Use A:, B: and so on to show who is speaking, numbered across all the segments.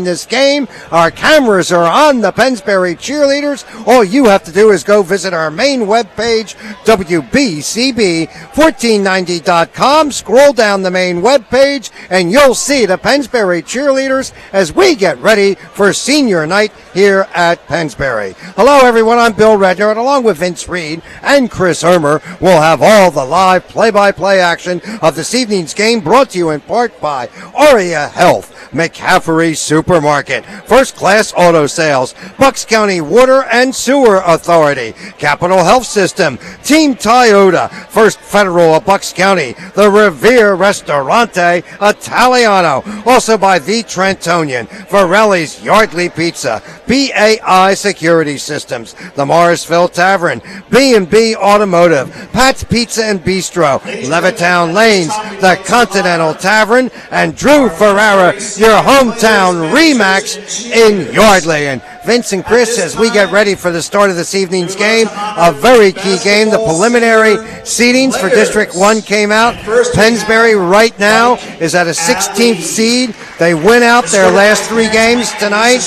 A: this game. Our cameras are on the Pennsbury cheerleaders. All you have to do is go visit our main webpage, WBCB1490.com. Scroll down the main webpage, and you'll see the Pennsbury cheerleaders as we get ready for senior night here at Pennsbury. Hello, everyone. I'm Bill Redner, and along with Vince Reed and Chris Ermer, we'll have all the live play-by-play action of this evening's game, brought to you in part by Aria Health, McCaffrey Supermarket, First Class Auto Sales, Bucks County Water and Sewer Authority, Capital Health System, Team Toyota, First Federal of Bucks County, the Revere Ristorante Italiano, also by The Trentonian, Varelli's Yardley Pizza, BAI Security Systems, the Morrisville Tavern, B&B Automotive, Pat's Pizza and Bistro, Levittown Lanes, the Continental Tavern, and Drew Ferrara, your hometown Remax in Yardley. And Vince and Chris, as we get ready for the start of this evening's game, a very key game. The preliminary seedings for District 1 came out. Pennsbury right now is at a 16th seed. They win out their last three games tonight.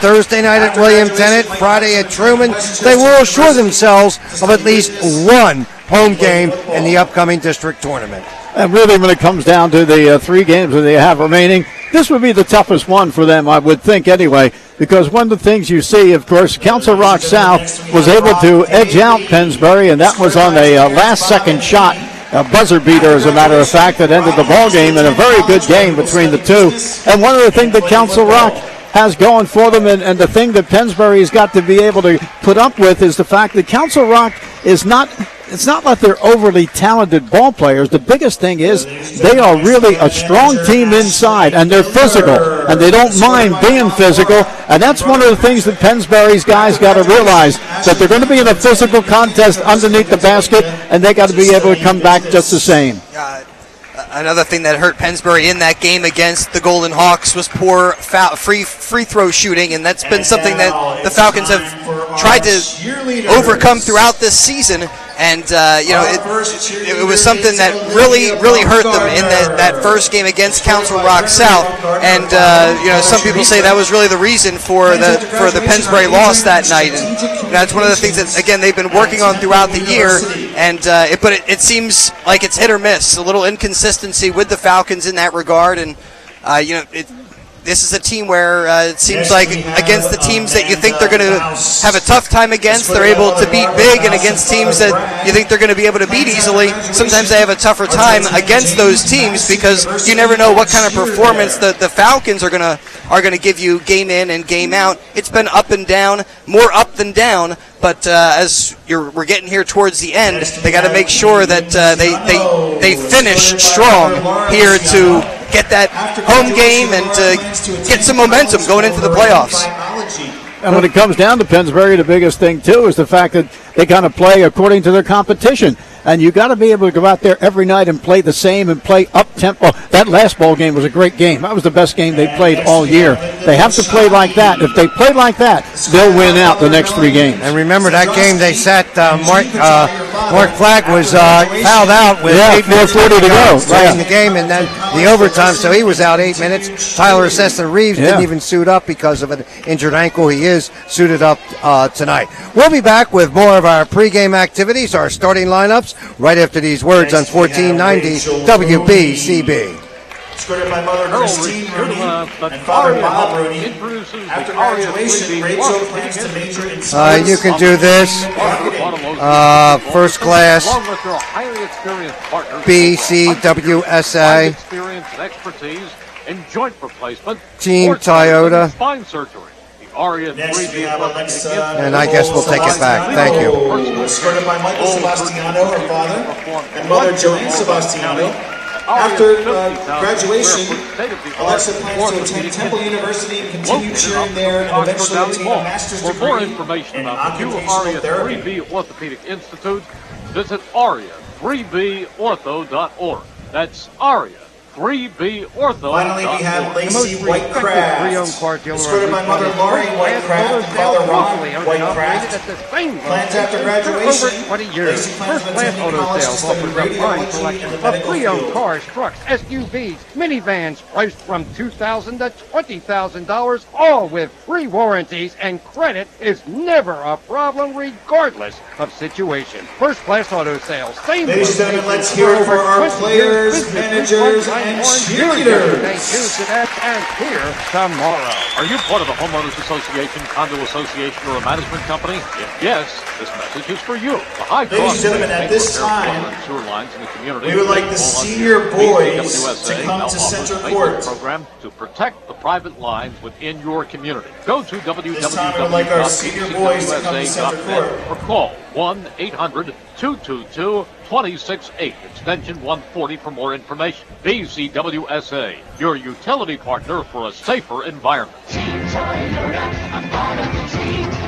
A: Thursday night at William Tennant, Friday at Truman. They will assure themselves of at least one home game in the upcoming district tournament.
B: And really, when it comes down to the three games that they have remaining, this would be the toughest one for them, I would think, anyway, because one of the things you see, of course, Council Rock South was able to edge out Pennsbury, and that was on a last-second shot, a buzzer beater, as a matter of fact, that ended the ball game in a very good game between the two. And one of the things that Council Rock has going for them, and the thing that Pennsbury's got to be able to put up with, is the fact that Council Rock is not. It's not like they're overly talented ball players. The biggest thing is they are really a strong team inside, and they're physical, and they don't mind being physical. And that's one of the things that Pennsbury's guys got to realize, that they're going to be in a physical contest underneath the basket, and they got to be able to come back just the same.
C: Another thing that hurt Pennsbury in that game against the Golden Hawks was poor free throw shooting, and that's been something that the Falcons have tried to overcome throughout this season. And it was something that really hurt them in that first game against Council Rock South. And some people say that was really the reason for the Pennsbury loss that night. And that's one of the things that, again, they've been working on throughout the year. And it seems like it's hit or miss, a little inconsistency with the Falcons in that regard. And this is a team where it seems like against the teams that you think they're going to have a tough time against, they're able to beat big, and against teams that you think they're going to be able to beat easily, sometimes they have a tougher time against those teams, because you never know what kind of performance the Falcons are going to give you game in and game out. It's been up and down, more up than down. But as we're getting here towards the end, they got to make sure that they finish strong here to get that home game and to get some momentum going into the playoffs.
B: And when it comes down to Pennsbury, the biggest thing, too, is the fact that they kind of play according to their competition. And you got to be able to go out there every night and play the same and play up-tempo. That last ball game was a great game. That was the best game they played all year. They have to play like that. If they play like that, they'll win out the next three games.
A: And remember that game they sat, Mark Flagg was fouled out with 8 minutes to go in the game, and then the overtime, so he was out 8 minutes. Tyler Sessa-Reeves didn't even suit up because of an injured ankle. He is suited up tonight. We'll be back with more of our pregame activities, our starting lineups, right after these words on 1490 WBCB.
D: Escorted by Mother Christine Rooney and Father Bob Rooney. After graduation, Rachel plans to major in science.
A: You can do this. First class BCWSA. Team Toyota.
D: Next, we have Alexa.
A: And I guess we'll take it back. Thank you.
D: Escorted by Michael Sebastiano, her father, and Mother Joanne Sebastiano. After graduation, Alexa plans to attend Temple University and continue cheering there, and eventually obtain a master's degree.
E: For more information about the new Aria 3B Orthopedic Institute, visit aria3bortho.org. That's Aria 3B Ortho.
D: Finally, we have Lacey Whitecraft,
A: pre-owned car dealer
D: escorted by mother Laurie Whitecraft and father Ron Whitecraft. Plans after graduation,
F: over 20 years.
D: Lacey plans on
F: First Class
D: attending
F: Auto
D: college to
F: Sales
D: study
F: offers a fine
D: radiology
F: selection
D: in the
F: of
D: medical
F: pre-owned
D: field.
F: cars, trucks, SUVs, minivans, priced from $2,000 to $20,000, all with free warranties, and credit is never a problem regardless of situation. First Class Auto Sales. Same
D: Ladies and gentlemen,
F: location
D: let's hear it for our
F: 20
D: players,
F: years.
D: managers, and cheerleaders.
F: Thank you to that, and here tomorrow.
E: Are you part of a homeowners association, condo association, or a management company? If yes, this message is for you. The high
D: Ladies and
E: cost
D: gentlemen,
E: of
D: at this
E: repair of
D: time,
E: water and sewer lines in the community
D: we would like the
E: will
D: senior
E: unveil.
D: boys
E: BCWSA
D: to come
E: now
D: to
E: offers
D: center
E: a
D: court.
E: program to protect the private lines within your community. Go to
D: This time, we would like our senior boys to come to center court.
E: or call 1-800-222-268, extension 140 for more information. BCWSA, your utility partner for a safer environment.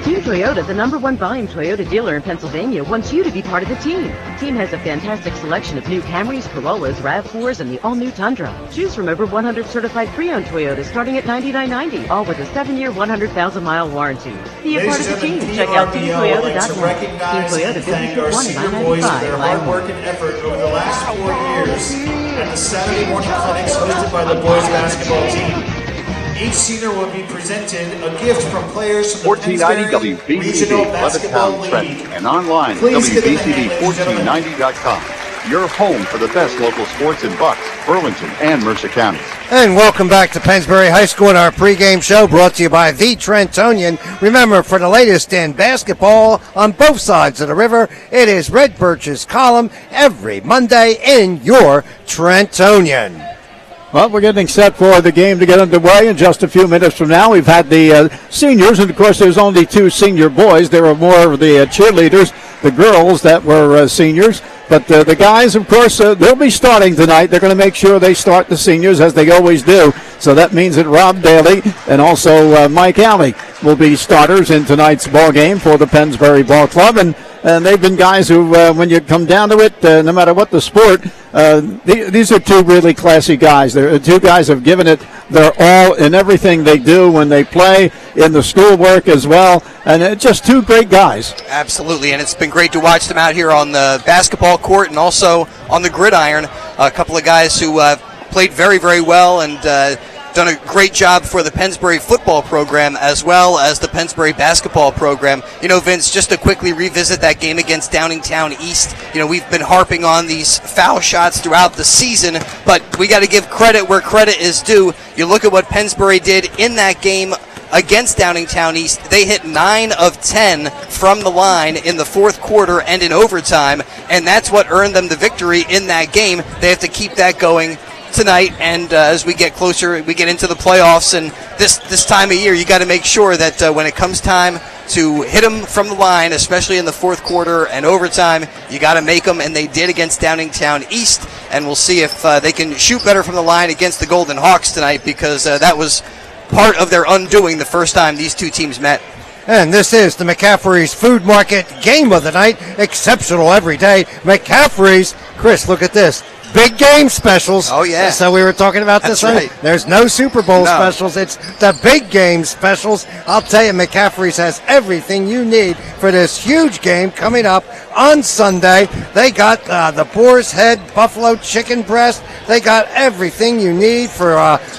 G: Team Toyota, the #1 volume Toyota dealer in Pennsylvania, wants you to be part of the team. Team has a fantastic selection of new Camrys, Corollas, RAV4s, and the all-new Tundra. Choose from over 100 certified pre-owned Toyotas starting at $99.90, all with a 7-year, 100,000-mile warranty. Be a part of the team. Check out
D: PRBO would like to
G: teamtoyota.com. Team
D: recognize
G: Toyota,
D: and thank our
G: 51
D: senior boys for their hard
G: $995.
D: work and effort over the last 4 years at the Saturday morning clinics hosted by the boys basketball team. Each senior will be presented a gift from players from the
H: 1490
D: Pennsbury Regional
H: WBCD,
D: Basketball
H: Levittown, Trenton,
D: League.
H: and online
D: Please give them a hand, ladies and gentlemen.
H: WBCD1490.com. Your home for the best local sports in Bucks, Burlington, and Mercer counties.
A: And welcome back to Pennsbury High School and our pregame show brought to you by the Trentonian. Remember, for the latest in basketball on both sides of the river, it is Red Birch's column every Monday in your Trentonian.
B: Well, we're getting set for the game to get underway in just a few minutes from now. We've had the seniors, and of course there's only 2 senior boys. There were more of the cheerleaders, the girls that were seniors. But the guys, of course, they'll be starting tonight. They're going to make sure they start the seniors as they always do. So that means that Rob Daly and also Mike Alley will be starters in tonight's ball game for the Pennsbury Ball Club. And they've been guys who, when you come down to it, no matter what the sport, these are 2 really classy guys. They're 2 guys who have given it their all in everything they do when they play, in the schoolwork as well. And just 2 great guys.
C: Absolutely, and it's been great to watch them out here on the basketball court and also on the gridiron. A couple of guys who played very, very well and done a great job for the Pennsbury football program as well as the Pennsbury basketball program. You know, Vince, just to quickly revisit that game against Downingtown East, you know, we've been harping on these foul shots throughout the season, but we got to give credit where credit is due. You look at what Pennsbury did in that game against Downingtown East. They hit 9 of 10 from the line in the 4th quarter and in overtime, and that's what earned them the victory in that game. They have to keep that going tonight, and as we get closer, we get into the playoffs, and this time of year, you got to make sure that when it comes time to hit them from the line, especially in the 4th quarter and overtime, you got to make them, and they did against Downingtown East, and we'll see if they can shoot better from the line against the Golden Hawks tonight, because that was part of their undoing the first time these 2 teams met.
A: And this is the McCaffrey's Food Market Game of the Night. Exceptional every day. McCaffrey's. Chris, look at this. Big game specials.
C: Oh, yeah.
A: So we were talking about this,
C: right?
A: There's no Super Bowl specials. It's the big game specials. I'll tell you, McCaffrey's has everything you need for this huge game coming up on Sunday. They got the boar's head buffalo chicken breast. They got everything you need for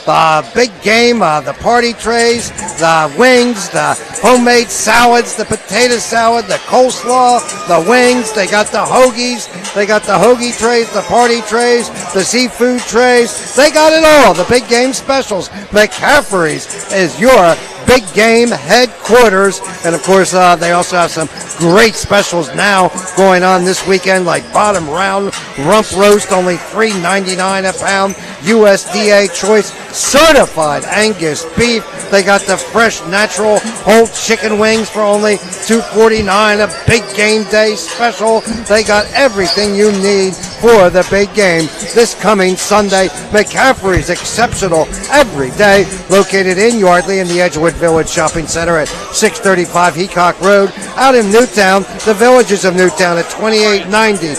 A: the big game, the party trays, the wings, the homemade salads, the potato salad, the coleslaw, the wings. They got the hoagies. They got the hoagie trays, the party trays, the seafood trays. They got it all. The big game specials. McCaffrey's is your big game headquarters. And of course, they also have some great specials now going on this weekend, like bottom round rump roast, only $3.99 a pound. USDA choice certified Angus beef. They got the fresh natural whole chicken wings for only $2.49, a big game day special. They got everything you need for the big game this coming Sunday. McCaffrey's Exceptional Every Day, located in Yardley in the Edgewood Village Shopping Center at 635 Heacock Road. Out in Newtown, the Villages of Newtown at 2890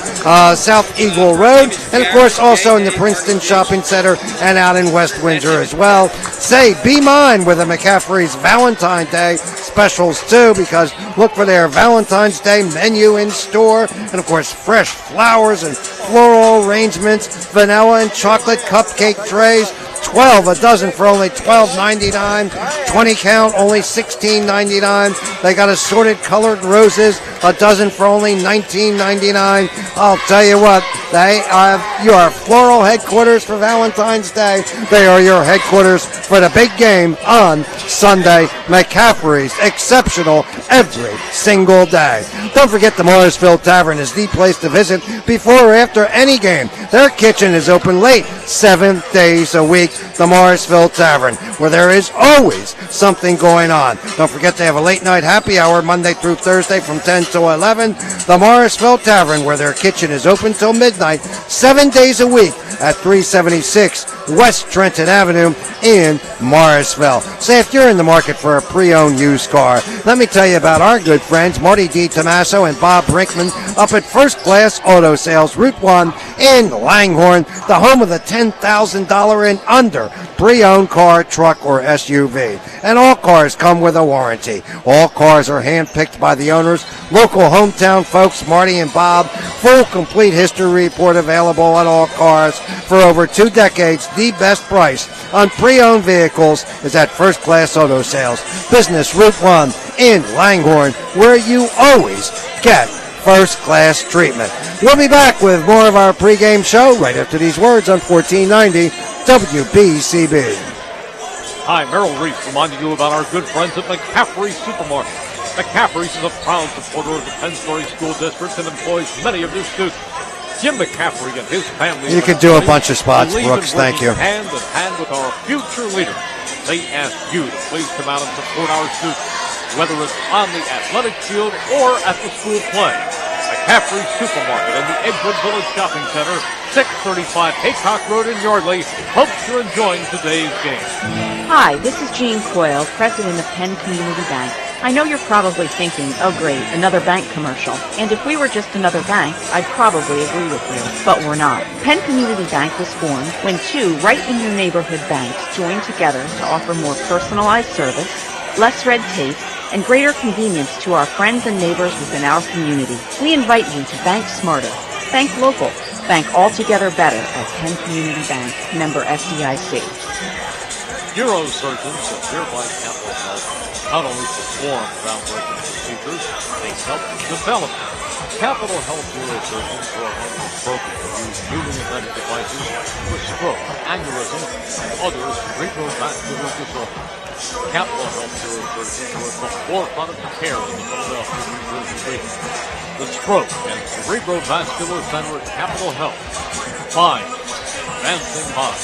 A: South Eagle Road. And of course also in the Princeton Shopping Center and out in West Windsor as well. Say, be mine with the McCaffrey's Valentine's Day specials too, because look for their Valentine's Day menu in store. And of course, fresh flowers and floral arrangements, vanilla and chocolate cupcake trays, 12 a dozen for only $12.99. 20 count, only $16.99. They got assorted colored roses, a dozen for only $19.99. I'll tell you what, they are your floral headquarters for Valentine's Day. They are your headquarters for the big game on Sunday. McCaffrey's Exceptional Every Single Day. Don't forget the Morrisville Tavern is the place to visit before or after any game. Their kitchen is open late, 7 days a week. The Morrisville Tavern, where there is always something going on. Don't forget they have a late night happy hour Monday through Thursday from 10 to 11. The Morrisville Tavern, where their kitchen is open till midnight, 7 days a week at 376 West Trenton Avenue in Morrisville. Say, if you're in the market for a pre-owned used car, let me tell you about our good friends Marty D. Tommaso and Bob Brinkman up at First Class Auto Sales, Route 1 in Langhorne, the home of the $10,000 and under pre-owned car, truck, or SUV. And all cars come with a warranty. All cars are hand-picked by the owners, local hometown folks, Marty and Bob. Full complete history report available on all cars for over 2 decades. The best price on pre-owned vehicles is at First Class Auto Sales, Business Route 1 in Langhorne, where you always get first-class treatment. We'll be back with more of our pregame show right after these words on 1490 WBCB.
E: Hi, Merrill Reese reminding you about our good friends at McCaffrey Supermarket. McCaffrey's is a proud supporter of the Pennsbury School District and employs many of their students. Jim McCaffrey and his family.
A: You can do a bunch of spots, Brooks. Thank you.
E: Hand in hand with our future leaders. They ask you to please come out and support our students, whether it's on the athletic field or at the school play. McCaffrey Supermarket in the Edgewood Village Shopping Center, 635 Haycock Road in Yardley. Hopes you're enjoying today's game.
I: Hi, this is Jean Coyle, president of Penn Community Bank. I know you're probably thinking, oh great, another bank commercial. And if we were just another bank, I'd probably agree with you. But we're not. Penn Community Bank was formed when 2 right-in-your-neighborhood banks joined together to offer more personalized service, less red tape, and greater convenience to our friends and neighbors within our community. We invite you to bank smarter, bank local, bank altogether better at Penn Community Bank, member FDIC.
E: Neurosurgeons of Nearby Capital Health not only perform groundbreaking procedures, they help develop them. Capital Health neurosurgeons are among the programs that use newly invented devices for stroke, aneurysm, and other cerebrovascular disorders. Capital Health neurosurgeons are at the forefront of the care in the Philadelphia, New Jersey region. The Stroke and Cerebrovascular Center at Capital Health. Fine. Advancing minds.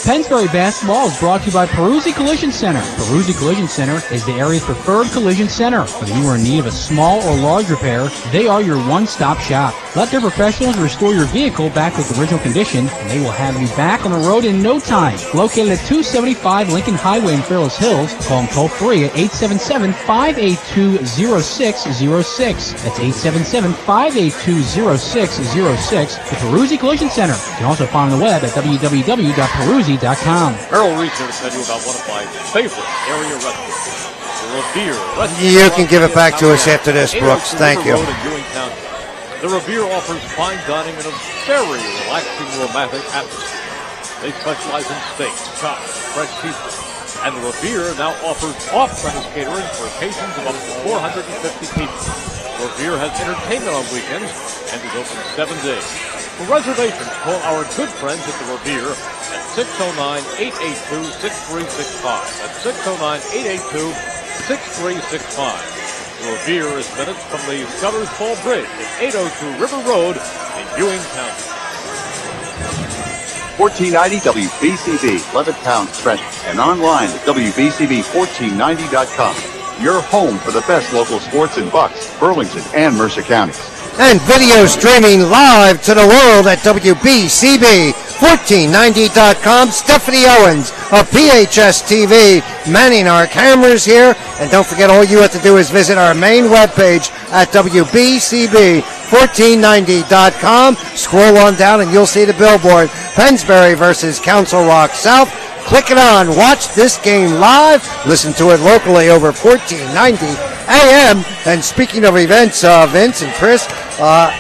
J: Pennsbury basketball is brought to you by Peruzzi Collision Center. Peruzzi Collision Center is the area's preferred collision center. Whether you are in need of a small or large repair, they are your one-stop shop. Let their professionals restore your vehicle back with original condition, and they will have you back on the road in no time. Located at 275 Lincoln Highway in Fairless Hills, call them toll-free at 877-582-0606. That's 877-582-0606. The Peruzzi Collision Center. You can also find on the web at www.peruzzi.com.
E: Merrill Reese here to tell you about one of my favorite area restaurants, the Revere Restaurant.
A: You can give it back to us after this, Brooks. Thank you.
E: The Revere offers fine dining in a very relaxing, romantic atmosphere. They specialize in steaks, chops, fresh pizza. And the Revere now offers off-premise catering for occasions of up to 450 people. Revere has entertainment on weekends and is open 7 days. For reservations, call our good friends at the Revere at 609-882-6365. That's 609-882-6365. The Revere is minutes from the Scudder's Fall Bridge at 802 River Road in Ewing County.
H: 1490 WBCB, Levittown Express, and online at WBCB1490.com. Your home for the best local sports in Bucks, Burlington, and Mercer counties.
A: and video streaming live to the world at WBCB1490.com. Stephanie Owens of PHS TV manning our cameras here. And don't forget, all you have to do is visit our main webpage at WBCB1490.com. Scroll on down and you'll see the billboard. Pennsbury versus Council Rock South. Click it on. Watch this game live. Listen to it locally over 1490 AM. And speaking of events, Vince and Chris,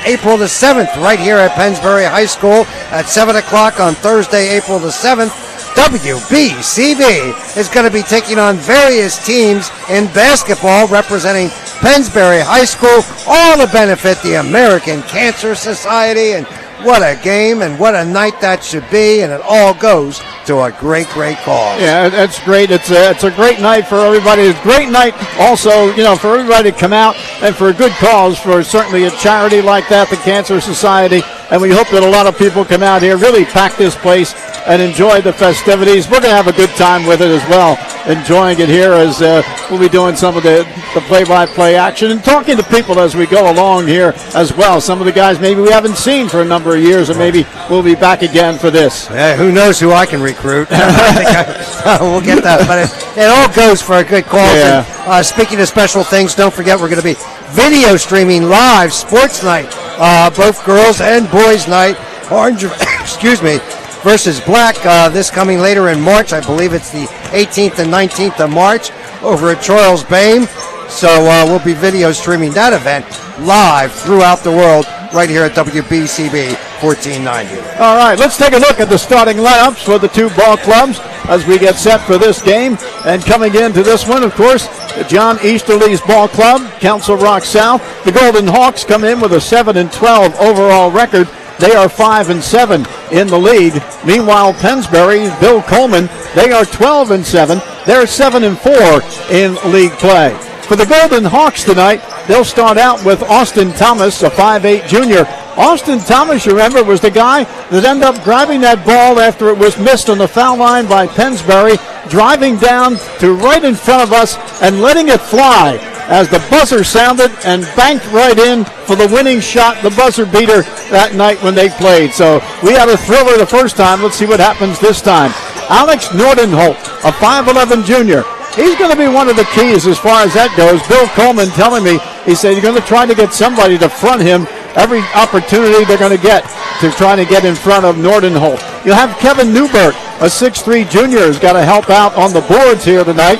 A: April the 7th, right here at Pennsbury High School at 7 o'clock on Thursday, April the 7th, WBCB is going to be taking on various teams in basketball representing Pennsbury High School, all to benefit the American Cancer Society. And what a game and what a night that should be, and it all goes to a great cause.
B: Yeah, that's great. It's a great night for everybody. It's a great night also, for everybody to come out and for a good cause, for certainly a charity like that, the Cancer Society. And we hope that a lot of people come out here, really pack this place and enjoy the festivities. We're going to have a good time with it as well, enjoying it here as we'll be doing some of the play-by-play action and talking to people as we go along here as well. Some of the guys maybe we haven't seen for a number of years, and maybe we'll be back again for this.
A: Who knows who I can recruit? We'll get that, but it all goes for a good cause.
B: Yeah.
A: And, speaking of special things, don't forget we're going to be video streaming live sports night, both girls and boys night. Orange, versus Black this coming later in March. I believe it's the 18th and 19th of March over at Charles Bame. So we'll be video streaming that event live throughout the world right here at WBCB 1490.
B: All right, let's take a look at the starting lineups for the two ball clubs as we get set for this game. And coming into this one, of course, John Easterly's ball club, Council Rock South. The Golden Hawks come in with a 7-12 overall record. They are 5-7 in the league. Meanwhile, Pennsbury, Bill Coleman, they are 12-7. They're 7-4 in league play. For the Golden Hawks tonight, they'll start out with Austin Thomas, a 5'8 junior. Austin Thomas, you remember, was the guy that ended up grabbing that ball after it was missed on the foul line by Pennsbury, driving down to right in front of us and letting it fly as the buzzer sounded and banked right in for the winning shot, the buzzer beater that night when they played. So we had a thriller the first time. Let's see what happens this time. Alex Nordenholt, a 5'11 junior. He's going to be one of the keys as far as that goes. Bill Coleman telling me, he said you're going to try to get somebody to front him every opportunity they're going to get to try to get in front of Nordenholt. You'll have Kevin Newbert, a 6'3 junior, who's got to help out on the boards here tonight,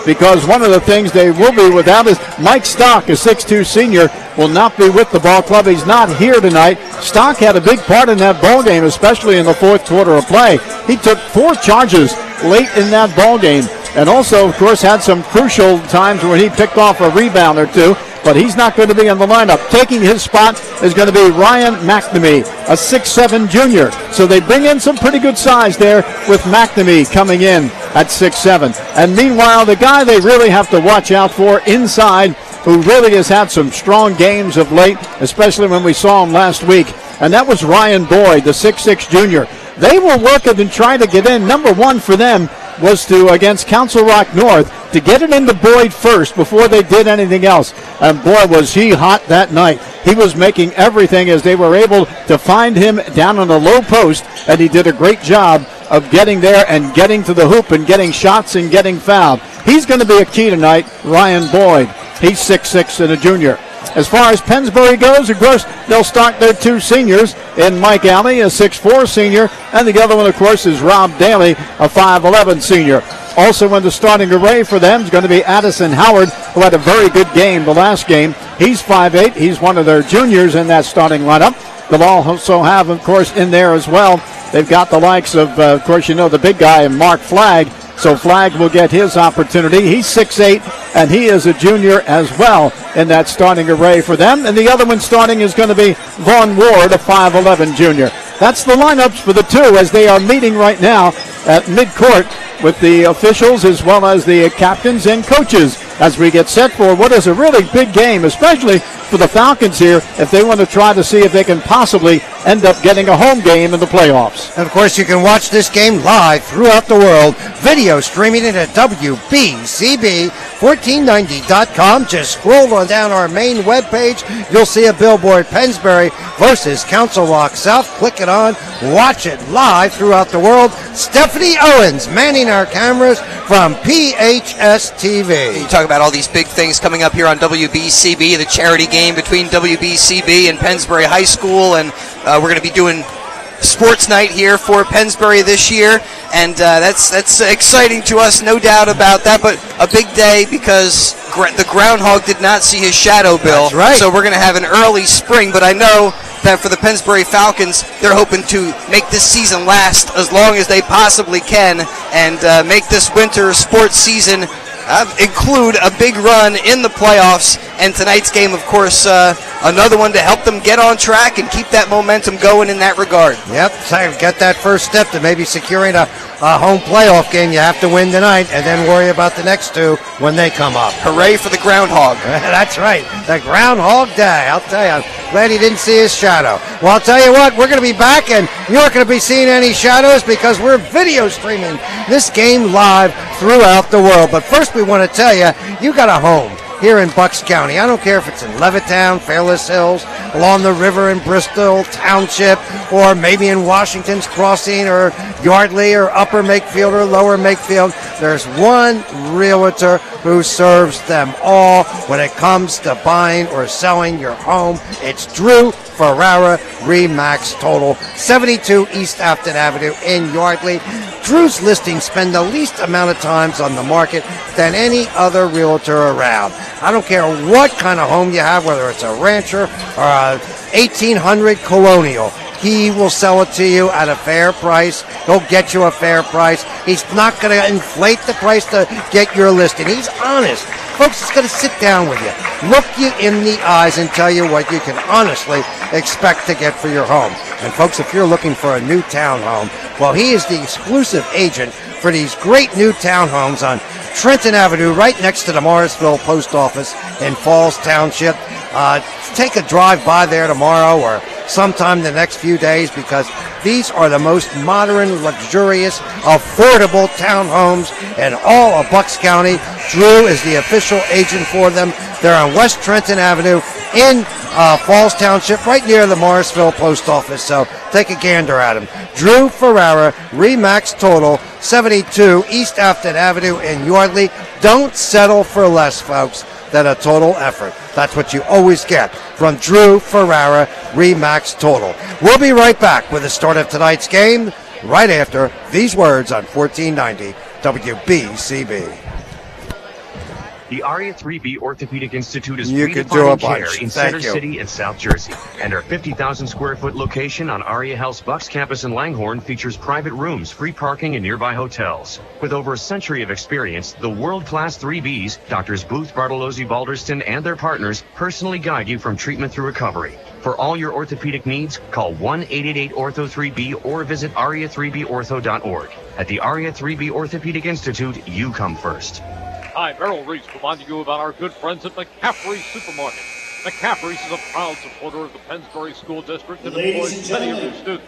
B: because one of the things they will be without is Mike Stock, a 6'2 senior, will not be with the ball club. He's not here tonight. Stock had a big part in that ball game, especially in the fourth quarter of play. He took 4 charges late in that ball game, and also, of course, had some crucial times when he picked off a rebound or two, but he's not going to be in the lineup. Taking his spot is going to be Ryan McNamee, a 6'7 junior. So they bring in some pretty good size there with McNamee coming in at 6'7. And meanwhile, the guy they really have to watch out for inside, who really has had some strong games of late, especially when we saw him last week, and that was Ryan Boyd, the 6'6 junior. They were working and trying to get in. Number one for them was to, against Council Rock North, to get it into Boyd first before they did anything else. And boy, was he hot that night. He was making everything as they were able to find him down on the low post, and he did a great job of getting there and getting to the hoop and getting shots and getting fouled. He's going to be a key tonight, Ryan Boyd. He's 6'6 and a junior. As far as Pennsbury goes, of course, they'll start their 2 seniors in Mike Alley, a 6'4 senior, and the other one, of course, is Rob Daly, a 5'11 senior. Also in the starting array for them is going to be Addison Howard, who had a very good game the last game. He's 5'8". He's one of their juniors in that starting lineup. They'll also have, of course, in there as well, they've got the likes of course, the big guy, Mark Flagg. So Flagg will get his opportunity. He's 6'8", and he is a junior as well in that starting array for them. And the other one starting is going to be Vaughn Ward, a 5'11 junior. That's the lineups for the two as they are meeting right now at midcourt with the officials as well as the captains and coaches as we get set for what is a really big game, especially for the Falcons here if they want to try to see if they can possibly end up getting a home game in the playoffs.
A: And of course, you can watch this game live throughout the world. Video streaming it at WBCB1490.com. Just scroll on down our main webpage. You'll see a billboard, Pennsbury versus Council Rock South. Click it on. Watch it live throughout the world. Stephanie Owens manning our cameras from PHS TV.
C: You talk about all these big things coming up here on WBCB, the charity game between WBCB and Pennsbury High School, and we're going to be doing sports night here for Pennsbury this year, and that's exciting to us, no doubt about that, but a big day because the groundhog did not see his shadow, Bill.
A: That's right.
C: So we're going to have an early spring, but I know that for the Pennsbury Falcons, they're hoping to make this season last as long as they possibly can and make this winter sports season include a big run in the playoffs, and tonight's game, of course, another one to help them get on track and keep that momentum going in that regard.
A: Yep, so get that first step to maybe securing a home playoff game. You have to win tonight and then worry about the next two when they come up.
C: Hooray for the groundhog.
A: That's right, the Groundhog Day. I'll tell you, I'm glad he didn't see his shadow. Well, I'll tell you what, we're going to be back, and you aren't going to be seeing any shadows because we're video streaming this game live throughout the world. But first, we want to tell you, you got a home here in Bucks County. I don't care if it's in Levittown, Fairless Hills, along the river in Bristol Township, or maybe in Washington's Crossing, or Yardley, or Upper Makefield, or Lower Makefield. There's one realtor who serves them all when it comes to buying or selling your home. It's Drew Ferrara, Remax Total, 72 East Afton Avenue in Yardley. Drew's listings spend the least amount of times on the market than any other realtor around. I don't care what kind of home you have, whether it's a rancher or a 1800 colonial. He will sell it to you at a fair price. He'll get you a fair price. He's not going to inflate the price to get your listing. He's honest. Folks, he's going to sit down with you, look you in the eyes, and tell you what you can honestly expect to get for your home. And folks, if you're looking for a new townhome, well, he is the exclusive agent for these great new townhomes on Trenton Avenue, right next to the Morrisville Post Office in Falls Township. Take a drive by there tomorrow or sometime the next few days, because these are the most modern, luxurious, affordable townhomes in all of Bucks County. Drew is the official agent for them. They're on West Trenton Avenue in Falls Township, right near the Morrisville Post Office. So take a gander at him. Drew Ferrara, Remax Total, 72 East Afton Avenue in Yardley. Don't settle for less, folks, than a total effort. That's what you always get from Drew Ferrara, Remax Total. We'll be right back with the start of tonight's game right after these words on 1490 WBCB.
K: The Aria 3B Orthopedic Institute is
A: You could do a
K: redefining care
A: bunch.
K: in
A: Thank
K: Center
A: you.
K: City and South Jersey. And our 50,000 square foot location on Aria Health's Bucks campus in Langhorne features private rooms, free parking, and nearby hotels. With over a century of experience, the world-class 3Bs, Doctors Booth, Bartolozzi, Balderston, and their partners personally guide you from treatment through recovery. For all your orthopedic needs, call 1-888-ORTHO-3B or visit aria3bortho.org. At the Aria 3B Orthopedic Institute, you come first.
E: Hi, Merrill Reese reminding you about our good friends at McCaffrey Supermarket. McCaffrey's is a proud supporter of the Pennsbury School District and employs many of their students.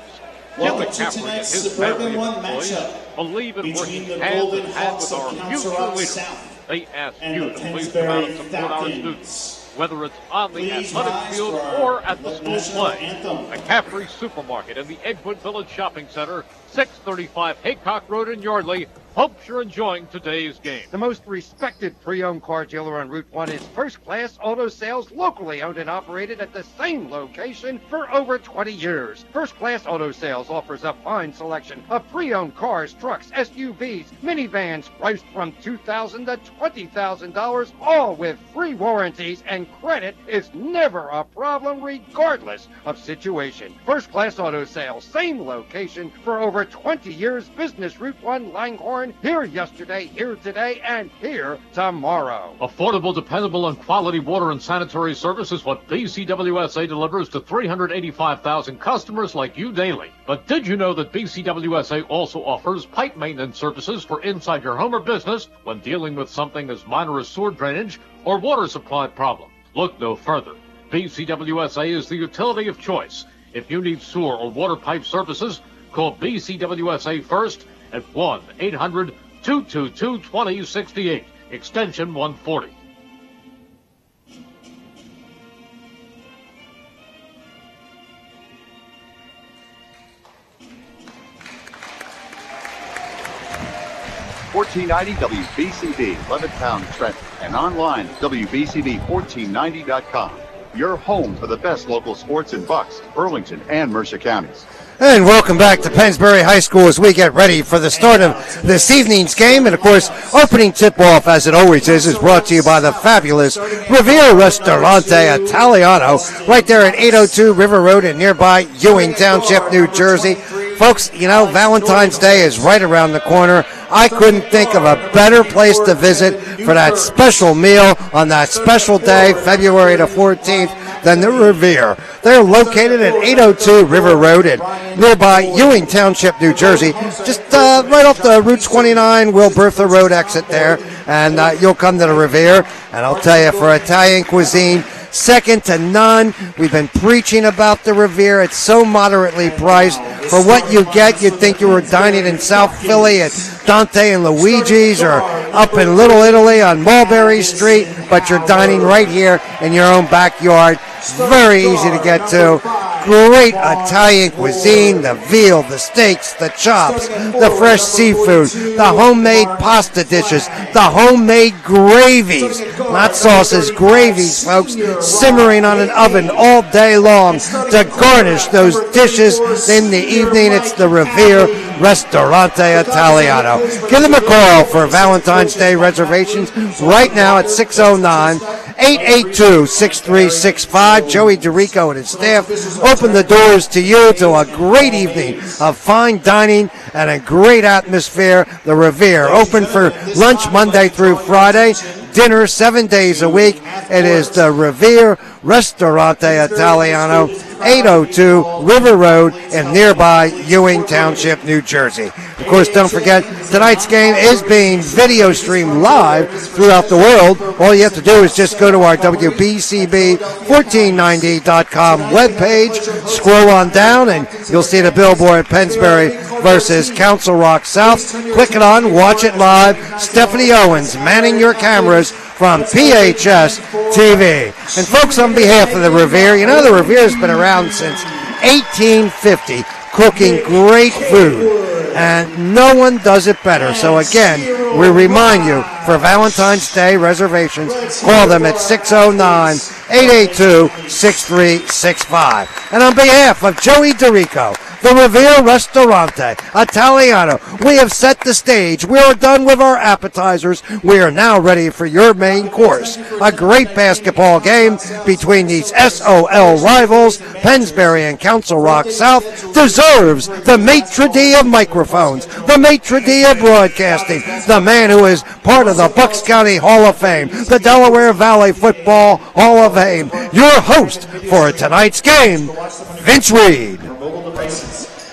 E: Jim McCaffrey and his family of employees believe in working hand in hand with our future leaders. They ask you to please come out and support our students, whether it's on the athletic field or at the school play. McCaffrey Supermarket in the Edgewood Village Shopping Center, 635 Haycock Road in Yardley. Hopes you're enjoying today's game.
F: The most respected pre-owned car dealer on Route 1 is First Class Auto Sales, locally owned and operated at the same location for over 20 years. First Class Auto Sales offers a fine selection of pre-owned cars, trucks, SUVs, minivans, priced from $2,000 to $20,000, all with free warranties, and credit is never a problem regardless of situation. First Class Auto Sales, same location for over 20 years, Business Route 1, Langhorne. Here yesterday, here today, and here tomorrow.
E: Affordable, dependable, and quality water and sanitary service is what BCWSA delivers to 385,000 customers like you daily. But did you know that BCWSA also offers pipe maintenance services for inside your home or business when dealing with something as minor as sewer drainage or water supply problem? Look no further. BCWSA is the utility of choice. If you need sewer or water pipe services, call BCWSA first at 1-800-222-2068, extension 140.
H: $14.90 WBCB, Levittown, Trenton, and online WBCB1490.com. Your home for the best local sports in Bucks, Burlington, and Mercer counties.
A: And welcome back to Pennsbury High School as we get ready for the start of this evening's game. And, of course, opening tip-off, as it always is brought to you by the fabulous Revere Ristorante Italiano right there at 802 River Road in nearby Ewing Township, New Jersey. Folks, you know, Valentine's Day is right around the corner. I couldn't think of a better place to visit for that special meal on that special day, February the 14th, than the Revere. They're located at 802 River Road in nearby Ewing Township, New Jersey, just right off the Route 29 Will Bertha Road exit there, and you'll come to the Revere. And I'll tell you, for Italian cuisine, second to none. We've been preaching about the Revere. It's so moderately priced. For what you get, you'd think you were dining in South Philly at Dante and Luigi's or up in Little Italy on Mulberry Street, but you're dining right here in your own backyard. Very easy to get to. Great Italian cuisine, the veal, the steaks, the chops, the fresh seafood, the homemade pasta dishes, the homemade gravies, not sauces, gravies, folks, simmering on an oven all day long to garnish those dishes in the evening. It's the Revere Ristorante Italiano. Give them a call for Valentine's Day reservations right now at 609-882-6365. Joey DeRico and his staff open the doors to you to a great evening of fine dining and a great atmosphere. The Revere, open for lunch Monday through Friday, dinner 7 days a week. It is the Revere Ristorante Italiano, 802 River Road in nearby Ewing Township, New Jersey. Of course, don't forget, tonight's game is being video streamed live throughout the world. All you have to do is just go to our WBCB1490.com webpage, scroll on down, and you'll see the billboard Pennsbury versus Council Rock South. Click it on, watch it live. Stephanie Owens manning your cameras from PHS TV. And folks, on behalf of the Revere, you know the Revere's been around since 1850, cooking great food, and no one does it better. So again, we remind you, for Valentine's Day reservations, call them at 609-882-6365. And on behalf of Joey DeRico, the Revere Ristorante Italiano, we have set the stage. We are done with our appetizers. We are now ready for your main course. A great basketball game between these SOL rivals, Pennsbury and Council Rock South, deserves the maitre d' of microphones, the maitre d' of broadcasting, the man who is part of the Bucks County Hall of Fame, the Delaware Valley Football Hall of Fame. Your host for tonight's game, Vince Reed.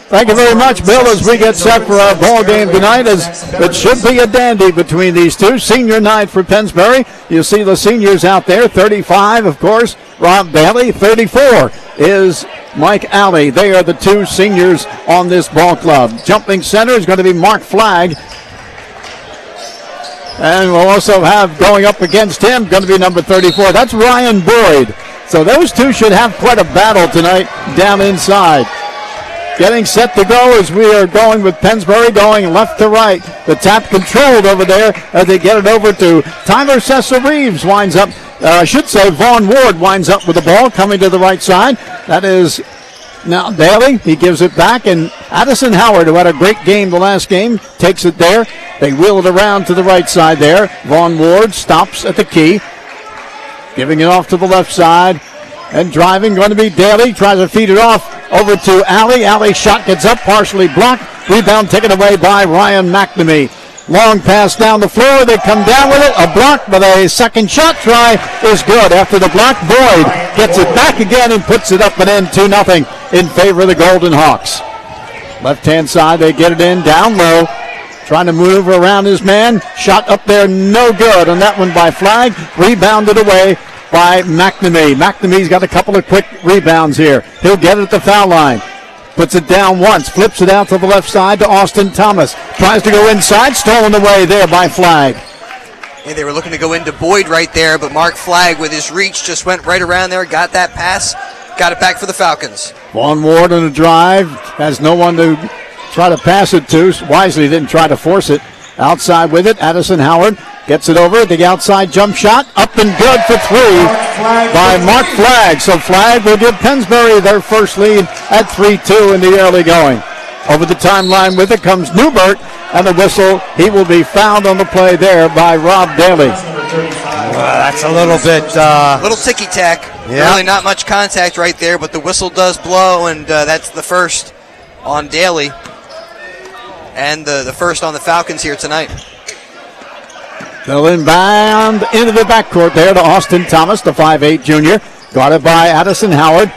B: Thank you very much, Bill, as we get set for our ball game tonight. As it should be a dandy between these two. Senior night for Pennsbury. You see the seniors out there. 35, of course, Rob Bailey. 34 is Mike Alley. They are the two seniors on this ball club. Jumping center is going to be Mark Flagg. And we'll also have going up against him, going to be number 34. That's Ryan Boyd. So those two should have quite a battle tonight down inside. Getting set to go as we are going with Pennsbury going left to right. The tap controlled over there as they get it over to Tyler Cesar-Reeves. Winds up, Vaughn Ward winds up with the ball coming to the right side. That is now Daly. He gives it back, and Addison Howard, who had a great game the last game, takes it there. They wheel it around to the right side there. Vaughn Ward stops at the key, giving it off to the left side. And driving, going to be Daly. Tries to feed it off over to Alley. Alley's shot gets up, partially blocked. Rebound taken away by Ryan McNamee. Long pass down the floor. They come down with it. A block, but a second shot try is good. After the block, Boyd gets it back again and puts it up and in 2-0 in favor of the Golden Hawks. Left-hand side, they get it in down low. Trying to move around his man. Shot up there, no good on that one by Flagg. Rebounded away by McNamee. McNamee's got a couple of quick rebounds here. He'll get it at the foul line. Puts it down once, flips it out to the left side to Austin Thomas. Tries to go inside, stolen away there by Flagg.
C: Yeah, they were looking to go into Boyd right there, but Mark Flagg with his reach just went right around there, got that pass, got it back for the Falcons.
B: Vaughn Ward on a drive, has no one to try to pass it to. Wisely didn't try to force it. Outside with it, Addison Howard gets it over, the outside jump shot, up and good for three by Mark Flagg. So Flagg will give Pennsbury their first lead at 3-2 in the early going. Over the timeline with it comes Newbert, and the whistle. He will be fouled on the play there by Rob Daly.
A: That's a little bit...
C: little ticky-tack.
A: Yeah.
C: Really not much contact right there, but the whistle does blow, and that's the first on Daly. And the first on the Falcons here tonight.
B: They'll inbound into the backcourt there to Austin Thomas, the 5'8 junior. Got it by Addison Howard.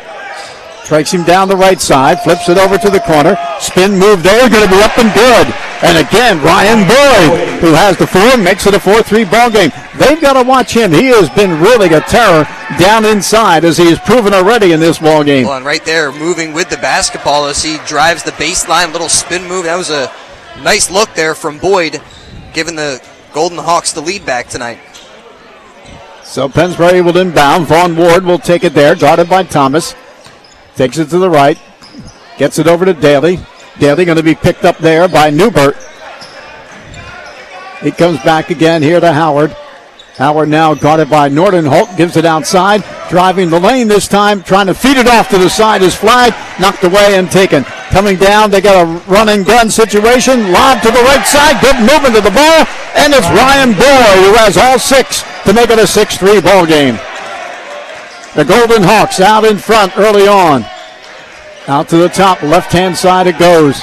B: Tracks him down the right side, flips it over to the corner. Spin move there, going to be up and good. And again, Ryan Boyd, who has the 4, makes it a 4-3 ball game. They've got to watch him. He has been really a terror down inside, as he has proven already in this ball game.
C: Well, and right there, moving with the basketball as he drives the baseline, little spin move. That was a nice look there from Boyd, giving the Golden Hawks the lead back tonight.
B: So Pennsbury will inbound. Vaughn Ward will take it there, guarded by Thomas. Takes it to the right, gets it over to Daly. Daly going to be picked up there by Newbert. He comes back again here to Howard. Howard now guarded by Norton. Holt gives it outside, driving the lane this time, trying to feed it off to the side. His flag knocked away and taken. Coming down, they got a run and gun situation. Lob to the right side, good movement to the ball, and it's Ryan Boyd who has all 6 to make it a 6-3 ball game. The Golden Hawks out in front early on. Out to the top, left-hand side it goes.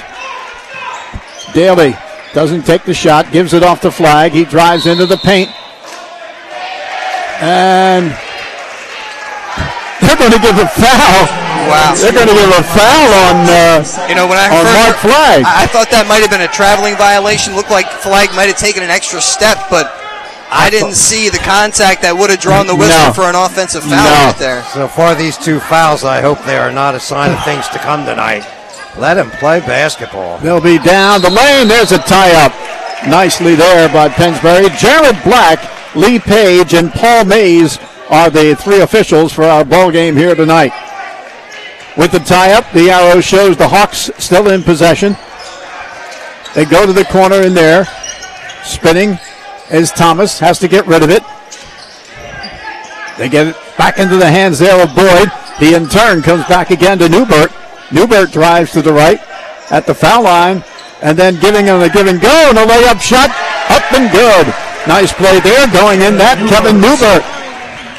B: Daly doesn't take the shot, gives it off to Flagg. He drives into the paint. And they're going to give a foul.
C: Wow.
B: They're going to give a foul on
C: when I
B: on Mark Flagg.
C: I thought that might have been a traveling violation. Looked like Flagg might have taken an extra step, but I didn't see the contact that would have drawn the whistle for an offensive foul right there.
A: So far, these 2 fouls, I hope they are not a sign of things to come tonight. Let him play basketball.
B: They'll be down the lane. There's a tie-up. Nicely there by Pennsbury. Jared Black, Lee Page, and Paul Mays are the 3 officials for our ball game here tonight. With the tie-up, the arrow shows the Hawks still in possession. They go to the corner in there. Spinning as Thomas has to get rid of it. They get it back into the hands there of Boyd. He in turn comes back again to Newbert. Newbert drives to the right at the foul line, and then giving him a give and go, and a layup shot up and good. Nice play there, going in that Kevin Newbert.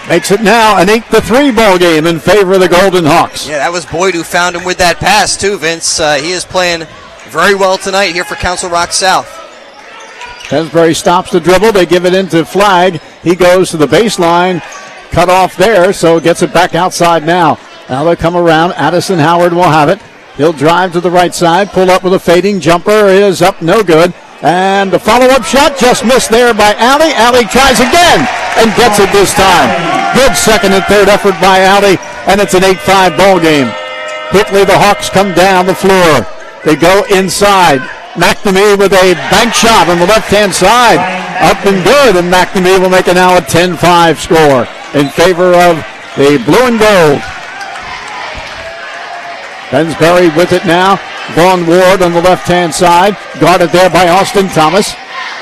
B: Makes it now an 8-3 ball game in favor of the Golden Hawks.
C: Yeah, that was Boyd who found him with that pass too, Vince. He is playing very well tonight here for Council Rock South.
B: Pennsbury stops the dribble. They give it into Flagg. He goes to the baseline. Cut off there, so gets it back outside now. Now they come around. Addison Howard will have it. He'll drive to the right side. Pull up with a fading jumper. Is up, no good. And the follow-up shot just missed there by Alley. Alley tries again and gets it this time. Good second and third effort by Alley, and it's an 8-5 ball game. Quickly the Hawks come down the floor. They go inside. McNamee with a bank shot on the left-hand side. Up and good, and McNamee will make it now a 10-5 score in favor of the blue and gold. Pennsbury with it now. Vaughn Ward on the left-hand side. Guarded there by Austin Thomas.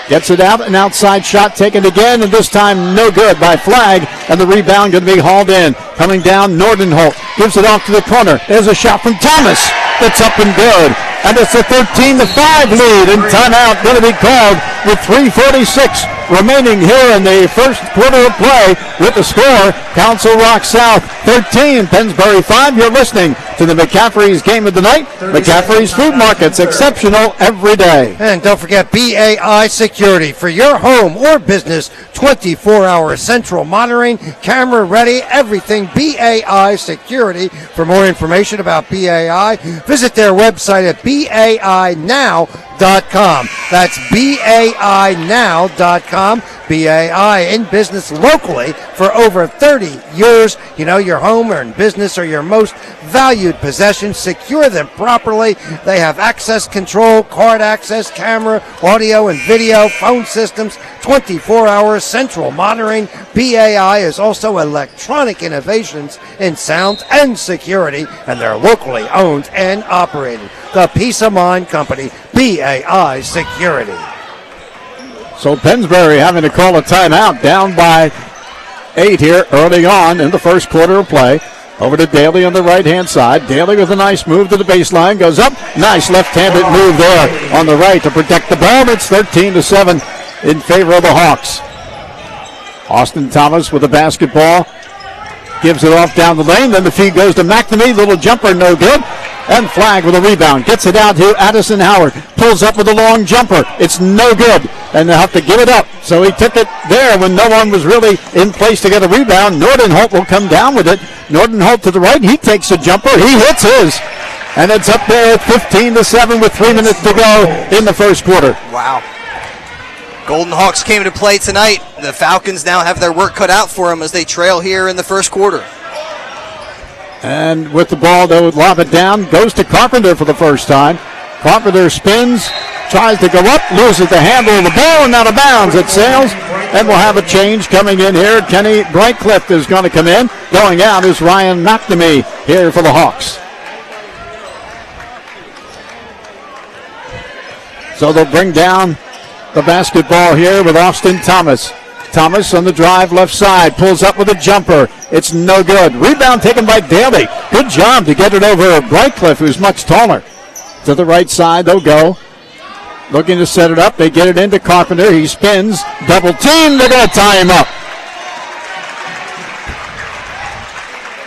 B: Gets it out, an outside shot taken again, and this time no good by Flagg, and the rebound going to be hauled in. Coming down, Norton Holt gives it off to the corner. There's a shot from Thomas. That's up and good. And it's a 13-5 lead, and timeout going to be called with 3:46 remaining here in the first quarter of play. With the score, Council Rock South 13, Pennsbury 5. You're listening to the McCaffrey's Game of the Night. McCaffrey's Food Markets, exceptional every day.
A: And don't forget BAI Security for your home or business. 24-hour central monitoring, camera ready, everything BAI Security. For more information about BAI, visit their website at bainow.com. BAINnow.com. That's BAINnow.com. BAI, in business locally for over 30 years. You know, your home or business are your most valued possessions. Secure them properly. They have access control, card access, camera, audio and video, phone systems, 24-hour central monitoring. BAI is also electronic innovations in sound and security, and they're locally owned and operated. The Peace of Mind Company, BAI Security.
B: So Pennsbury having to call a timeout, down by 8 here early on in the first quarter of play. Over to Daly on the right-hand side. Daly with a nice move to the baseline, goes up. Nice left-handed move there on the right to protect the ball. It's 13-7 in favor of the Hawks. Austin Thomas with the basketball. Gives it off down the lane. Then the feed goes to McNamee. Little jumper, no good. And Flagg with a rebound. Gets it out to Addison Howard. Pulls up with a long jumper. It's no good. And they'll have to give it up. So he took it there when no one was really in place to get a rebound. Nordenholt will come down with it. Nordenholt to the right. He takes a jumper. He hits his. And it's up there at 15-7 with 3 minutes to go in the first quarter.
C: Wow. Golden Hawks came to play tonight. The Falcons now have their work cut out for them as they trail here in the first quarter.
B: And with the ball, they'll lob it down. Goes to Carpenter for the first time. Carpenter spins, tries to go up, loses the handle of the ball, and out of bounds it sails. And we'll have a change coming in here. Kenny Brightcliff is going to come in. Going out is Ryan McNamee here for the Hawks. So they'll bring down the basketball here with Austin Thomas. Thomas on the drive left side, pulls up with a jumper. It's no good. Rebound taken by Daly. Good job to get it over Brightcliff, who's much taller. To the right side, they'll go. Looking to set it up. They get it into Carpenter. He spins. Double team. They're going to tie him up.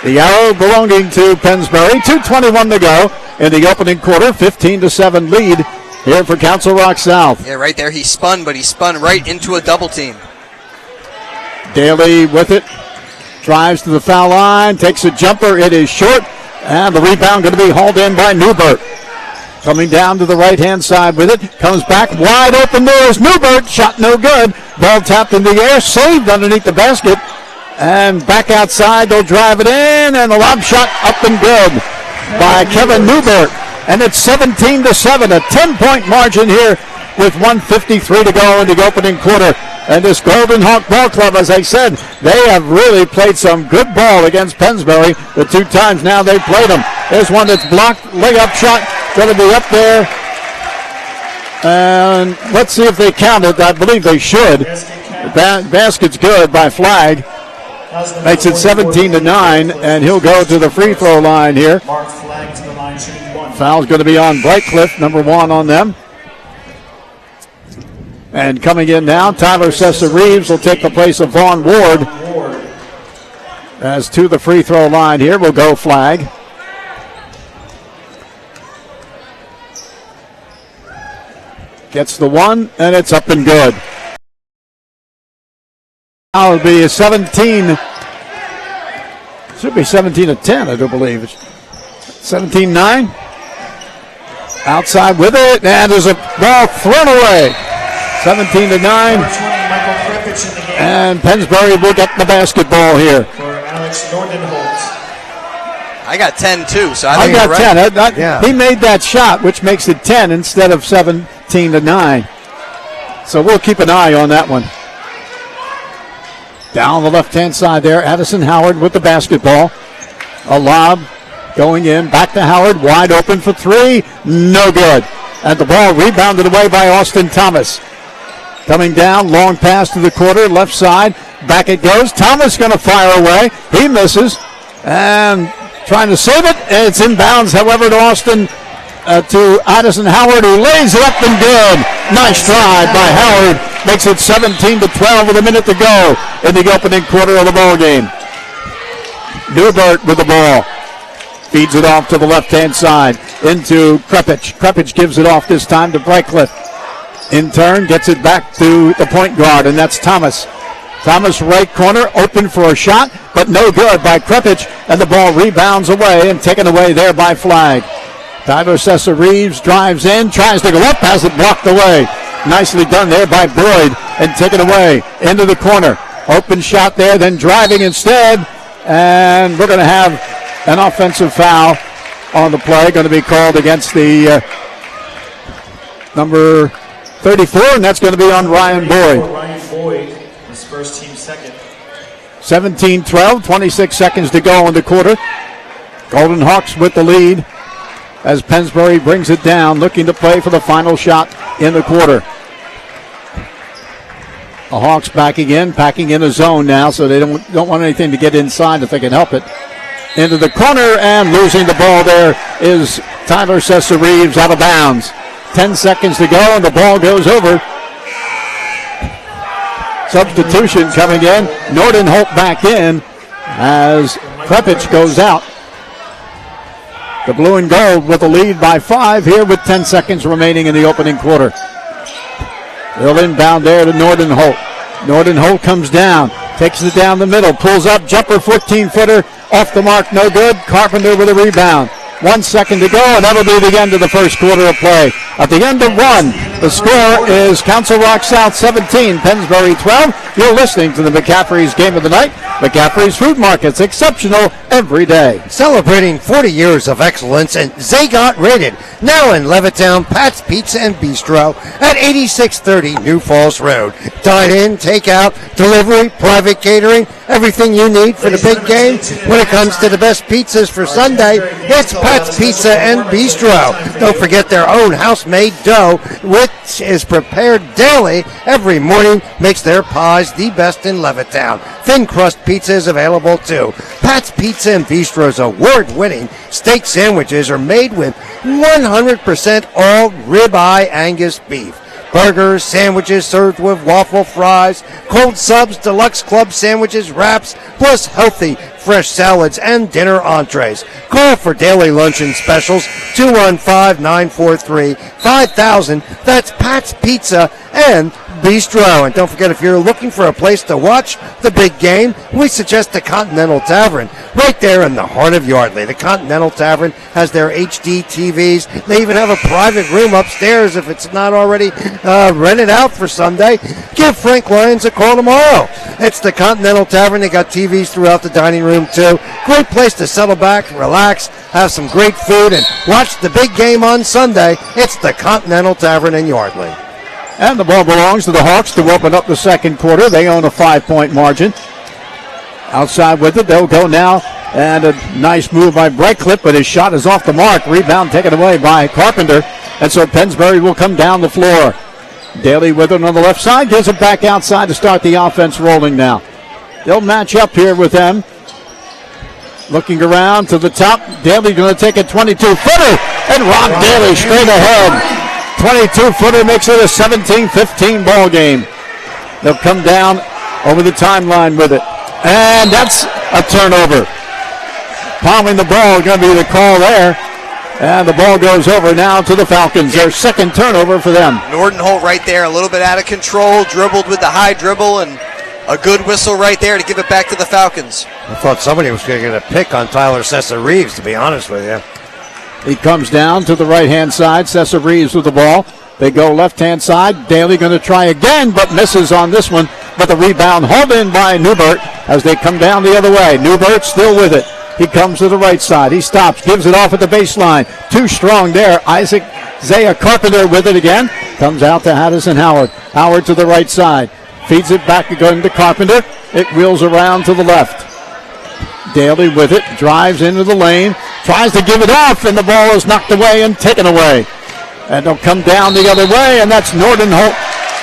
B: The arrow belonging to Pennsbury. 2:21 to go in the opening quarter. 15-7 lead here for Council Rock South.
C: Yeah, right there he spun, but he spun right into a double team.
B: Daly with it, drives to the foul line, takes a jumper, it is short, and the rebound going to be hauled in by Newbert. Coming down to the right-hand side with it, comes back, wide open there is Newbert, shot no good, ball tapped in the air, saved underneath the basket, and back outside, they'll drive it in, and the lob shot up and good by Kevin Newbert. And it's 17-7, a 10-point margin here with 1:53 to go in the opening quarter. And this Golden Hawk Ball Club, as I said, they have really played some good ball against Pennsbury the 2 times now they've played them. There's one that's blocked, layup shot, going to be up there. And let's see if they count it. I believe they should. Basket's good by Flagg. Makes it 17-9, and he'll go to the free throw line here. Foul's going to be on Brightcliff, number 1 on them. And coming in now, Tyler Sessa-Reeves will take the place of Vaughn Ward. As to the free throw line here will go Flagg. Gets the one, and it's up and good. Now it'll be a 17. Should be 17-10, I do believe. 17-9. Outside with it, and there's a ball thrown away. 17-9. And Pennsbury will get the basketball here.
C: I got 10 too, so I
B: got
C: you're right.
B: 10. Yeah. He made that shot, which makes it 10 instead of 17-9. So we'll keep an eye on that one. Down the left-hand side there, Addison Howard with the basketball. A lob going in, back to Howard, wide open for 3, no good. And the ball rebounded away by Austin Thomas. Coming down, long pass to the quarter, left side, back it goes. Thomas going to fire away, he misses, and trying to save it, and it's inbounds, however, to Austin, to Addison Howard, who lays it up and good. Nice drive by Howard. Makes it 17-12 with a minute to go in the opening quarter of the ball game. Newbert with the ball. Feeds it off to the left-hand side into Krepich. Krepich gives it off this time to Brightcliff. In turn, gets it back to the point guard, and that's Thomas. Thomas right corner, open for a shot, but no good by Krepich, and the ball rebounds away and taken away there by Flagg. Tyler Cessa-Reeves drives in, tries to go up, has it blocked away. Nicely done there by Boyd and taken away into the corner. Open shot there, then driving instead. And we're going to have an offensive foul on the play, going to be called against the number 34, and that's going to be on Ryan Boyd.
D: Ryan Boyd, his first team second.
B: 17-12, 26 seconds to go in the quarter. Golden Hawks with the lead as Pennsbury brings it down, looking to play for the final shot in the quarter. The Hawks backing in a zone now, so they don't want anything to get inside if they can help it. Into the corner, and losing the ball there is Tyler Cessa-Reeves out of bounds. 10 seconds to go, and the ball goes over. Substitution coming in. Nordenholt back in as Krepich goes out. The blue and gold with a lead by 5 here with 10 seconds remaining in the opening quarter. They'll inbound there to Nordenholt. Nordenholt comes down, takes it down the middle, pulls up, jumper 14-footer, off the mark, no good. Carpenter with a rebound. 1 second to go, and that'll be the end of the first quarter of play. At the end of 1, the score is Council Rock South 17, Pennsbury 12. You're listening to the McCaffrey's Game of the Night. McCaffrey's Food Market's exceptional every day.
A: Celebrating 40 years of excellence, and Zagot Rated. Now in Levittown, Pat's Pizza and Bistro at 8630 New Falls Road. Dine in, take out, delivery, private catering, everything you need for the big game. When it comes to the best pizzas for Sunday, it's Pat's Pizza and Bistro. Don't forget their own house-made dough, which is prepared daily every morning, makes their pies the best in Levittown. Thin crust pizza is available too. Pat's Pizza and Bistro's award-winning steak sandwiches are made with 100% all ribeye Angus beef. Burgers, sandwiches served with waffle fries, cold subs, deluxe club sandwiches, wraps, plus healthy fresh salads and dinner entrees. Call for daily luncheon specials, 215-943-5000. That's Pat's Pizza and Bistro. And don't forget, if you're looking for a place to watch the big game, we suggest the Continental Tavern, right there in the heart of Yardley. The Continental Tavern has their HD TVs. They even have a private room upstairs if it's not already rented out for Sunday. Give Frank Lyons a call tomorrow. It's the Continental Tavern. They got TVs throughout the dining room too. Great place to settle back, relax, have some great food, and watch the big game on Sunday. It's the Continental Tavern in Yardley.
B: And the ball belongs to the Hawks to open up the second quarter. They own a 5-point margin. Outside with it, they'll go now. And a nice move by Brightcliffe, but his shot is off the mark. Rebound taken away by Carpenter. And so Pennsbury will come down the floor. Daly with it on the left side. Gives it back outside to start the offense rolling now. They'll match up here with them. Looking around to the top. Daly going to take a 22-footer. And Rob Daly straight ahead. 22-footer makes it a 17-15 ball game. They'll come down over the timeline with it. And that's a turnover. Palming the ball, going to be the call there. And the ball goes over now to the Falcons. Their second turnover for them.
C: Nordenholt right there, a little bit out of control, dribbled with the high dribble, and a good whistle right there to give it back to the Falcons.
A: I thought somebody was going to get a pick on Tyler Cessa-Reeves, to be honest with you.
B: He comes down to the right-hand side. Cessa-Reeves with the ball. They go left-hand side. Daly going to try again, but misses on this one. But the rebound hauled in by Newbert as they come down the other way. Newbert still with it. He comes to the right side. He stops, gives it off at the baseline. Too strong there. Isaiah Carpenter with it again. Comes out to Addison Howard. Howard to the right side. Feeds it back again to Carpenter. It wheels around to the left. Daly with it, drives into the lane, tries to give it off, and the ball is knocked away and taken away. And they'll come down the other way, and that's Nordenholt,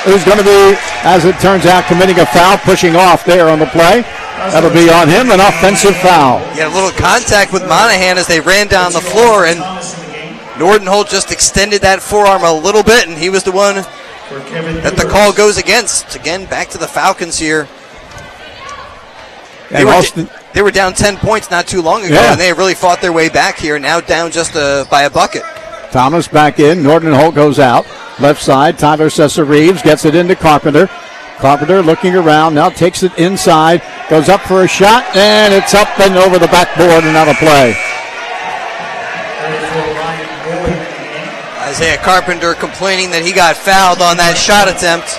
B: who's going to be, as it turns out, committing a foul, pushing off there on the play. That'll be on him, an offensive foul.
C: Yeah, a little contact with Monahan as they ran down the floor, and Nordenholt just extended that forearm a little bit, and he was the one that the call goes against. Again, back to the Falcons here. They were down 10 points not too long ago, and they have really fought their way back here, now down just by a bucket.
B: Thomas back in. Nordenholt goes out. Left side, Tyler Cessa-Reeves gets it into Carpenter. Carpenter looking around, now takes it inside, goes up for a shot, and it's up and over the backboard and out of play.
C: Isaiah Carpenter complaining that he got fouled on that shot attempt.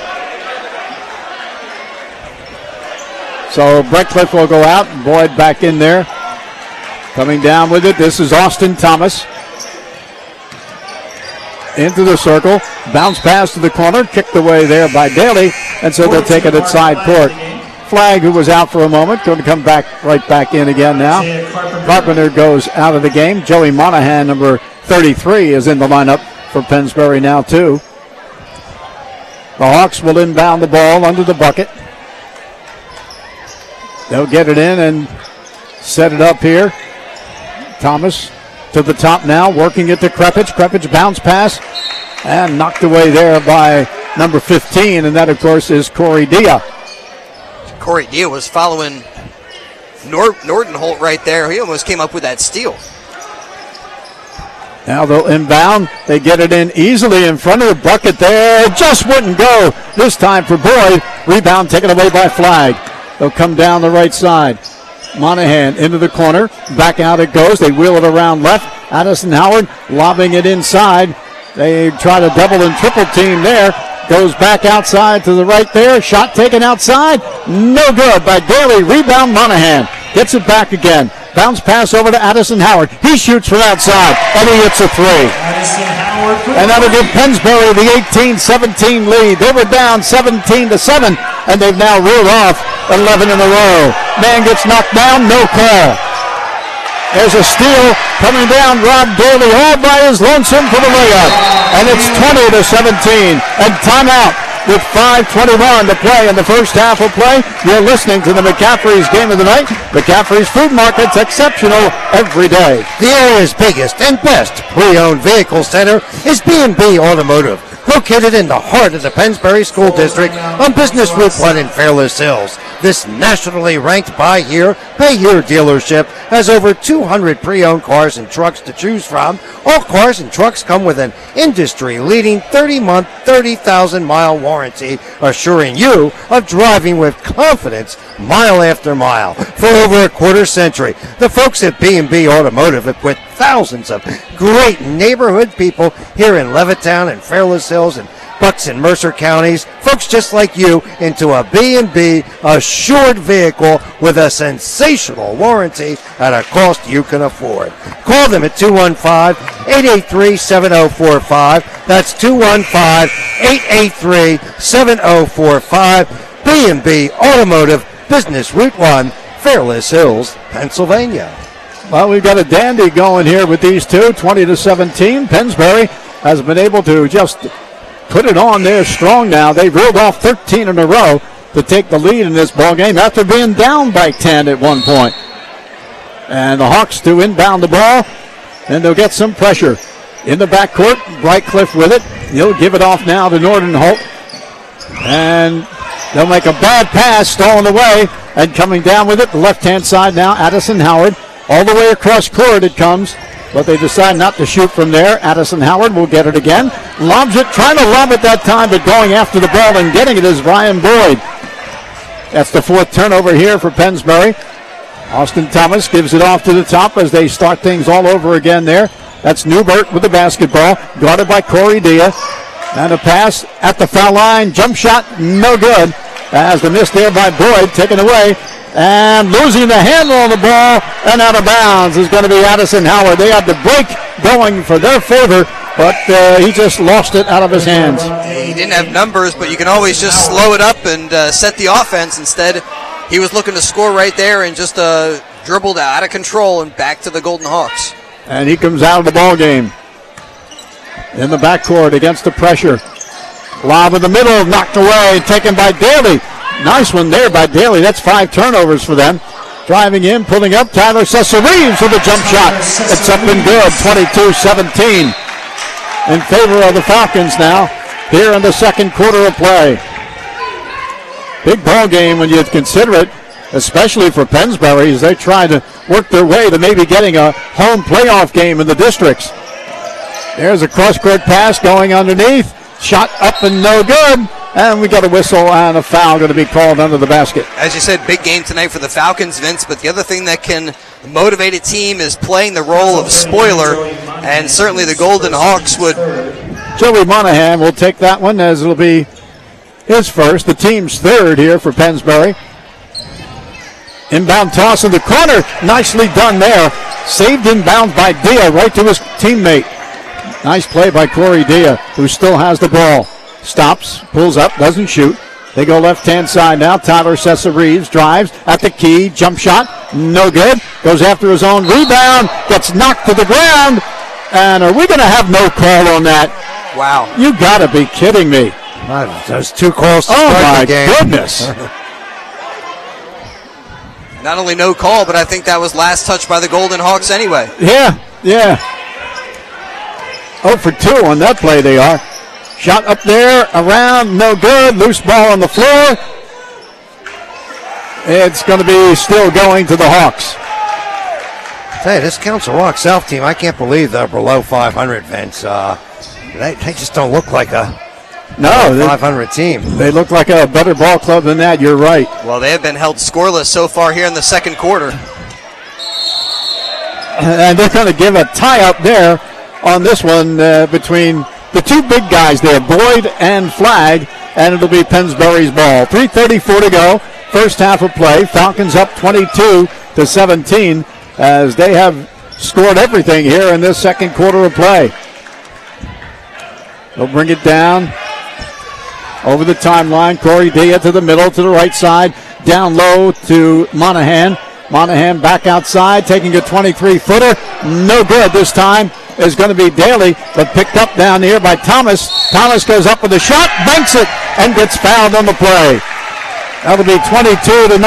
B: So Brightcliff will go out, and Boyd back in there. Coming down with it, this is Austin Thomas. Into the circle, bounce pass to the corner, kicked away there by Daly, and so they'll take it at side court. Flagg, who was out for a moment, going to come back right back in again now. Carpenter goes out of the game. Joey Monahan, number 33, is in the lineup for Pennsbury now too. The Hawks will inbound the ball under the bucket. They'll get it in and set it up here. Thomas to the top now, working it to Krepich. Krepich bounce pass and knocked away there by number 15, and that, of course, is Corey Dia.
C: Corey Dia was following Nordenholt right there. He almost came up with that steal.
B: Now they'll inbound. They get it in easily in front of the bucket there. It just wouldn't go this time for Boyd. Rebound taken away by Flagg. They'll come down the right side. Monahan into the corner. Back out it goes. They wheel it around left. Addison Howard lobbing it inside. They try to double and triple team there. Goes back outside to the right there. Shot taken outside. No good by Daly. Rebound Monahan. Gets it back again. Bounce pass over to Addison Howard. He shoots from outside, and he hits a three. And that'll give Pennsbury the 18-17 lead. They were down 17-7, and they've now reeled off 11 in a row. Man gets knocked down, no call. There's a steal coming down. Rob Daly all by his lonesome for the layup. And it's 20-17. And timeout with 5:21 to play in the first half of play. You're listening to the McCaffrey's Game of the Night. McCaffrey's Food Market's exceptional every day.
A: The area's biggest and best pre-owned vehicle center is B&B Automotive, located in the heart of the Pennsbury School District on Business Route 1 in Fairless Hills. This nationally ranked buy here, pay here dealership has over 200 pre-owned cars and trucks to choose from. All cars and trucks come with an industry-leading 30-month, 30,000-mile warranty, assuring you of driving with confidence mile after mile. For over a quarter century, the folks at B&B Automotive have put thousands of great neighborhood people here in Levittown and Fairless Hills and Bucks and Mercer counties, folks just like you, into a B&B assured vehicle with a sensational warranty at a cost you can afford. Call them at 215-883-7045. That's 215-883-7045. B&B Automotive, Business Route 1, Fairless Hills, Pennsylvania.
B: Well, we've got a dandy going here with these two, 20-17. Pennsbury has been able to just put it on there strong now. They've reeled off 13 in a row to take the lead in this ball game after being down by 10 at one point. And the Hawks to inbound the ball, and they'll get some pressure. In the backcourt, Brightcliff with it. He'll give it off now to Nordenholt. And they'll make a bad pass, stolen away, and coming down with it, the left-hand side now, Addison Howard. All the way across court it comes, but they decide not to shoot from there. Addison Howard will get it again. Lobs it, trying to lob it that time, but going after the ball and getting it is Ryan Boyd. That's the fourth turnover here for Pennsbury. Austin Thomas gives it off to the top as they start things all over again there. That's Newbert with the basketball, guarded by Corey Dia. And a pass at the foul line. Jump shot, no good. As the miss there by Boyd, taken away. And losing the handle on the ball and out of bounds is going to be Addison Howard. They had the break going for their favor, but he just lost it out of his hands.
C: He didn't have numbers, but you can always just slow it up and set the offense. Instead, he was looking to score right there and just dribbled out of control and back to the Golden Hawks.
B: And he comes out of the ball game. In the backcourt against the pressure. Lob in the middle, knocked away, taken by Daly. Nice one there by Daly. That's 5 turnovers for them. Driving in, pulling up, Tyler Cesareeves with a jump shot. It's up and good, 22-17. In favor of the Falcons now, here in the second quarter of play. Big ball game when you consider it, especially for Pennsbury, as they try to work their way to maybe getting a home playoff game in the districts. There's a cross-court pass going underneath. Shot up and no good. And we got a whistle and a foul going to be called under the basket.
C: As you said, big game tonight for the Falcons, Vince, but the other thing that can motivate a team is playing the role of spoiler, and certainly the Golden Hawks would
B: Joey Monahan will take that one as it'll be his first, the team's third here for Pennsbury. Inbound toss in the corner. Nicely done there. Saved inbound by Dia right to his teammate. Nice play by Corey Dia, who still has the ball. Stops, pulls up, doesn't shoot. They go left-hand side now. Tyler Sessa-Reeves drives at the key. Jump shot, no good. Goes after his own rebound. Gets knocked to the ground. And are we going to have no call on that?
C: Wow.
B: You got to be kidding me.
A: There's 2 calls to
B: oh,
A: start
B: my
A: the game.
B: goodness.
C: Not only no call, but I think that was last touch by the Golden Hawks anyway.
B: Yeah. 0 for 2 on that play they are. Shot up there, around, no good. Loose ball on the floor. It's going to be still going to the Hawks.
A: Hey, this Council Rock South team, I can't believe they're below 500, Vince. They just don't look like a 500 team.
B: They look like a better ball club than that, you're right.
C: Well, they have been held scoreless so far here in the second quarter.
B: And they're going to give a tie up there on this one between the 2 big guys there, Boyd and Flagg, and it'll be Pennsbury's ball. 3:34 to go, first half of play. Falcons up 22-17 as they have scored everything here in this second quarter of play. They'll bring it down over the timeline. Corey Dia to the middle, to the right side, down low to Monahan. Monahan back outside, taking a 23-footer. No good this time. Is going to be Daly, but picked up down here by Thomas. Thomas goes up with a shot, banks it, and gets fouled on the play. That'll be 22-19,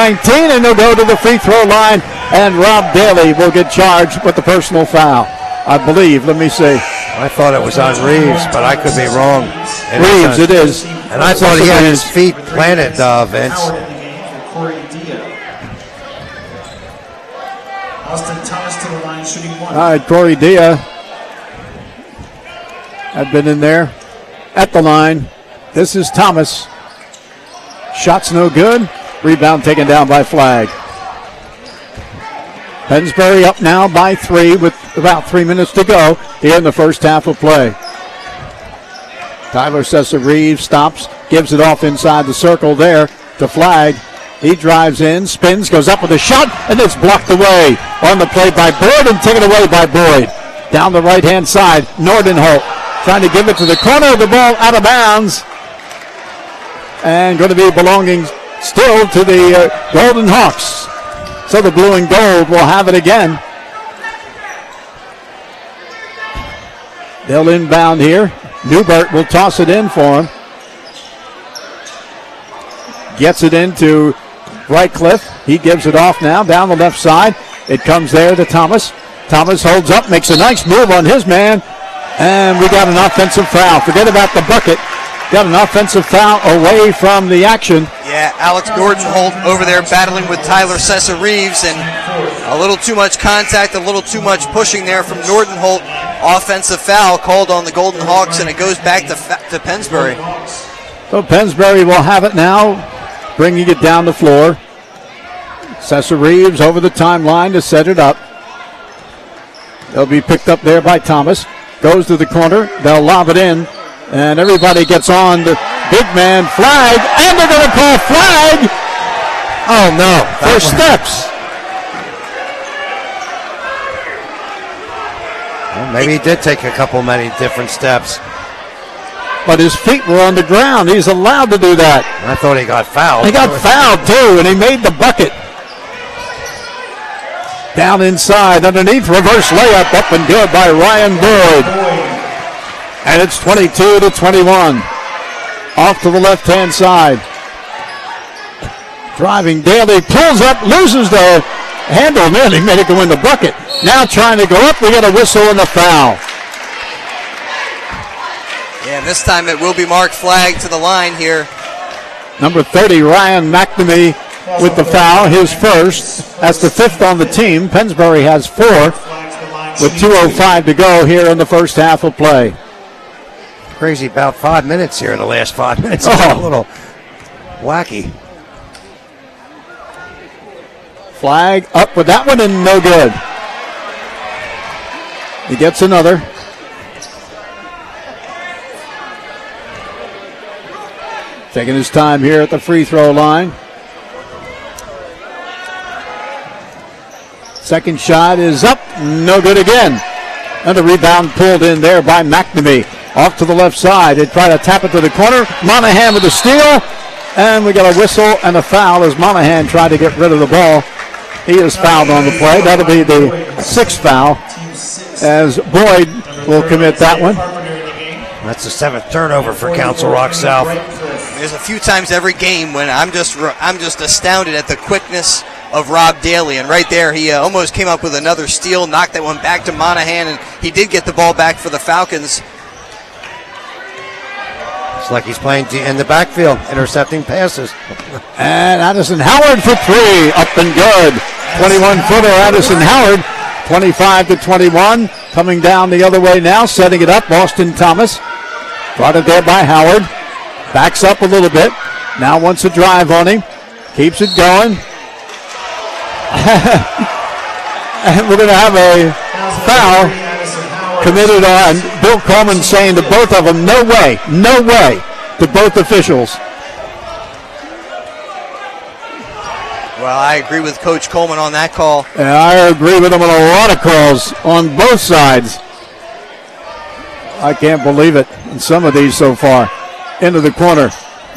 B: and they'll go to the free throw line, and Rob Daly will get charged with the personal foul, I believe. Let me see.
A: I thought it was on Reeves, but I could be wrong.
B: Reeves, it is.
A: And I thought he had his feet planted, Vince.
D: Austin Thomas to the line, shooting 1.
B: All right, Corey Dia had been in there at the line. This is Thomas. Shot's no good. Rebound taken down by Flagg. Pennsbury up now by 3 with about 3 minutes to go here in the first half of play. Tyler Sessa-Reeves stops, gives it off inside the circle there to Flagg. He drives in, spins, goes up with a shot, and it's blocked away on the play by Boyd and taken away by Boyd. Down the right-hand side, Nordenholt trying to give it to the corner, the ball out of bounds. And going to be belonging still to the Golden Hawks. So the blue and gold will have it again. They'll inbound here. Newbert will toss it in for him. Gets it into Brightcliff. He gives it off now down the left side. It comes there to Thomas. Thomas holds up, makes a nice move on his man. And we got an offensive foul. Forget about the bucket. Got an offensive foul away from the action.
C: Yeah, Alex Nordenholt over there battling with Tyler Sessa-Reeves, and a little too much contact, a little too much pushing there from Nordenholt. Offensive foul called on the Golden Hawks, and it goes back to Pennsbury.
B: So Pennsbury will have it now, bringing it down the floor. Sessa-Reeves over the timeline to set it up. They'll be picked up there by Thomas. Goes to the corner. They'll lob it in. And everybody gets on the big man Flagg. And they're going to call Flagg.
A: Oh, no.
B: For steps.
A: Well, maybe he did take a couple many different steps.
B: But his feet were on the ground. He's allowed to do that.
A: I thought he got fouled.
B: He got fouled, too, and he made the bucket. Down inside, underneath, reverse layup, up and good by Ryan Boyd. And it's 22-21. Off to the left-hand side. Driving Daly, pulls up, loses the handle. Man, he made it go in the bucket. Now trying to go up, we got a whistle and a foul.
C: Yeah, this time it will be Mark Flagg to the line here.
B: Number 30, Ryan McNamee with the foul, his first. That's the fifth on the team. Pennsbury has 4 with 2:05 to go here in the first half of play.
A: Crazy about 5 minutes here in the last 5 minutes. A little wacky.
B: Flagg up with that one and no good. He gets another. Taking his time here at the free throw line. Second shot is up, no good again. And the rebound pulled in there by McNamee. Off to the left side. They try to tap it to the corner. Monahan with a steal. And we got a whistle and a foul as Monahan tried to get rid of the ball. He is fouled on the play. That'll be the 6th foul as Boyd will commit that one.
A: That's the 7th turnover for Council Rock South.
C: There's a few times every game when I'm just astounded at the quickness of Rob Daly, and right there he almost came up with another steal, knocked that one back to Monahan, and he did get the ball back for the Falcons.
A: It's like he's playing in the backfield, intercepting passes.
B: And Addison Howard for 3, up and good. 21-footer Addison Howard, 25-21. Coming down the other way now, setting it up, Austin Thomas. Brought it there by Howard. Backs up a little bit. Now wants a drive on him. Keeps it going. And we're going to have a foul committed on Bill Coleman, saying to both of them, no way, to both officials.
C: Well, I agree with Coach Coleman on that call.
B: And I agree with him on a lot of calls on both sides. I can't believe it in some of these so far. Into the corner.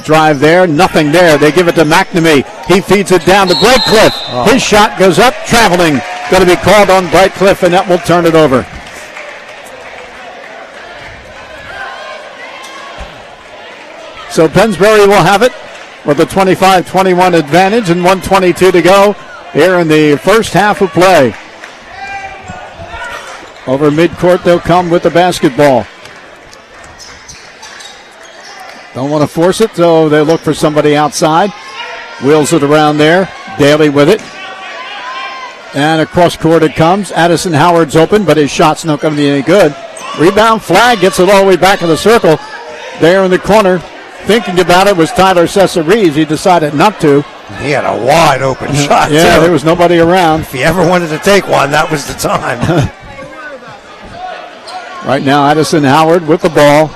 B: Drive there, nothing there. They give it to McNamee. He feeds it down to Brightcliff. His shot goes up, traveling. Going to be called on Brightcliff, and that will turn it over. So Pennsbury will have it with a 25-21 advantage and 1:22 to go here in the first half of play. Over midcourt, they'll come with the basketball. Don't want to force it, so they look for somebody outside. Wheels it around there. Daly with it. And across court it comes. Addison Howard's open, but his shot's not going to be any good. Rebound, flag, gets it all the way back in the circle. There in the corner, thinking about it, was Tyler Cesar-Reeves. He decided not to.
A: He had a wide open shot,
B: yeah,
A: too.
B: there was nobody around.
A: If he ever wanted to take one, that was the time.
B: Right now, Addison Howard with the ball.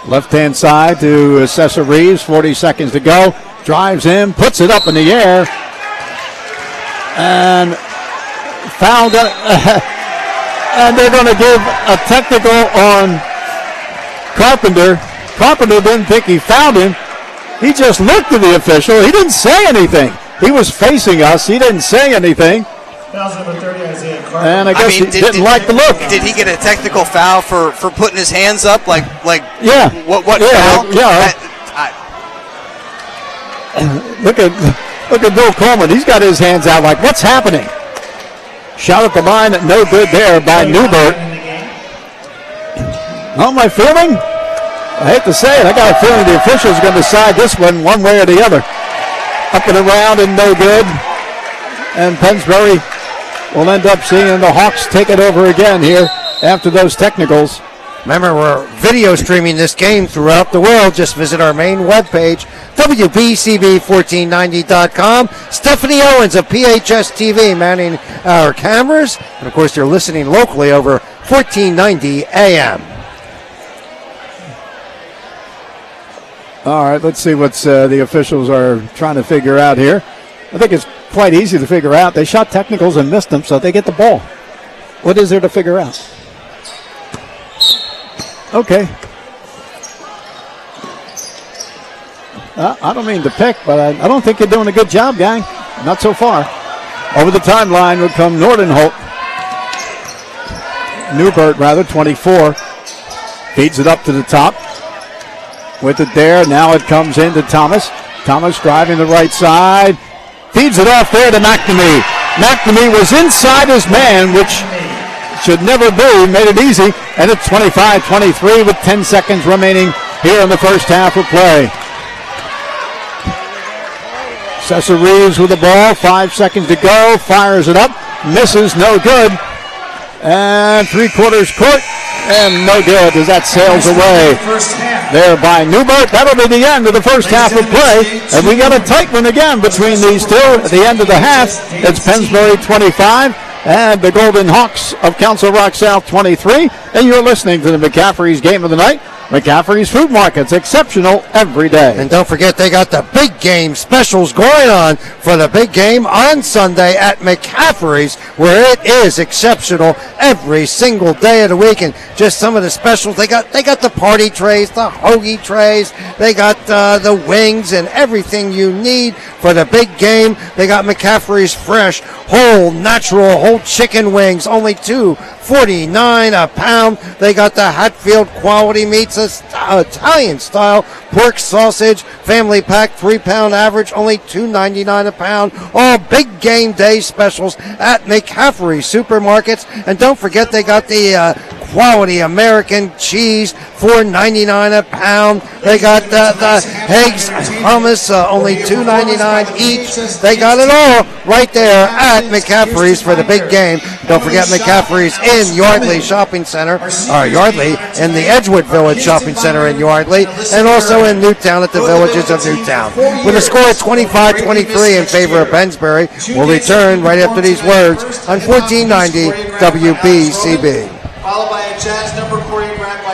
B: Left-hand side to Cesar-Reeves, 40 seconds to go. Drives in, puts it up in the air. And foul. And they're going to give a technical on Carpenter. Carpenter didn't think he fouled him. He just looked at the official. He didn't say anything. He was facing us. He didn't say anything. And I guess he didn't like the look.
C: Did he get a technical foul for putting his hands up?
B: Yeah.
C: What foul?
B: Yeah. Look at Bill Coleman. He's got his hands out like, what's happening? Shot at the line, no good there by Newbert. How am I feeling? I hate to say it. I got a feeling the officials are going to decide this one way or the other. Up and around and no good. And Pennsbury will end up seeing the Hawks take it over again here after those technicals.
A: Remember, we're video streaming this game throughout the world. Just visit our main webpage, WBCB1490.com. Stephanie Owens of PHS TV manning our cameras. And, of course, you're listening locally over 1490 AM.
B: All right, let's see what the officials are trying to figure out here. I think it's quite easy to figure out. They shot technicals and missed them, so they get the ball. What is there to figure out? Okay. I don't mean to pick, but I don't think you're doing a good job, gang. Not so far. Over the timeline would come Newbert, 24. Feeds it up to the top. With it there, now it comes into Thomas. Thomas driving the right side. Feeds it off there to McNamee. McNamee was inside his man, which should never be. Made it easy. And it's 25-23 with 10 seconds remaining here in the first half of play. Cesar-Reeves with the ball. 5 seconds to go. Fires it up. Misses. No good. And three-quarters court. And no good as that sails away there by Newbert. That'll be the end of the first half of play. And we got a tight one again between these two at the end of the half. It's Pennsbury 25 and the Golden Hawks of Council Rock South 23. And you're listening to the McCaffrey's Game of the Night McCaffrey's Food Market's exceptional every day.
A: And don't forget, they got the big game specials going on for the big game on Sunday at McCaffrey's, where it is exceptional every single day of the week. And just some of the specials, they got the party trays, the hoagie trays, they got the wings and everything you need for the big game. They got McCaffrey's fresh, whole, natural, whole chicken wings, only $2.49 a pound. They got the Hatfield quality meats, Italian style pork sausage, family pack, 3-pound average, only $2.99 a pound. All big game day specials at McCaffrey Supermarkets. And don't forget, they got the quality American cheese, $4.99 a pound. They got the eggs, hummus, only $2.99 each. They got it all right there at McCaffrey's for the big game. Don't forget McCaffrey's in Yardley Shopping Center, or Yardley, in the Edgewood Village Shopping Center in Yardley, and also in Newtown at the Villages of Newtown. With a score of 25-23 in favor of Pennsbury, we'll return right after these words on 1490 WBCB.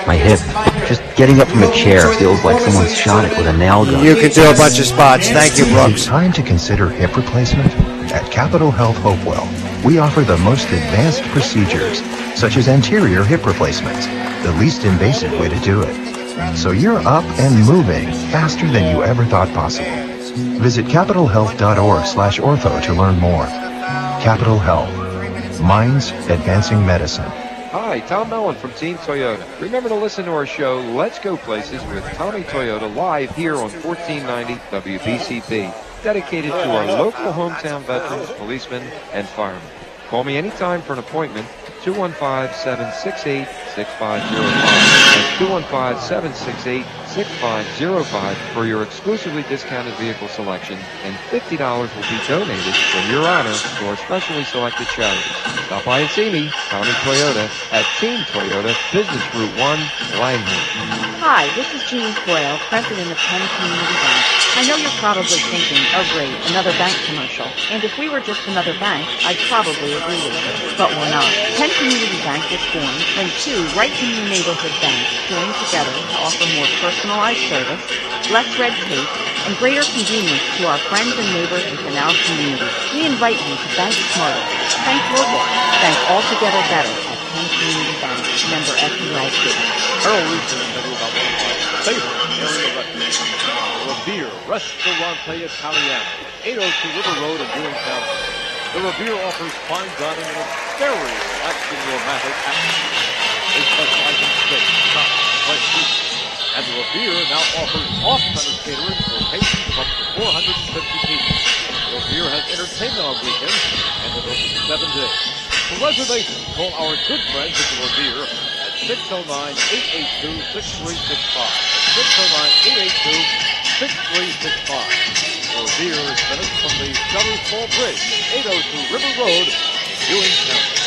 L: My hip. Just getting up from a chair feels like someone's shot it with a nail gun.
A: You can do a bunch of spots. Thank you, Brooks.
M: Is it time to consider hip replacement? At Capital Health Hopewell, we offer the most advanced procedures, such as anterior hip replacements, the least invasive way to do it. So you're up and moving faster than you ever thought possible. Visit capitalhealth.org/ortho to learn more. Capital Health. Minds advancing medicine.
N: Hi, Tom Mellon from Team Toyota. Remember to listen to our show, Let's Go Places with Tommy Toyota, live here on 1490 WBCP, dedicated to our local hometown veterans, policemen, and firemen. Call me anytime for an appointment, 215-768-6505. That's 215-768-6505 for your exclusively discounted vehicle selection, and $50 will be donated in your honor to our specially selected charities. Stop by and see me, Tommy Toyota, at Team Toyota, Business Route 1, Langhorne.
I: Hi, this is Jean Coyle, president of Penn Community Bank. I know you're probably thinking, oh great, another bank commercial. And if we were just another bank, I'd probably agree with you. But we're not. Penn Community Bank was formed when two right-to-new neighborhood banks joined together to offer more personalized service, less red tape, and greater convenience to our friends and neighbors within our community. We invite you to bank smarter, bank local, bank altogether better at Penn Community Bank, member FDIC.
E: Earl Reese will tell you about one of my favorite area restaurants, Revere Restaurante Italiano, 802 River Road in Ewing County. The Revere offers fine dining in a very relaxing, romantic atmosphere. They specialize in steak, chops, fresh meat. And the Revere now offers off-premise catering for patrons of up to 450 people. The Revere has entertainment on weekends and is open 7 days. For reservations, call our good friends at the Revere at 609-882-6365. 609-882-6365. Revere is finished from the Shutters Fall Bridge, 802 River Road, Ewing County.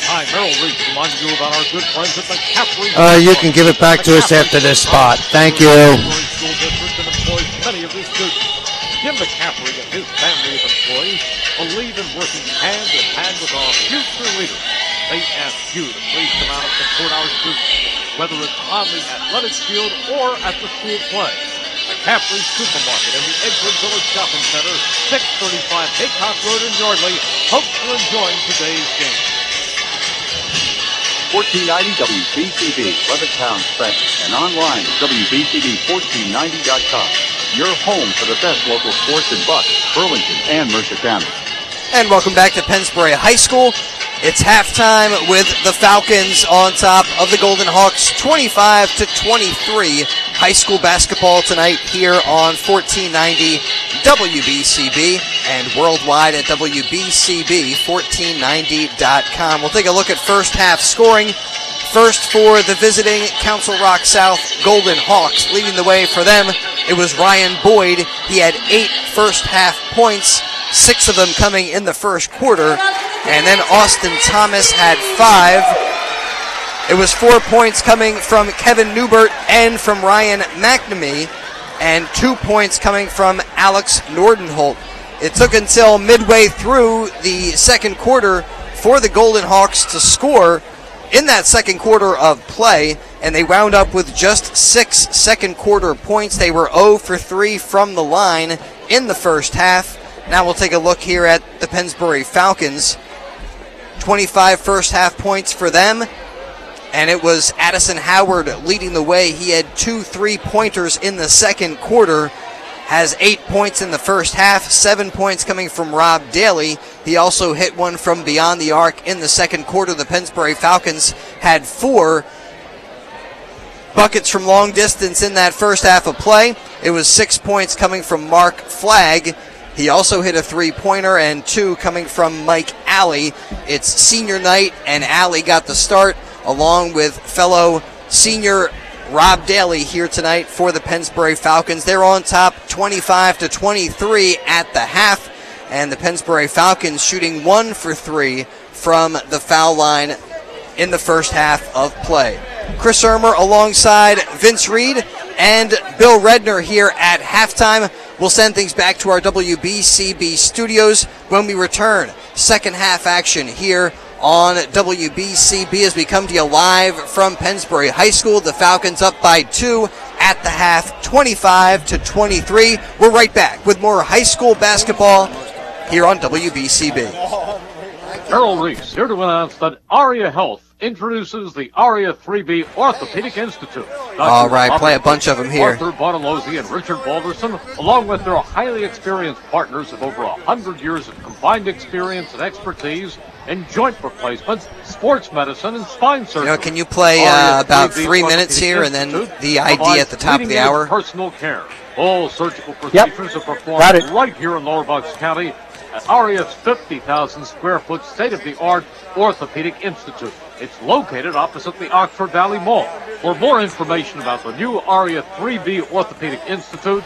E: Hi, Merrill Reese reminding you about our good friends at McCaffrey.
A: You can give it back to us after this spot. Thank you.
E: School district and employs many of his students. Jim McCaffrey and his family of employees believe in working hand in hand with our future leaders. They ask you to please come out and support our students, whether it's on the athletics field or at the school play. McCaffrey Supermarket in the Edgewood Village Shopping Center, 635 Haycock Road in Yardley. Hopes you're enjoying today's game.
H: 1490 WBCB, Levittown, Trenton, and online at WBCB1490.com. Your home for the best local sports in Bucks, Burlington, and Mercer County.
C: And welcome back to Pennsbury High School. It's halftime with the Falcons on top of the Golden Hawks, 25-23. High school basketball tonight here on 1490 WBCB and worldwide at WBCB1490.com. We'll take a look at first half scoring. First for the visiting Council Rock South Golden Hawks. Leading the way for them, it was Ryan Boyd. He had 8 first half points, 6 of them coming in the first quarter. And then Austin Thomas had 5. It was 4 points coming from Kevin Newbert and from Ryan McNamee, and 2 points coming from Alex Nordenholt. It took until midway through the second quarter for the Golden Hawks to score, in that second quarter of play, and they wound up with just 6 second quarter points. They were 0 for 3 from the line in the first half. Now we'll take a look here at the Pennsbury Falcons. 25 first half points for them, and it was Addison Howard leading the way. He had 2 3-pointers in the second quarter, has 8 points in the first half, 7 points coming from Rob Daly. He also hit one from beyond the arc in the second quarter. The Pennsbury Falcons had 4 buckets from long distance in that first half of play. It was 6 points coming from Mark Flagg. He also hit a 3-pointer, and 2 coming from Mike Alley. It's senior night, and Alley got the start along with fellow senior Rob Daly here tonight for the Pennsbury Falcons. They're on top 25-23 at the half, and the Pennsbury Falcons shooting 1 for 3 from the foul line in the first half of play. Chris Ermer alongside Vince Reed and Bill Redner here at halftime. We'll send things back to our WBCB studios when we return. Second half action here on WBCB as we come to you live from Pennsbury High School. The Falcons up by 2 at the half, 25-23. We're right back with more high school basketball here on WBCB.
E: Merrill Reese here to announce that Aria Health introduces the Aria 3B Orthopedic Institute.
C: All right, play a bunch of them here.
E: Arthur Bartolozzi and Richard Balderson, along with their highly experienced partners of over 100 years of combined experience and expertise in joint replacements, sports medicine, and spine surgery.
C: Can you play about 3 minutes here and then the ID at the top of the hour?
E: Personal care. All surgical procedures are performed right here in Lower Bucks County at Aria's 50,000 square foot state-of-the-art Orthopedic Institute. It's located opposite the Oxford Valley Mall. For more information about the new Aria 3B Orthopedic Institute,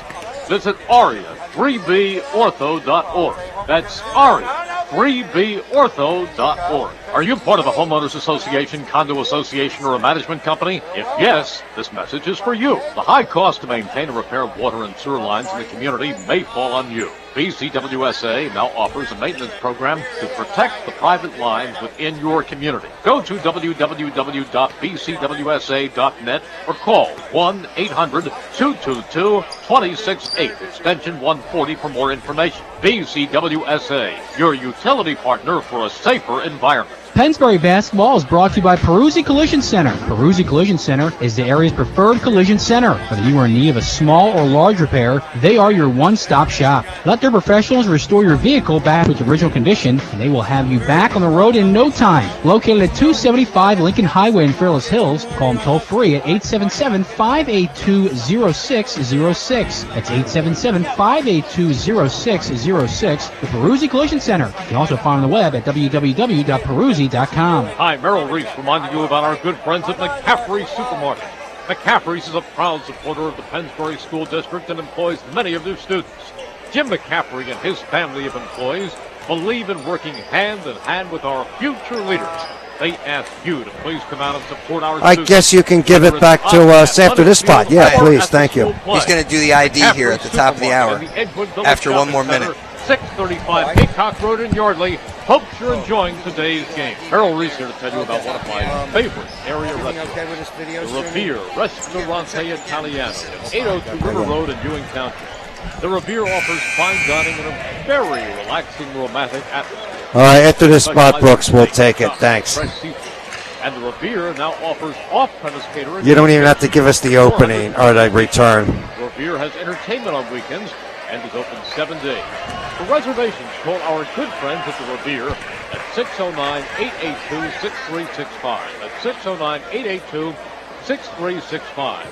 E: visit aria3bortho.org. That's aria3bortho.org. Are you part of a homeowners association, condo association, or a management company? If yes, this message is for you. The high cost to maintain and repair water and sewer lines in the community may fall on you. BCWSA now offers a maintenance program to protect the private lines within your community. Go to www.bcwsa.net or call 1-800-222-268, extension 140 for more information. BCWSA, your utility partner for a safer environment.
J: Pennsbury basketball is brought to you by Peruzzi Collision Center. Peruzzi Collision Center is the area's preferred collision center. Whether you are in need of a small or large repair, they are your one-stop shop. Let their professionals restore your vehicle back to its original condition, and they will have you back on the road in no time. Located at 275 Lincoln Highway in Fairless Hills, call them toll-free at 877-582-0606. That's 877-582-0606. The Peruzzi Collision Center. You can also find on the web at www.peruzzi.com.
E: Hi, Merrill Reese reminding you about our good friends at McCaffrey Supermarket. McCaffrey's is a proud supporter of the Pennsbury School District and employs many of their students. Jim McCaffrey and his family of employees believe in working hand in hand with our future leaders. They ask you to please come out and support our students.
A: I guess you can give it back to us after this spot. Yeah, please. Thank you.
C: He's going to do the ID here at the top of the hour after one more minute.
E: 635 Peacock Road in Yardley. Hopes you're enjoying today's game. Harold Reese here to tell you about one of my favorite area restaurants, the Revere Restaurante Italiano, 802 River Road in Ewing Township. The Revere offers fine dining in a very relaxing, romantic atmosphere.
A: All right, after this spot, Brooks, we'll take it. Thanks.
E: And the Revere now offers off-premise catering.
A: You don't even have to give us the opening or the return.
E: Revere has entertainment on weekends and is open 7 days. For reservations, call our good friends at the Revere at 609-882-6365. That's 609-882-6365.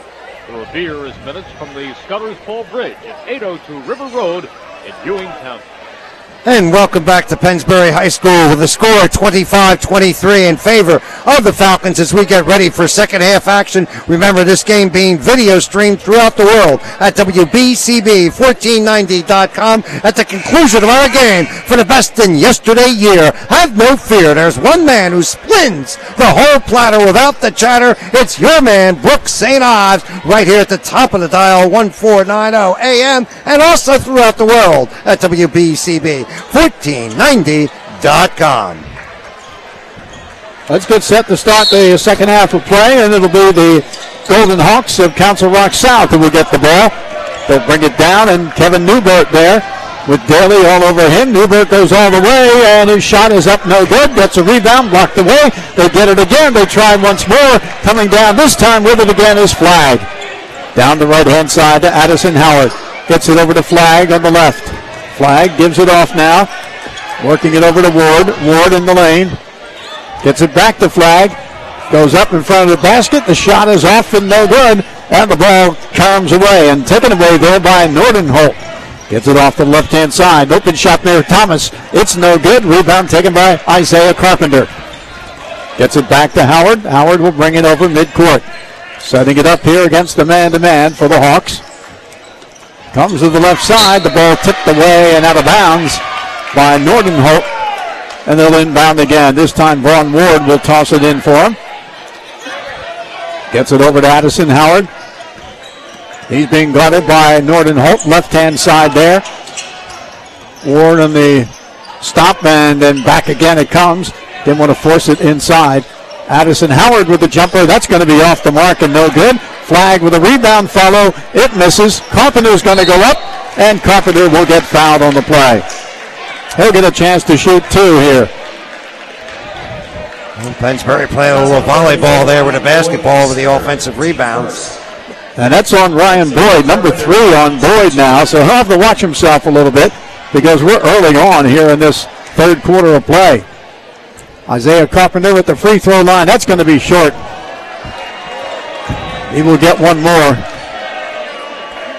E: The Revere is minutes from the Scudder's Fall Bridge at 802 River Road in Ewing Township.
A: And welcome back to Pennsbury High School with a score 25-23 in favor of the Falcons as we get ready for second half action. Remember, this game being video streamed throughout the world at WBCB1490.com. At the conclusion of our game for the best in yesterday year, have no fear. There's one man who spins the whole platter without the chatter. It's your man, Brooks St. Ives, right here at the top of the dial, 1490 AM, and also throughout the world at WBCB. 1490.com.
B: Let's get set to start the second half of play, and it'll be the Golden Hawks of Council Rock South who will get the ball. They'll bring it down, and Kevin Newbert there with Daly all over him. Newbert goes all the way, and his shot is up, no good. Gets a rebound, blocked away. They get it again. They try once more. Coming down this time with it again is Flagg. Down the right-hand side to Addison Howard. Gets it over to Flagg on the left. Flagg gives it off now. Working it over to Ward. Ward in the lane. Gets it back to Flagg. Goes up in front of the basket. The shot is off and no good. And the ball comes away and taken away there by Nordenholt. Gets it off the left-hand side. Open shot there, Thomas. It's no good. Rebound taken by Isaiah Carpenter. Gets it back to Howard. Howard will bring it over midcourt. Setting it up here against the man-to-man for the Hawks. Comes to the left side. The ball tipped away and out of bounds by Nordenholt. And they'll inbound again. This time Vaughn Ward will toss it in for him. Gets it over to Addison Howard. He's being guarded by Nordenholt, left-hand side there. Ward on the stop, and then back again it comes. Didn't want to force it inside. Addison Howard with the jumper. That's going to be off the mark and no good. Flagg with a rebound follow. It misses. Carpenter's going to go up, and Carpenter will get fouled on the play. He'll get a chance to shoot two here.
A: Well, Pennsbury playing a little volleyball there with a basketball with the offensive rebound.
B: And that's on Ryan Boyd, number 3 on Boyd now. So he'll have to watch himself a little bit because we're early on here in this third quarter of play. Isaiah Carpenter at the free throw line. That's going to be short. He will get one more.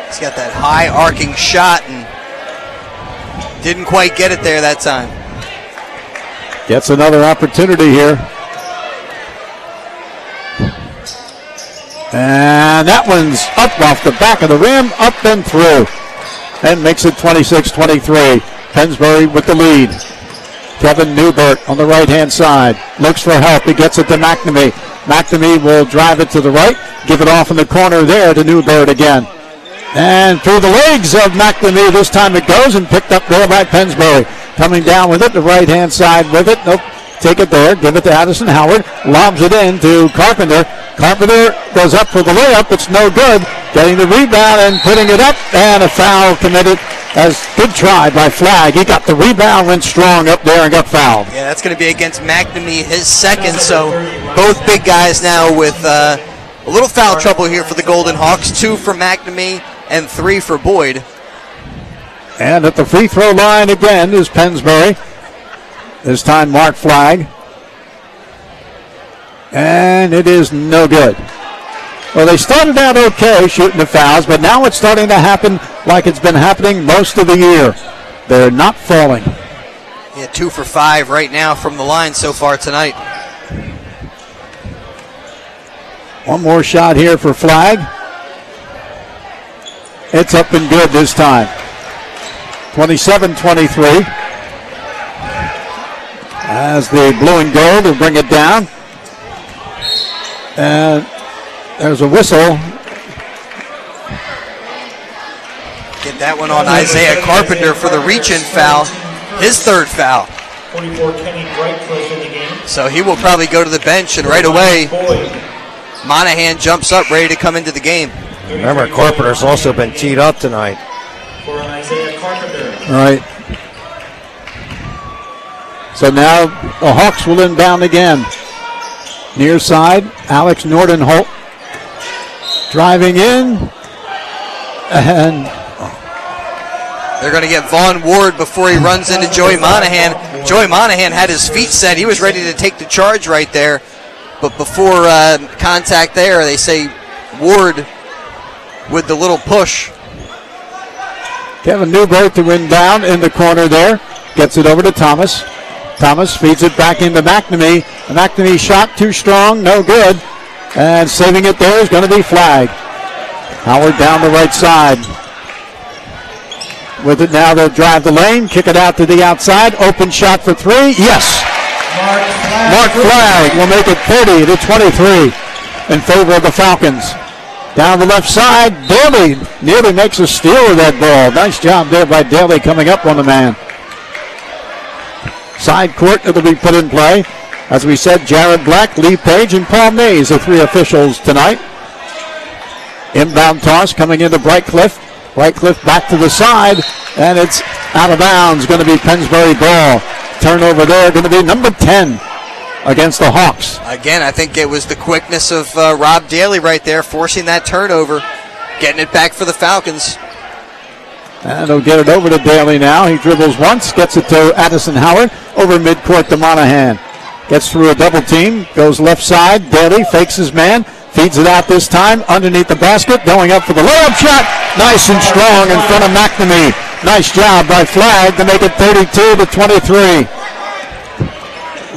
C: He's got that high arcing shot and didn't quite get it there that time.
B: Gets another opportunity here. And that one's up off the back of the rim, up and through. And makes it 26-23. Pennsbury with the lead. Kevin Newbert on the right-hand side. Looks for help. He gets it to McNamee. McNamee will drive it to the right. Give it off in the corner there to Newbert again. And through the legs of McNamee, this time it goes and picked up there by Pennsbury. Coming down with it, the right-hand side with it. Nope. Take it there. Give it to Addison Howard. Lobs it in to Carpenter. Carpenter goes up for the layup. It's no good. Getting the rebound and putting it up. And a foul committed. As good try by Flagg. He got the rebound, went strong up there and got fouled.
C: Yeah, that's going to be against McNamee, his second. So both big guys now with a little foul trouble here for the Golden Hawks. 2 for McNamee and 3 for Boyd.
B: And at the free throw line again is Pennsbury. This time Mark Flagg. And it is no good. Well, they started out okay shooting the fouls, but now it's starting to happen like it's been happening most of the year. They're not falling.
C: Yeah, 2 for 5 right now from the line so far tonight.
B: One more shot here for Flagg. It's up and good this time. 27-23. As the blue and gold will bring it down. And there's a whistle.
C: Get that one on Isaiah Carpenter for the reach-in foul. His third foul.
D: 44 Kenny Bright plays in the game.
C: So he will probably go to the bench, and right away, Monahan jumps up ready to come into the game.
A: Remember, Carpenter's also been teed up tonight.
D: For Isaiah Carpenter.
B: Right. So now the Hawks will inbound again. Near side, Alex Nordenholt driving in. And
C: they're going to get Vaughn Ward before he runs into Joey Monahan. Joey Monahan had his feet set. He was ready to take the charge right there. But before contact there, they say Ward with the little push.
B: Kevin Newbert to inbound in the corner there. Gets it over to Thomas. Thomas feeds it back into McNamee. McNamee shot too strong, no good. And saving it there is going to be Flagg. Howard down the right side. With it now, they'll drive the lane, kick it out to the outside. Open shot for 3. Yes! Mark Flagg will make it 30-23 in favor of the Falcons. Down the left side, Daly nearly makes a steal of that ball. Nice job there by Daly coming up on the man. Side court, it'll be put in play. As we said, Jared Black, Lee Page, and Paul Mays, the three officials tonight. Inbound toss coming into Brightcliff. Brightcliff back to the side, and it's out of bounds. Going to be Pennsbury ball. Turnover there, going to be number 10 against the Hawks.
C: Again, I think it was the quickness of Rob Daly right there, forcing that turnover, getting it back for the Falcons.
B: And he'll get it over to Daly now. He dribbles once, gets it to Addison Howard, over midcourt to Monahan. Gets through a double team, goes left side. Daly fakes his man, feeds it out this time, underneath the basket, going up for the layup shot. Nice and strong in front of McNamee. Nice job by Flagg to make it 32-23.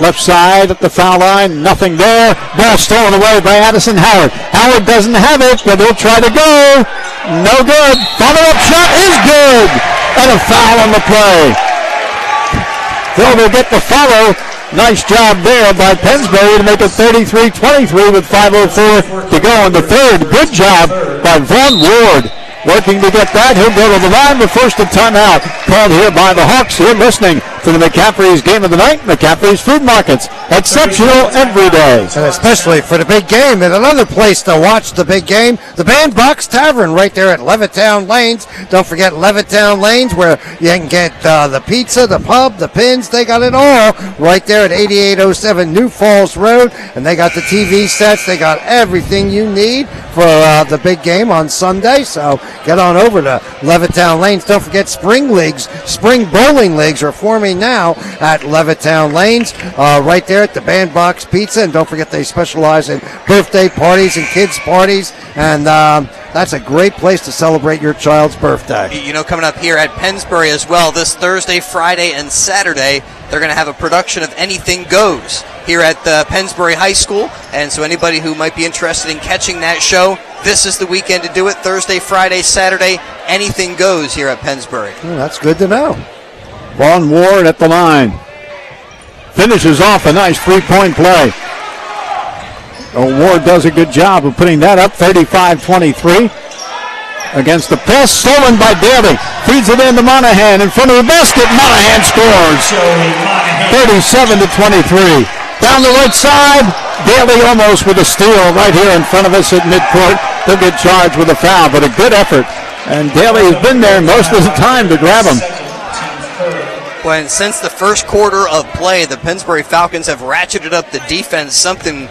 B: Left side at the foul line, nothing there. Ball stolen away by Addison Howard. Howard doesn't have it, but he'll try to go. No good. Follow-up shot is good. And a foul on the play. Phil will get the follow. Nice job there by Pennsbury to make it 33-23 with 5:04 to go in the third. Good job by Vaughn Ward. Working to get that. He'll go to the line, but first a timeout called here by the Hawks. You're listening to the McCaffrey's Game of the Night, McCaffrey's Food Markets. Exceptional every day.
A: And especially for the big game. And another place to watch the big game, the Bandbox Tavern right there at Levittown Lanes. Don't forget Levittown Lanes where you can get the pizza, the pub, the pins. They got it all right there at 8807 New Falls Road. And they got the TV sets. They got everything you need for the big game on Sunday. So get on over to Levittown Lanes. Don't forget spring leagues, spring bowling leagues are forming now at Levittown Lanes, right there at the Bandbox Pizza. And don't forget they specialize in birthday parties and kids parties. And that's a great place to celebrate your child's birthday.
C: You know, coming up here at Pennsbury as well, this Thursday, Friday, and Saturday, they're going to have a production of Anything Goes here at Pennsbury High School. And so anybody who might be interested in catching that show, this is the weekend to do it. Thursday, Friday, Saturday, Anything Goes here at Pennsbury.
A: Well, that's good to know.
B: Vaughn Ward at the line. Finishes off a nice three-point play. Ward does a good job of putting that up, 35-23. Against the press, stolen by Daly. Feeds it into Monahan in front of the basket. Monahan scores. 37-23. Down the right side, Daly almost with a steal right here in front of us at midcourt. He'll get charged with a foul, but a good effort. And Daly has been there most of the time to grab him.
C: When since the first quarter of play, the Pennsbury Falcons have ratcheted up the defense something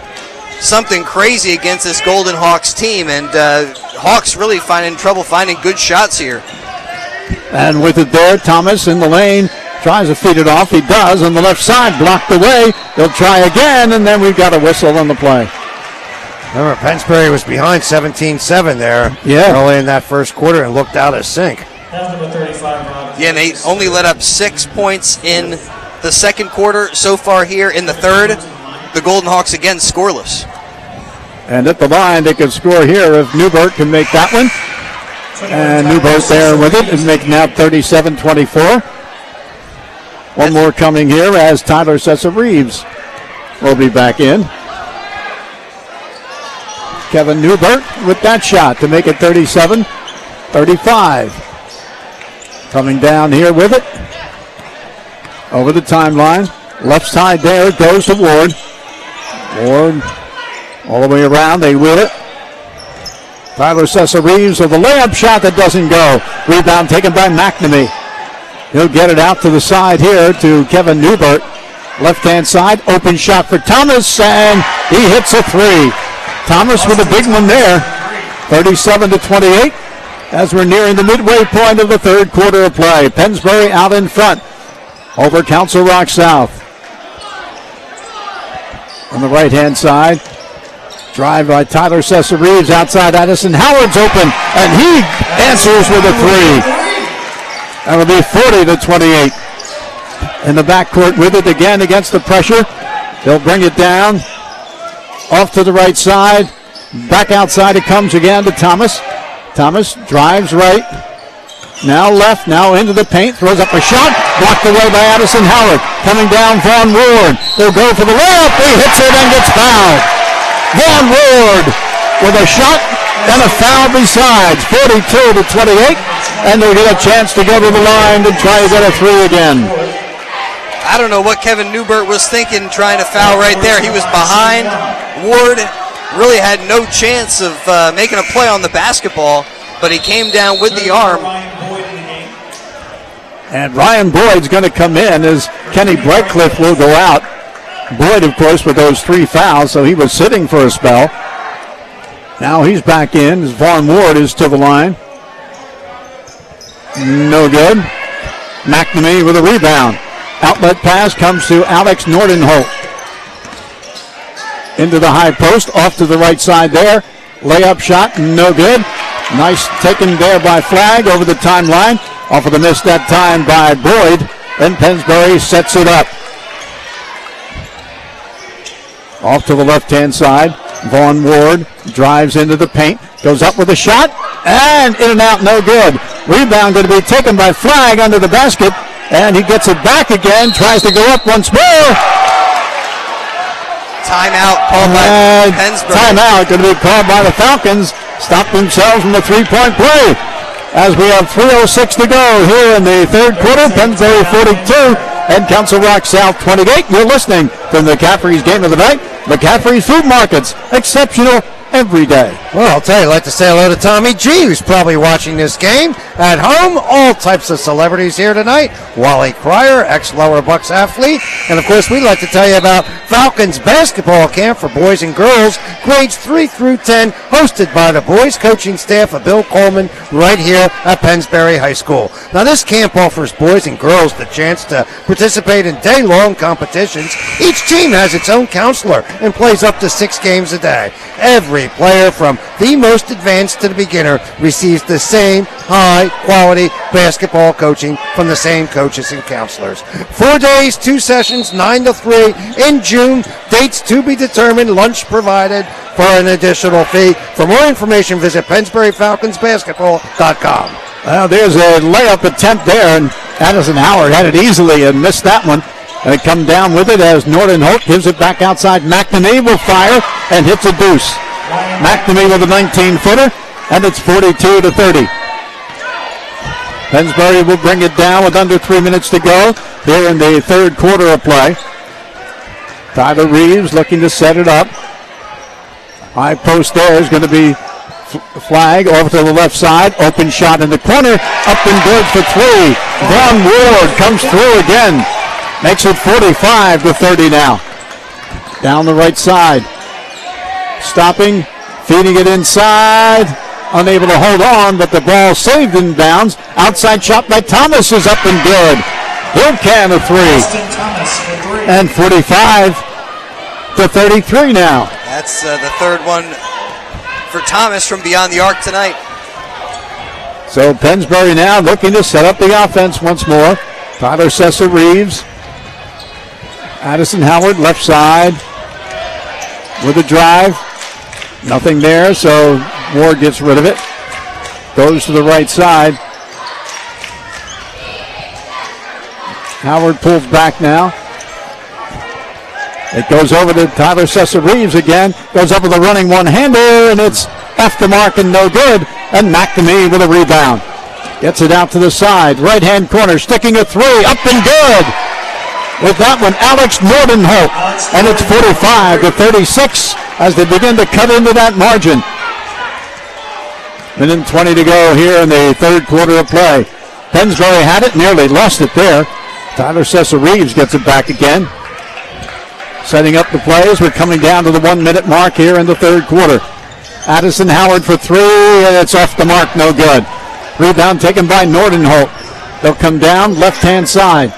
C: crazy against this Golden Hawks team, and Hawks really finding trouble finding good shots here.
B: And with it there, Thomas in the lane tries to feed it off. He does on the left side, blocked away. They'll try again, and then we've got a whistle on the play.
A: Remember, Pennsbury was behind 17-7 there early in that first quarter and looked out of sync.
C: Yeah, and they only let up 6 points in the second quarter. So far here in the third, the Golden Hawks again scoreless.
B: And at the line, they could score here if Newbert can make that one. And Newbert there with it is making out 37-24. One more coming here as Tyler Sessa-Reeves will be back in. Kevin Newbert with that shot to make it 37-35. Coming down here with it. Over the timeline. Left side there goes to Ward. Ward all the way around. They wheel it. Tyler Sessa-Reeves with a layup shot that doesn't go. Rebound taken by McNamee. He'll get it out to the side here to Kevin Newbert. Left-hand side, open shot for Thomas, and he hits a three. Thomas with a big one there. 37-28 as we're nearing the midway point of the third quarter of play. Pennsbury out in front over Council Rock South. On the right-hand side, drive by Tyler Sessa-Reeves outside Addison. Howard's open, and he answers with a three. That'll be 40-28. In the backcourt with it again against the pressure. They'll bring it down. Off to the right side. Back outside it comes again to Thomas. Thomas drives right. Now left, now into the paint. Throws up a shot. Blocked away by Addison Howard. Coming down, Vaughn Ward. They'll go for the layup. He hits it and gets fouled. Vaughn Ward with a shot and a foul besides. 42-28. And they'll get a chance to go to the line to try to get a three again.
C: I don't know what Kevin Newbert was thinking trying to foul right there. He was behind. Ward really had no chance of making a play on the basketball, but he came down with the arm.
B: And Ryan Boyd's going to come in as Kenny Brightcliffe will go out. Boyd, of course, with those 3 fouls, so he was sitting for a spell. Now he's back in as Vaughn Ward is to the line. No good. McNamee with a rebound. Outlet pass comes to Alex Nordenholt. Into the high post, off to the right side there. Layup shot, no good. Nice taken there by Flagg over the timeline. Off of the miss that time by Boyd. Then Pennsbury sets it up. Off to the left-hand side. Vaughn Ward drives into the paint. Goes up with a shot. And in and out, no good. Rebound going to be taken by Flagg under the basket. And he gets it back again. Tries to go up once more.
C: Timeout called by Pennsbury.
B: Timeout going to be called by the Falcons. Stop themselves from the three-point play. As we have 3:06 to go here in the third quarter. Pennsbury 42 and Council Rock South 28. You're listening to McCaffrey's Game of the Night. McCaffrey's Food Markets. Exceptional every day.
A: Well, I'll tell you, I'd like to say hello to Tommy G, who's probably watching this game at home. All types of celebrities here tonight. Wally Cryer, ex-Lower Bucks athlete. And, of course, we'd like to tell you about Falcons basketball camp for boys and girls, grades 3 through 10, hosted by the boys coaching staff of Bill Coleman right here at Pennsbury High School. Now, this camp offers boys and girls the chance to participate in day-long competitions. Each team has its own counselor and plays up to 6 games a day. Every player from the most advanced to the beginner receives the same high-quality basketball coaching from the same coaches and counselors. 4 days, 2 sessions, 9 to 3 in June. Dates to be determined. Lunch provided for an additional fee. For more information, visit PennsburyFalconsBasketball.com.
B: Well, there's a layup attempt there, and Addison Howard had it easily and missed that one. And come down with it as Nordenholt gives it back outside. McNamee will fire and hits a deuce. McNamee with a 19-footer, and it's 42-30. Pennsbury will bring it down with under 3 minutes to go here in the third quarter of play. Tyler Reeves looking to set it up. High post there is going to be Flagg over to the left side. Open shot in the corner. Up and good for 3. Vaughn Ward comes through again. Makes it 45-30 now. Down the right side. Stopping, feeding it inside. Unable to hold on, but the ball saved in bounds. Outside shot by Thomas is up and good. He'll can a 3. And 45-33 now.
C: That's the third one for Thomas from beyond the arc tonight.
B: So Pennsbury now looking to set up the offense once more. Tyler Sessa Reeves. Addison Howard left side with a drive. Nothing there, so Ward gets rid of it. Goes to the right side. Howard pulls back now. It goes over to Tyler Sessa Reeves again. Goes up with a running one-hander, and it's off the mark and no good. And McNamee with a rebound. Gets it out to the side. Right-hand corner, sticking a 3. Up and good. With that one, Alex Nordenholt. And it's 45-36 as they begin to cut into that margin. Minute and 20 to go here in the third quarter of play. Pennsbury had it, nearly lost it there. Tyler Sessa Reeves gets it back again. Setting up the plays. We're coming down to the 1 minute mark here in the third quarter. Addison Howard for 3, and it's off the mark, no good. Rebound taken by Nordenholt. They'll come down left-hand side.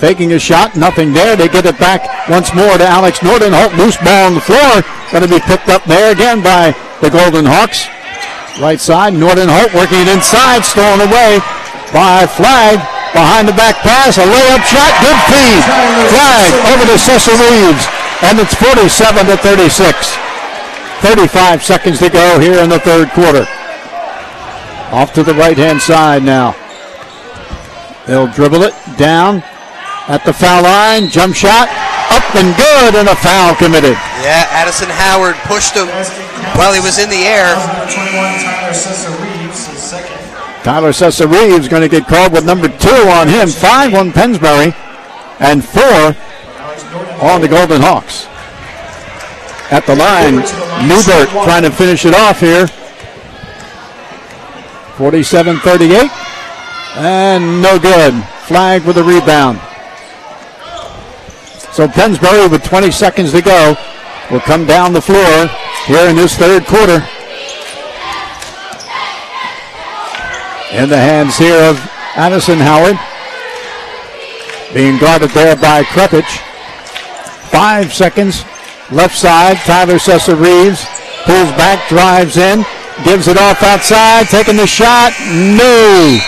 B: Faking a shot, nothing there. They get it back once more to Alex Nordenholt. Loose ball on the floor. Going to be picked up there again by the Golden Hawks. Right side, Nordenholt working it inside. Stolen away by Flagg. Behind the back pass, a layup shot. Good feed. Flagg over to Sessa Reeves. And it's 47-36. 35 seconds to go here in the third quarter. Off to the right-hand side now. They'll dribble it down at the foul line. Jump shot. Up and good, and a foul committed.
C: Yeah, Addison Howard pushed him while he was in the air.
B: Tyler Sessa Reeves going to get called with number 2 on him. 5 on Pennsbury. and 4 on the Golden Hawks. At the line, Newbert trying to finish it off here. 47-38. And no good. Flag with a rebound. So Pennsbury, with 20 seconds to go, will come down the floor here in this third quarter. In the hands here of Addison Howard. Being guarded there by Krepich. 5 seconds. Left side, Tyler Sessa-Reeves pulls back, drives in, gives it off outside, taking the shot. No.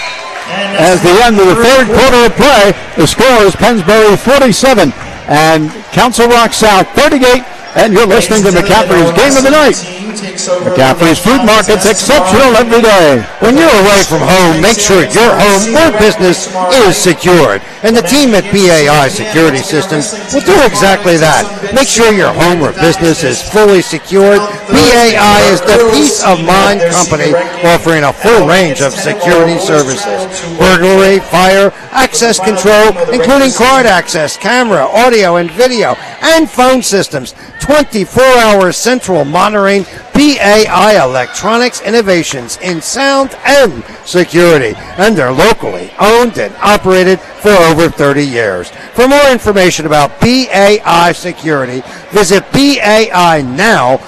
B: As the end of the third quarter of play, the score is Pennsbury 47 and Council Rock South 38. And you're listening to McCaffrey's Game of the Night. McCaffrey's Food Market's exceptional every day.
A: When you're away from home, make sure your home or business is secured. And the team at BAI Security Systems will do exactly that. Make sure your home or business is fully secured. BAI is the peace of mind company offering a full range of security services. Burglary, fire, access control, including card access, camera, audio, and video, and phone systems. 24-hour central monitoring. BAI Electronics Innovations in sound and security, and they're locally owned and operated for over 30 years. For more information about BAI Security, visit BAINow.com.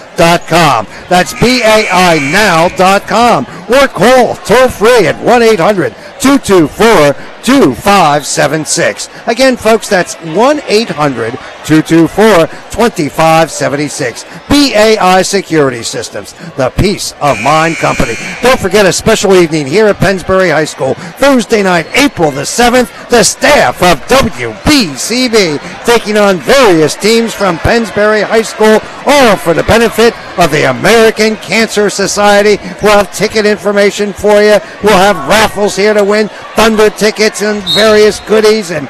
A: That's BAINow.com, or call toll free at 1-800-224-2576. Again, folks, that's 1-800-224-2576. BAI Security Systems, the peace of mind company. Don't forget a special evening here at Pennsbury High School, Thursday night, April the 7th. The staff of WBCB taking on various teams from Pennsbury High School, all for the benefit of the American Cancer Society. We'll have ticket information for you. We'll have raffles here to win, Thunder tickets and various goodies, and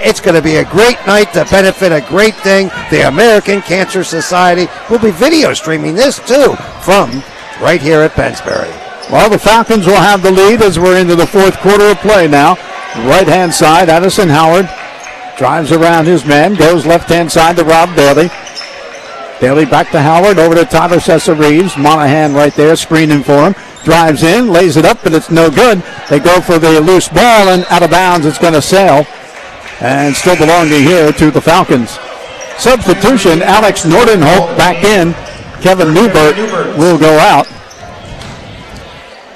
A: it's going to be a great night to benefit a great thing. The American Cancer Society will be video streaming this too from right here at Pennsbury.
B: Well, the Falcons will have the lead as we're into the fourth quarter of play now. Right-hand side, Addison Howard drives around his man, goes left-hand side to Rob Daly. Daly back to Howard, over to Tyler Sessa-Reeves. Monahan right there screening for him. Drives in, lays it up, but it's no good. They go for the loose ball, and out of bounds, it's going to sail. And still belonging here to the Falcons. Substitution, Alex Nordenholt back in. Kevin Newbert will go out.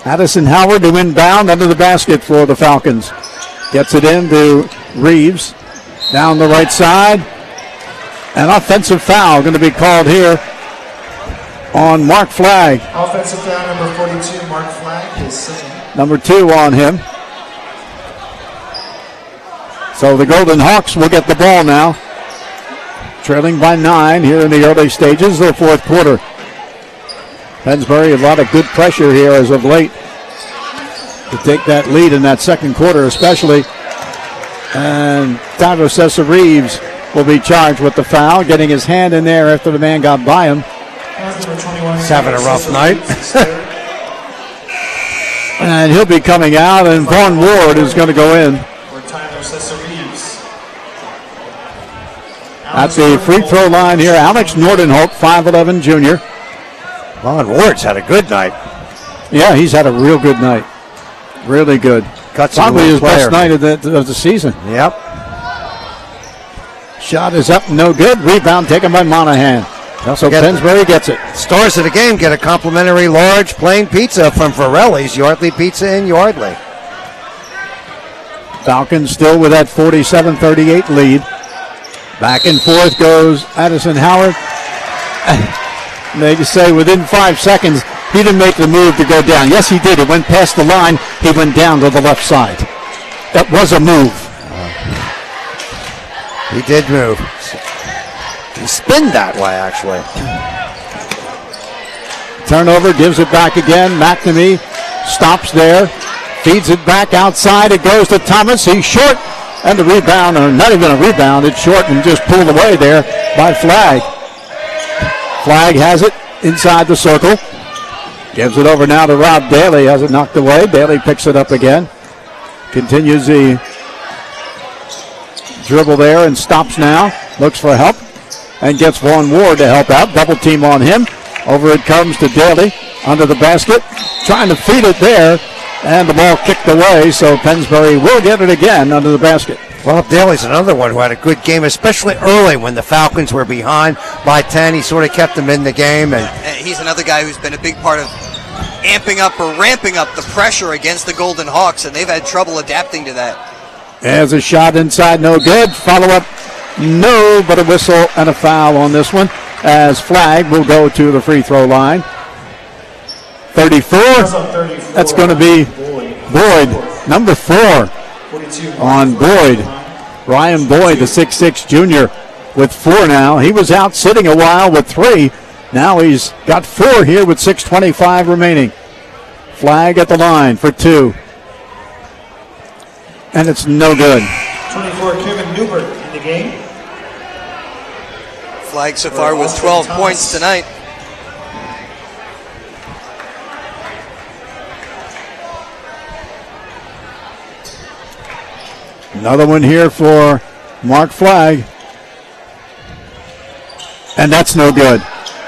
B: Addison Howard to inbound under the basket for the Falcons. Gets it into Reeves. Down the right side. An offensive foul going to be called here on Mark Flagg.
D: Offensive foul number 42, Mark Flagg, his second.
B: Number 2 on him. So the Golden Hawks will get the ball now. Trailing by 9 here in the early stages of the fourth quarter. Pennsbury, a lot of good pressure here as of late to take that lead in that second quarter especially. And Tyler Sessa-Reeves will be charged with the foul, getting his hand in there after the man got by him.
A: He's having a rough night.
B: And he'll be coming out, and Vaughn Ward is going to go in. At the free throw line here, Alex Nordenholt, 5'11", junior.
A: Vaughn Ward's had a good night.
B: Yeah, he's had a real good night. Really good. Probably his best night of the season.
A: Yep.
B: Shot is up, no good. Rebound taken by Monahan. So Pennsbury gets it.
A: Stars of the game get a complimentary large plain pizza from Varelli's Yardley Pizza in Yardley.
B: Falcons still with that 47-38 lead. Back and forth goes Addison Howard. They just say within 5 seconds, he didn't make the move to go down. Yes, he did. He went past the line. He went down to the left side. That was a move.
A: He did move. He spinned that way, actually.
B: Turnover, gives it back again. McNamee stops there. Feeds it back outside. It goes to Thomas. He's short. And the rebound, or not even a rebound, it's short and just pulled away there by Flagg. Flagg has it inside the circle. Gives it over now to Rob Daly. Has it knocked away. Daly picks it up again. Continues the dribble there and stops now. Looks for help and gets Vaughn Ward to help out. Double team on him. Over it comes to Daly under the basket. Trying to feed it there. And the ball kicked away, so Pennsbury will get it again under the basket.
A: Well, Daly's another one who had a good game, especially early when the Falcons were behind by 10. He sort of kept them in the game. And
C: he's another guy who's been a big part of amping up or ramping up the pressure against the Golden Hawks, and they've had trouble adapting to that.
B: There's a shot inside, no good. Follow-up, no, but a whistle and a foul on this one, as Flag will go to the free throw line. 34, that's going to be Boyd, number 4 on Boyd. Ryan Boyd, the 6'6 junior, with 4 now. He was out sitting a while with 3. Now he's got 4 here with 6:25 remaining. Flag at the line for 2. And it's no good.
D: 24, Kevin Newbert in the game.
C: Flag so far with 12 points tonight.
B: Another one here for Mark Flag. And that's no good.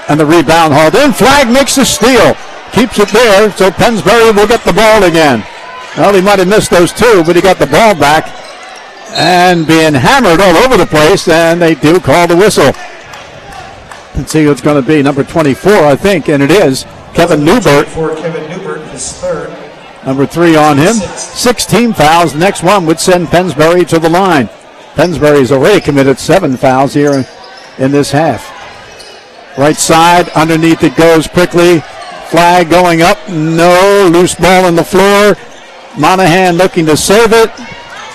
B: And the rebound hauled in. Flag makes the steal. Keeps it there, so Pennsbury will get the ball again. Well, he might have missed those 2, but he got the ball back. And being hammered all over the place, and they do call the whistle. Let's see who it's going to be. Number 24, I think, and it is Kevin Newbert.
D: For Kevin Newbert, his 3rd.
B: Number 3 on him. 16 fouls. The next one would send Pennsbury to the line. Pennsbury's already committed 7 fouls here in this half. Right side, underneath it goes quickly. Flag going up. No. Loose ball on the floor. Monahan looking to save it.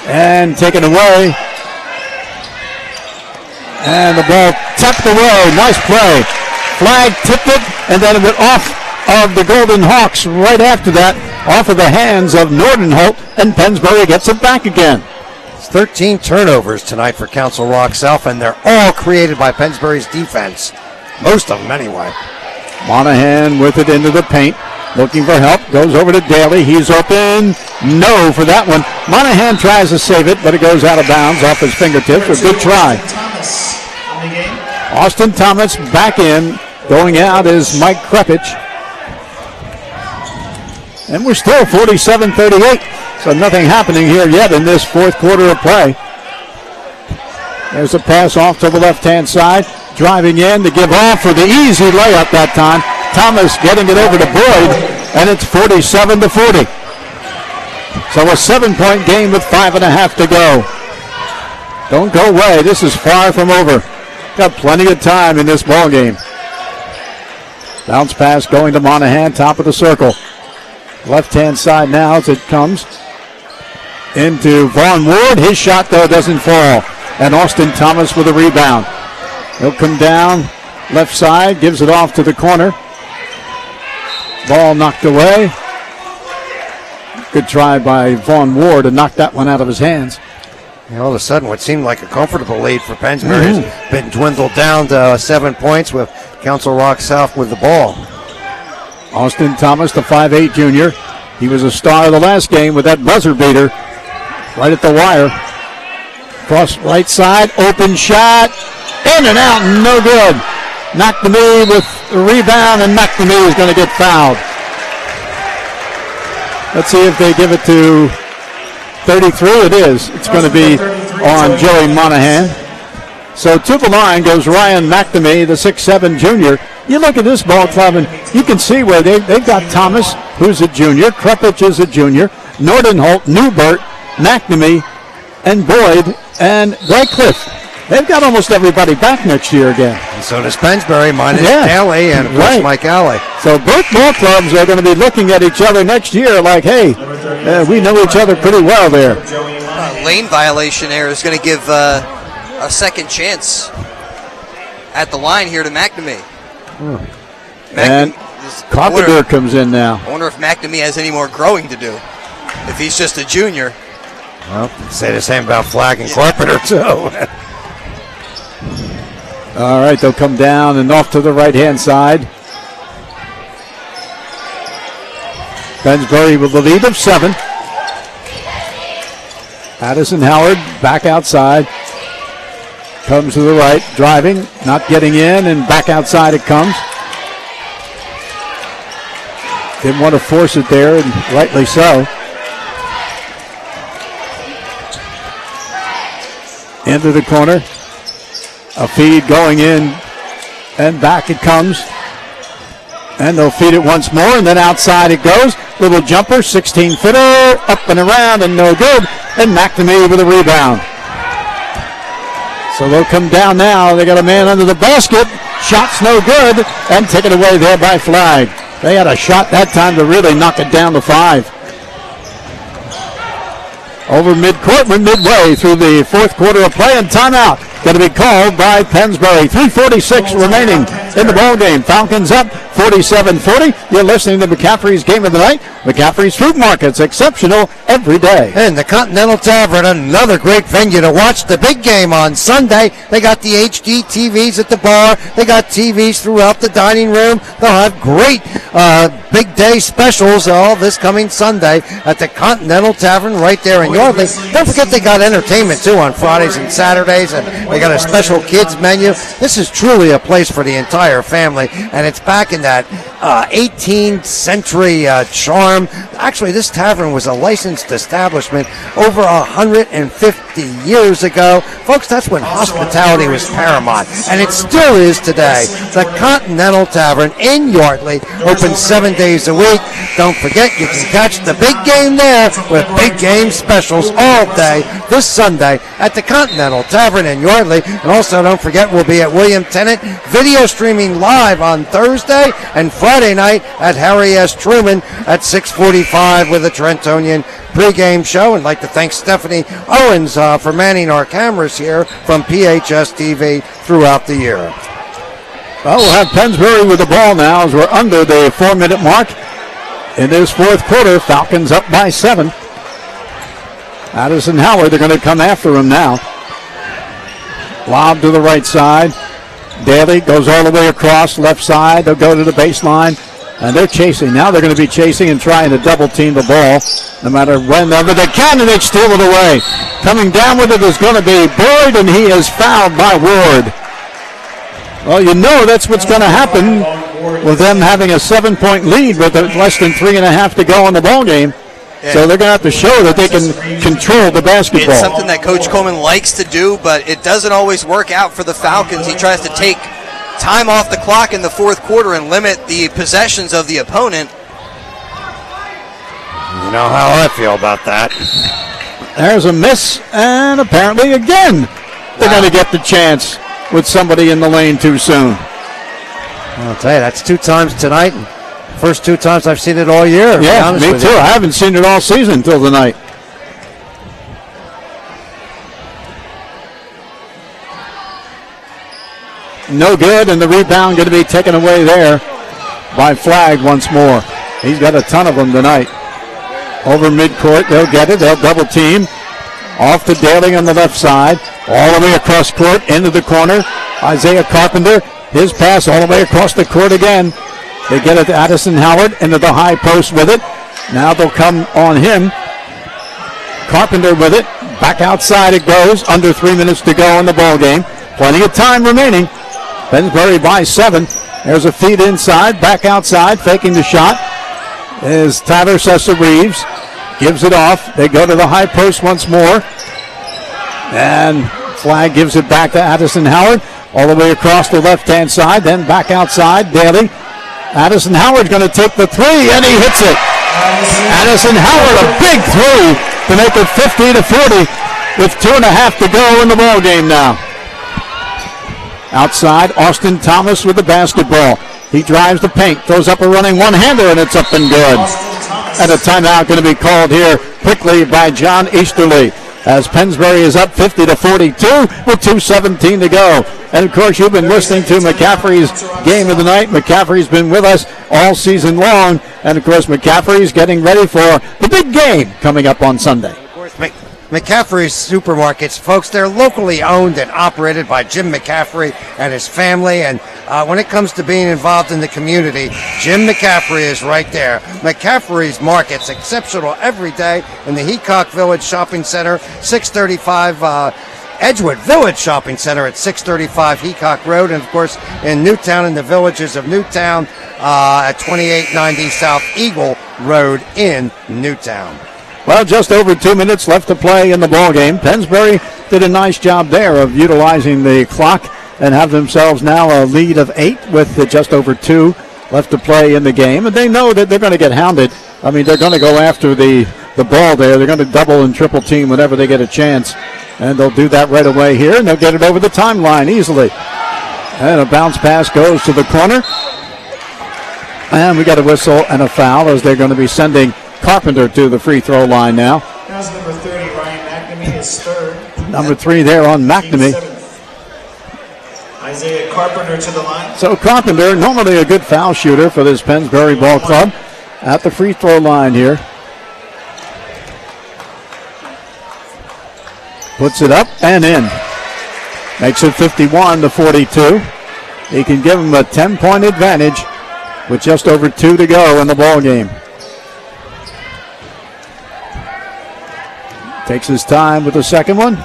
B: And taken away. And the ball tapped away. Nice play. Flag tipped it, and then it went off of the Golden Hawks right after that, off of the hands of Nordenholt, and Pennsbury gets it back again.
A: It's 13 turnovers tonight for Council Rock South, and they're all created by Pennsbury's defense. Most of them, anyway.
B: Monahan with it into the paint, looking for help, goes over to Daly. He's open. No for that one. Monahan tries to save it, but it goes out of bounds off his fingertips. A good try. Austin Thomas back in. Going out is Mike Krepich. And we're still 47-38. So nothing happening here yet in this 4th quarter of play. There's a pass off to the left-hand side. Driving in to give off for the easy layup that time. Thomas getting it over to Boyd. And it's 47-40. So a 7-point game with 5.5 to go. Don't go away. This is far from over. Got plenty of time in this ball game. Bounce pass going to Monahan, top of the circle. Left-hand side now as it comes into Vaughn Ward. His shot, though, doesn't fall. And Austin Thomas with a rebound. He'll come down left side, gives it off to the corner. Ball knocked away. Good try by Vaughn Ward to knock that one out of his hands.
A: And all of a sudden, what seemed like a comfortable lead for Pennsbury has been dwindled down to 7 points with Council Rock South with the ball.
B: Austin Thomas, the 5'8 junior. He was a star of the last game with that buzzer beater right at the wire. Cross right side, open shot, in and out, no good. McNamee with the rebound, and McNamee is going to get fouled. Let's see if they give it to 33. It is. It's going to be on Joey Monahan. So to the line goes Ryan McNamee, the 6'7 junior. You look at this ball club, and you can see where they've got Thomas, who's a junior, Krepich is a junior, Nordenholt, Newbert, McNamee, and Boyd, and Radcliffe. They've got almost everybody back next year again.
A: And so does Pennsbury, minus Daly and, of course, Mike Alley.
B: So both ball clubs are going to be looking at each other next year like, hey, we know each other pretty well there.
C: Lane violation there is going to give a second chance at the line here to McNamee.
B: And Carpenter comes in now.
C: I wonder if McNamee has any more growing to do, if he's just a junior.
A: Well, say the same about Flag and Carpenter, too.
B: All right, they'll come down and off to the right-hand side. Pennsbury with the lead of 7. Addison Howard back outside. Comes to the right, driving, not getting in, and back outside it comes. Didn't want to force it there, and rightly so. Into the corner. A feed going in, and back it comes. And they'll feed it once more, and then outside it goes. Little jumper, 16-footer, up and around, and no good. And McNamee with a rebound. So they'll come down now. They got a man under the basket. Shot's no good, and taken away there by Flag. They had a shot that time to really knock it down to 5. Over midcourt, we're midway through the fourth quarter of play, and timeout going to be called by Pennsbury. 3:46 remaining in the ball game. Falcons up 47-40. You're listening to McCaffrey's Game of the Night. McCaffrey's Fruit Market's exceptional every day.
A: And the Continental Tavern, another great venue to watch the big game on Sunday. They got the HD TVs at the bar. They got TVs throughout the dining room. They'll have great big day specials all this coming Sunday at the Continental Tavern right there in Yardley. Don't forget they got entertainment too on Fridays and Saturdays, and they got a special kids menu. This is truly a place for the entire family, and it's back in that 18th century charm. Actually, this tavern was a licensed establishment over 150 years ago. Folks, that's when hospitality was paramount, and it still is today. The Continental Tavern in Yardley, open 7 days a week. Don't forget, you can catch the big game there with big game specials all day this Sunday at the Continental Tavern in Yardley. And also, don't forget, we'll be at William Tennant video streaming live on Thursday and Friday night at Harry S. Truman at 6:45 with a Trentonian pregame show. And I'd like to thank Stephanie Owens for manning our cameras here from PHS TV throughout the year.
B: Well, we'll have Pennsbury with the ball now as we're under the 4-minute mark in this fourth quarter. Falcons up by 7. Addison Howard, they're going to come after him now. Lob to the right side. Daly goes all the way across left side. They'll go to the baseline, and they're chasing. Now they're going to be chasing and trying to double team the ball no matter whenever they can, and they steal it away. Coming down with it is going to be Boyd, and he is fouled by Ward. Well, you know that's what's going to happen with them having a 7-point lead with less than 3.5 to go in the ball game. Yeah. So they're going to have to show that they can control the basketball.
C: It's something that Coach Coleman likes to do, but it doesn't always work out for the Falcons. He tries to take time off the clock in the fourth quarter and limit the possessions of the opponent.
A: You know how I feel about that.
B: There's a miss, and apparently again they're going to get the chance with somebody in the lane too soon.
A: I'll tell you, that's 2 times tonight. First 2 times I've seen it all year.
B: Yeah, me too. I haven't seen it all season until tonight. No good, and the rebound going to be taken away there by Flag once more. He's got a ton of them tonight. Over midcourt, they'll get it. They'll double team. Off to Daly on the left side. All the way across court, into the corner. Isaiah Carpenter, his pass all the way across the court again. They get it to Addison Howard into the high post with it. Now they'll come on him. Carpenter with it. Back outside it goes. Under 3 minutes to go in the ball game. Plenty of time remaining. Pennsbury by 7. There's a feed inside. Back outside. Faking the shot is Tyler Sessa-Reeves. Gives it off. They go to the high post once more. And Flag gives it back to Addison Howard. All the way across the left-hand side. Then back outside. Daly. Addison Howard's going to take the 3, and he hits it. Addison Howard, a big 3 to make it 50-40 with 2.5 to go in the ball game now. Outside, Austin Thomas with the basketball. He drives the paint, throws up a running one-hander, and it's up and good. And a timeout going to be called here quickly by John Easterly, as Pennsbury is up 50-42 with 2:17 to go. And, of course, you've been listening to McCaffrey's Game of the Night. McCaffrey's been with us all season long. And, of course, McCaffrey's getting ready for the big game coming up on Sunday.
A: McCaffrey's Supermarkets, folks, they're locally owned and operated by Jim McCaffrey and his family. And when it comes to being involved in the community, Jim McCaffrey is right there. McCaffrey's Markets, exceptional every day in the Heacock Village Shopping Center, 635 Edgewood Village Shopping Center at 635 Heacock Road, and of course in Newtown, in the Villages of Newtown, at 2890 South Eagle Road in Newtown.
B: Well, just over 2 minutes left to play in the ball game. Pennsbury did a nice job there of utilizing the clock and have themselves now a lead of 8 with just over 2 left to play in the game. And they know that they're going to get hounded. I mean, they're going to go after the ball there. They're going to double and triple team whenever they get a chance. And they'll do that right away here, and they'll get it over the timeline easily. And a bounce pass goes to the corner. And we got a whistle and a foul as they're going to be sending Carpenter to the free throw line now.
D: That's number 30, Ryan McNamee, is third.
B: Number 3 there on McNamee.
D: Isaiah Carpenter to the line.
B: So Carpenter, normally a good foul shooter for this Pennsbury ball club, at the free throw line here. Puts it up and in. Makes it 51-42. He can give him a 10-point advantage with just over 2 to go in the ball game. Takes his time with the second one.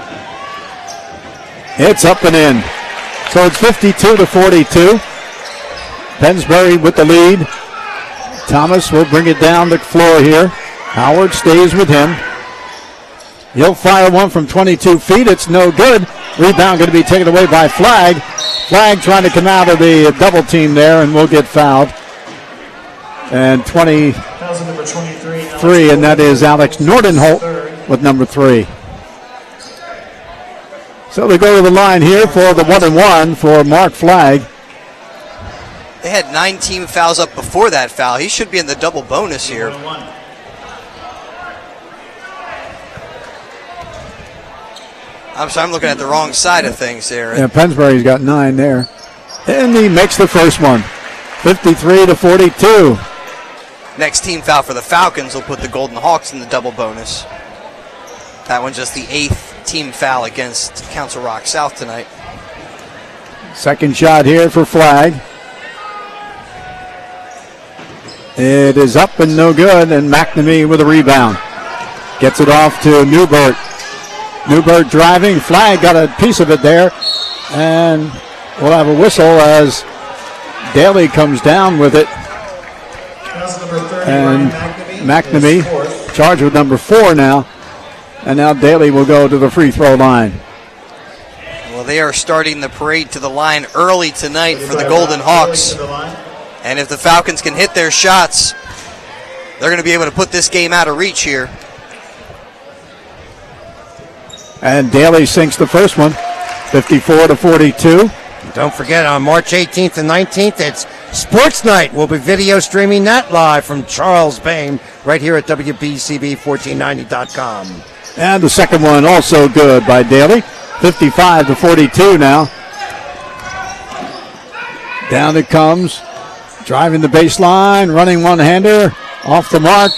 B: It's up and in. So it's 52-42. Pennsbury with the lead. Thomas will bring it down the floor here. Howard stays with him. He'll fire one from 22 feet. It's no good. Rebound going to be taken away by Flagg. Flagg trying to come out of the double team there and will get fouled. And 23, and that is Alex Nordenholt with number 3. So they go to the line here for the 1-and-1 for Mark Flagg.
C: They had 9 team fouls up before that foul. He should be in the double bonus here. I'm sorry, I'm looking at the wrong side of things there.
B: Yeah, Pennsbury's got 9 there. And he makes the first one. 53-42.
C: Next team foul for the Falcons will put the Golden Hawks in the double bonus. That one's just the 8th team foul against Council Rock South tonight.
B: Second shot here for Flagg. It is up and no good, and McNamee with a rebound. Gets it off to Newbert. Newbert driving. Flagg got a piece of it there, and we'll have a whistle as Daly comes down with it. And McNamee charged with number 4 now. And now Daly will go to the free throw line.
C: Well, they are starting the parade to the line early tonight for the Golden Hawks. And if the Falcons can hit their shots, they're going to be able to put this game out of reach here.
B: And Daly sinks the first one, 54-42.
A: Don't forget, on March 18th and 19th, it's Sports Night. We'll be video streaming that live from Charles Bame right here at WBCB1490.com.
B: And the second one also good by Daly, 55-42 now. Down it comes, driving the baseline, running one-hander, off the mark.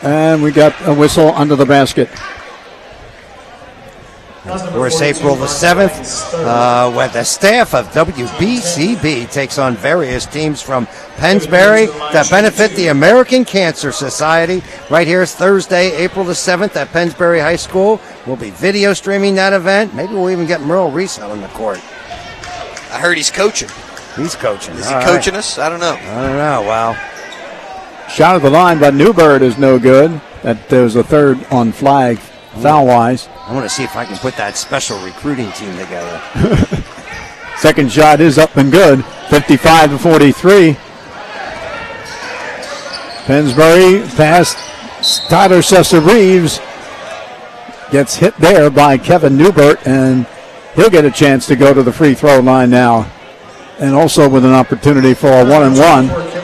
B: And we got a whistle under the basket.
A: Of course, April the 7th, when the staff of WBCB takes on various teams from Pennsbury to benefit the American Cancer Society. Right here is Thursday, April the 7th at Pennsbury High School. We'll be video streaming that event. Maybe we'll even get Merle Reese out on the court.
C: I heard he's coaching.
A: He's coaching.
C: Is he coaching us? I don't know.
A: I don't know. Wow.
B: Shot at the line by Newbert is no good. That was a third on Flagg, foul-wise.
A: I want to see if I can put that special recruiting team together.
B: Second shot is up and good, 55-43. Pennsbury past Tyler Sessa-Reeves. Gets hit there by Kevin Newbert, and he'll get a chance to go to the free throw line now. And also with an opportunity for a 1-and-1.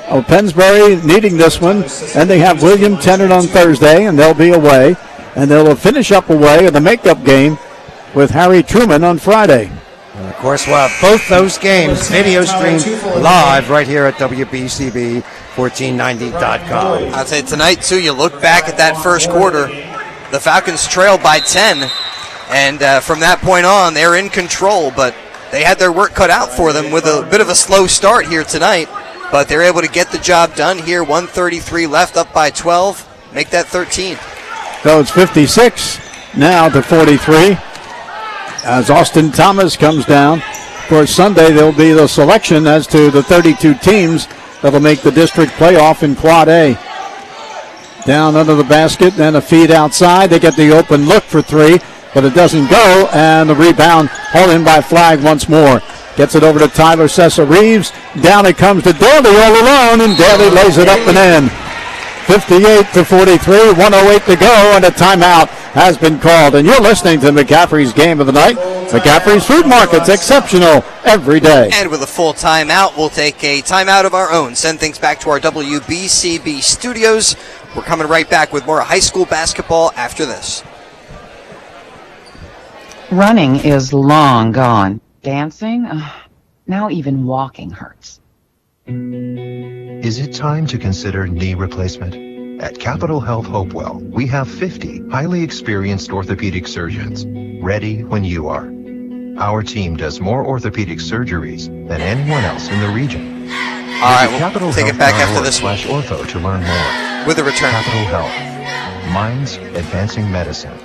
B: Oh, Pennsbury needing this one, and they have William Tennant on Thursday, and they'll be away. And they'll finish up away in the makeup game with Harry Truman on Friday.
A: And of course, we'll have both those games video streamed live right here at WBCB1490.com.
C: I'd say tonight, too, you look back at that first quarter, the Falcons trailed by 10, and from that point on, they're in control, but they had their work cut out for them with a bit of a slow start here tonight. But they're able to get the job done here. 1:33 left, up by 12. Make that 13.
B: So it's 56 now to 43 as Austin Thomas comes down. Of course, Sunday there'll be the selection as to the 32 teams that'll make the district playoff in Quad A. Down under the basket, then a feed outside. They get the open look for three, but it doesn't go, and the rebound hauled in by Flagg once more. Gets it over to Tyler Cessa-Reeves. Down it comes to Daly all alone, and Daly lays it up and in. 58 to 43, 108 to go, and a timeout has been called. And you're listening to McCaffrey's Game of the Night. McCaffrey's Food Market's exceptional every day.
C: And with a full timeout, we'll take a timeout of our own. Send things back to our WBCB studios. We're coming right back with more high school basketball after this.
O: Running is long gone. Dancing? Now even walking hurts.
M: Is it time to consider knee replacement? At Capital Health Hopewell, we have 50 highly experienced orthopedic surgeons ready when you are. Our team does more orthopedic surgeries than anyone else in the region.
C: All right, we'll take it back after this one.
M: /ortho to learn more.
C: With a return.
M: Capital Health. Minds advancing medicine.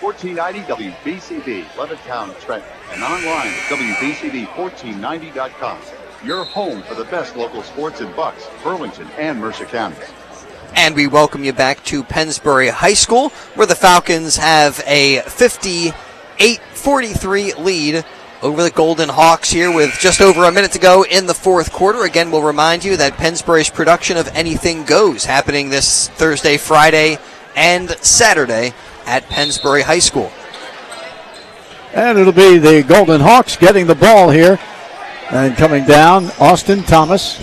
H: 1490 WBCB, Levittown, Trenton, and online at WBCB1490.com. Your home for the best local sports in Bucks, Burlington, and Mercer counties.
C: And we welcome you back to Pennsbury High School, where the Falcons have a 58-43 lead over the Golden Hawks here with just over a minute to go in the fourth quarter. Again, we'll remind you that Pennsbury's production of Anything Goes happening this Thursday, Friday, and Saturday at Pennsbury High School.
B: And it'll be the Golden Hawks getting the ball here. And coming down, Austin Thomas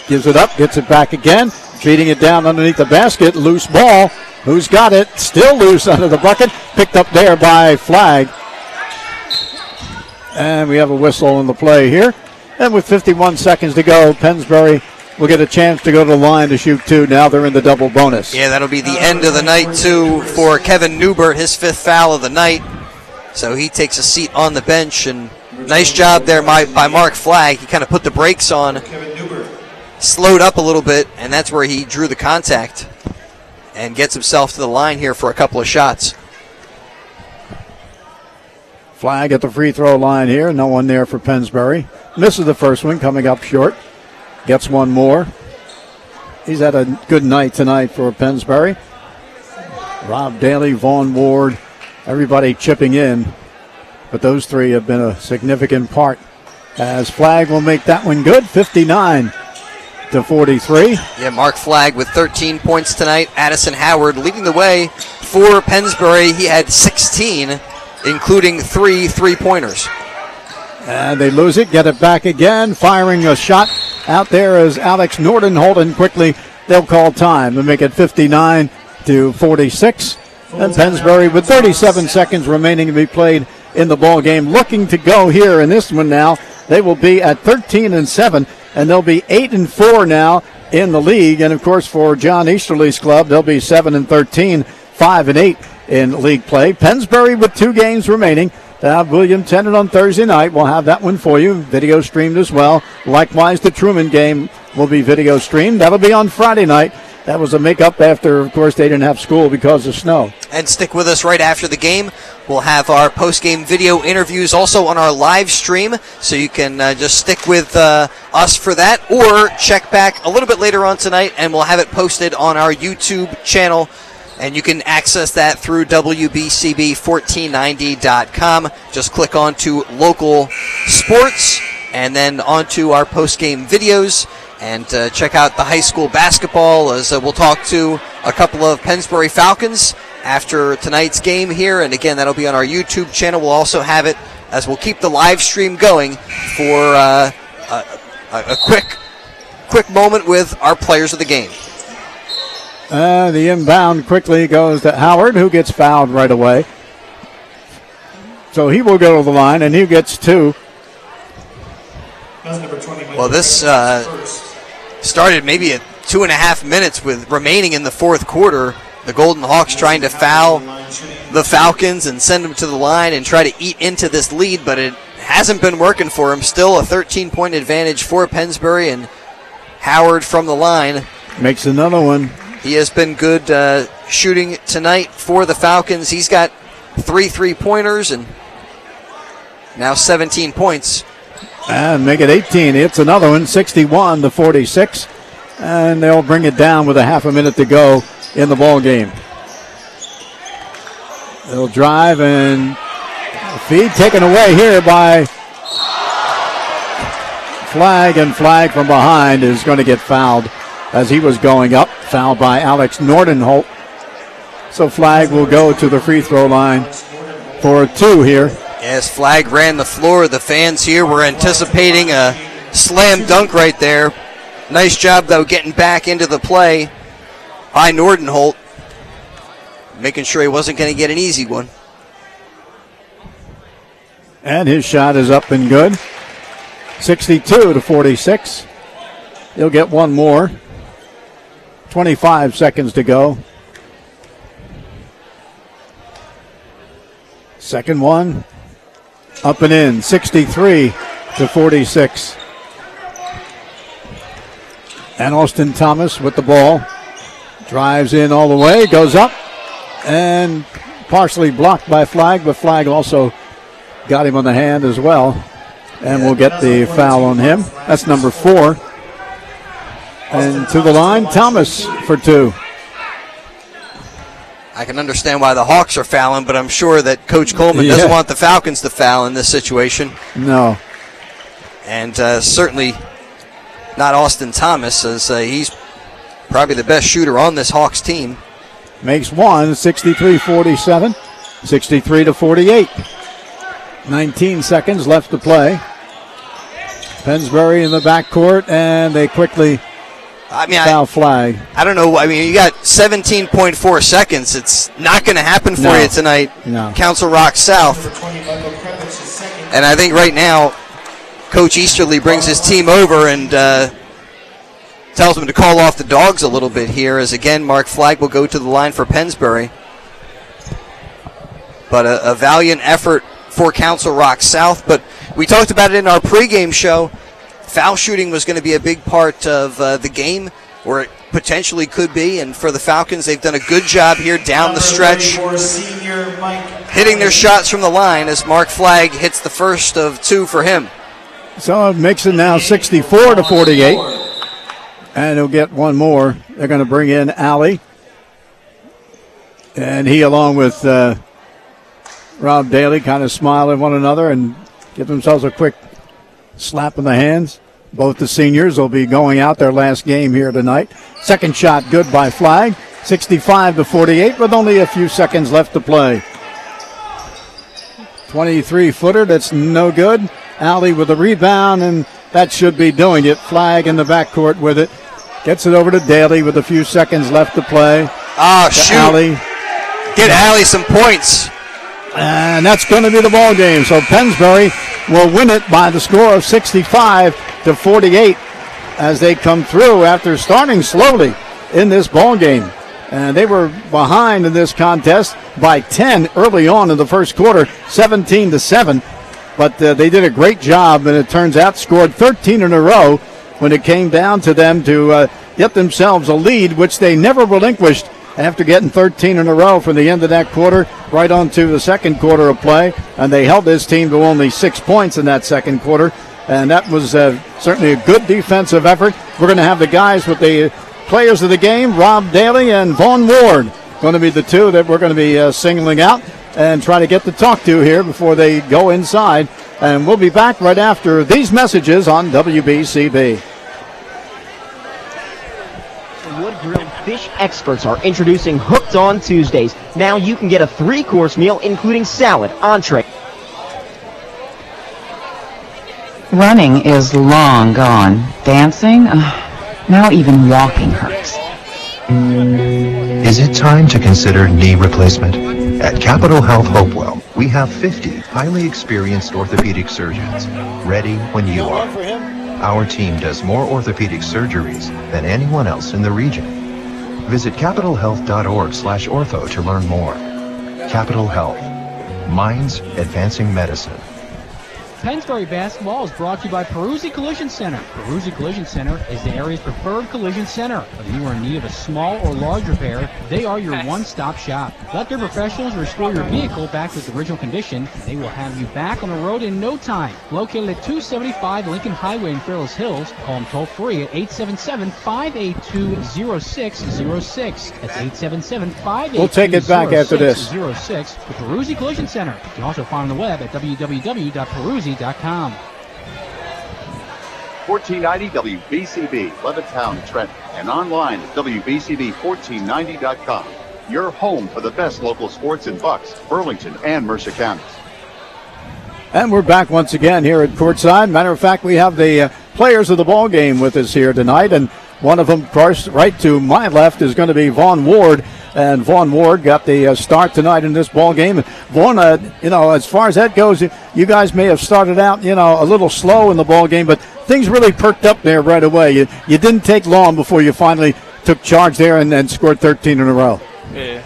B: gives it up, gets it back again, feeding it down underneath the basket. Loose ball. Who's got it? Still loose under the bucket. Picked up there by Flagg. And we have a whistle in the play here. And with 51 seconds to go, Pennsbury will get a chance to go to the line to shoot two. Now they're in the double bonus.
C: Yeah, that'll be the end of the night, too, for Kevin Newbert, his fifth foul of the night. So he takes a seat on the bench, and nice job there by Mark Flagg. He kind of put the brakes on, slowed up a little bit, and that's where he drew the contact and gets himself to the line here for a couple of shots.
B: Flagg at the free throw line here. No one there for Pennsbury. Misses the first one, coming up short. Gets one more. He's had a good night tonight for Pennsbury. Rob Daly, Vaughn Ward, everybody chipping in. But those three have been a significant part. As Flagg will make that one good, 59 to 43.
C: Yeah, Mark Flagg with 13 points tonight. Addison Howard leading the way for Pennsbury. He had 16, including 3 3-pointers.
B: And they lose it, get it back again. Firing a shot out there is Alex Norden. Holden quickly. They'll call time to make it 59 to 46. And Pennsbury with 37 seconds remaining to be played in the ball game, looking to go here in this one now. They will be at 13-7, and they'll be 8-4 now in the league. And of course, for John Easterly's club, they'll be 7-13, 5-8 in league play. Pennsbury with 2 games remaining. William Tennant on Thursday night. We'll have that one for you, video streamed as well. Likewise, the Truman game will be video streamed. That'll be on Friday night. That was a make-up after, of course, they didn't have school because of snow.
C: And stick with us right after the game. We'll have our post-game video interviews also on our live stream, so you can just stick with us for that, or check back a little bit later on tonight, and we'll have it posted on our YouTube channel. And you can access that through WBCB1490.com. Just click on to local sports and then onto our post-game videos and check out the high school basketball as we'll talk to a couple of Pennsbury Falcons after tonight's game here. And again, that'll be on our YouTube channel. We'll also have it as we'll keep the live stream going for a quick moment with our players of the game.
B: The inbound quickly goes to Howard, who gets fouled right away. So he will go to the line, and he gets 2.
C: Well, this started maybe at 2.5 minutes with remaining in the fourth quarter. The Golden Hawks trying to foul the Falcons and send them to the line and try to eat into this lead, but it hasn't been working for them. Still a 13-point advantage for Pennsbury, and Howard from the line
B: Makes another one.
C: He has been good shooting tonight for the Falcons. He's got 3 3-pointers and now 17 points.
B: And make it 18. It's another one, 61-46. And they'll bring it down with a half a minute to go in the ball game. They'll drive and feed taken away here by Flagg, and Flagg from behind is going to get fouled as he was going up. Fouled by Alex Nordenholt. So Flagg will go to the free throw line for 2 here.
C: As Flagg ran the floor, the fans here were anticipating a slam dunk right there. Nice job, though, getting back into the play by Nordenholt, making sure he wasn't going to get an easy one.
B: And his shot is up and good. 62-46. He'll get one more. 25 seconds to go. Second one. Up and in. 63-46. And Austin Thomas with the ball. Drives in all the way. Goes up. And partially blocked by Flagg, but Flagg also got him on the hand as well. And we'll get the foul on him. That's number 4. And to the line, Thomas for 2.
C: I can understand why the Hawks are fouling, but I'm sure that Coach Coleman doesn't want the Falcons to foul in this situation.
B: No.
C: And certainly not Austin Thomas, as he's probably the best shooter on this Hawks team.
B: Makes one, 63-47, 63-48. 19 seconds left to play. Pennsbury in the backcourt, and they quickly foul Flagg.
C: I don't know. I mean, you got 17.4 seconds. It's not going to happen for you tonight, Council Rock South. And I think right now, Coach Easterly brings his team over and tells them to call off the dogs a little bit here, as again, Mark Flagg will go to the line for Pennsbury. But a valiant effort for Council Rock South. But we talked about it in our pregame show. Foul shooting was going to be a big part of the game, or it potentially could be. And for the Falcons, they've done a good job here down the stretch, hitting their shots from the line as Mark Flagg hits the first of 2 for him.
B: So it makes it now 64-48. And he'll get one more. They're going to bring in Ali. And he, along with Rob Daly, kind of smile at one another and give themselves a quick slap in the hands. Both the seniors will be going out their last game here tonight. Second shot good by Flagg. 65-48 with only a few seconds left to play. 23-footer, that's no good. Ali with a rebound, and that should be doing it. Flagg in the backcourt with it. Gets it over to Daly with a few seconds left to play.
C: Shoot.
B: Ali.
C: Get Ali some points.
B: And that's going to be the ball game. So Pennsbury will win it by the score of 65-48 as they come through after starting slowly in this ball game. And they were behind in this contest by 10 early on in the first quarter, 17-7. But they did a great job, and it turns out scored 13 in a row when it came down to them to get themselves a lead, which they never relinquished after getting 13 in a row from the end of that quarter right on to the second quarter of play. And they held this team to only 6 points in that second quarter. And that was certainly a good defensive effort. We're going to have the guys with the players of the game, Rob Daly and Vaughn Ward, going to be the 2 that we're going to be singling out and try to get to talk to here before they go inside. And we'll be back right after these messages on WBCB.
P: Wood Grilled Fish experts are introducing Hooked on Tuesdays. Now you can get a 3-course meal including salad, entree.
O: Running is long gone. Dancing? Now even walking hurts.
M: Is it time to consider knee replacement? At Capital Health Hopewell, we have 50 highly experienced orthopedic surgeons ready when you are. Our team does more orthopedic surgeries than anyone else in the region. Visit capitalhealth.org/ortho to learn more. Capital Health. Minds advancing medicine.
J: Pennsbury basketball is brought to you by Peruzzi Collision Center. Peruzzi Collision Center is the area's preferred collision center. Whether you are in need of a small or large repair, they are your one-stop shop. Let their professionals restore your vehicle back to its original condition, and they will have you back on the road in no time. Located at 275 Lincoln Highway in Fairless Hills, call them toll-free at 877-582-0606. That's 877-582-0606
B: We'll take it back after this.
J: The Peruzzi Collision Center. You can also find on the web at www.peruzzi.com.
H: 1490 WBCB, Levittown and Trenton, and online at WBCB1490.com. Your home for the best local sports in Bucks, Burlington, and Mercer counties.
B: And we're back once again here at courtside. Matter of fact, we have the players of the ball game with us here tonight, and one of them, of course, right to my left is going to be Vaughn Ward. And Vaughn Ward got the start tonight in this ball game. Vaughn, as far as that goes, you guys may have started out, a little slow in the ball game, but things really perked up there right away. You didn't take long before you finally took charge there and scored 13 in a row.
Q: Yeah.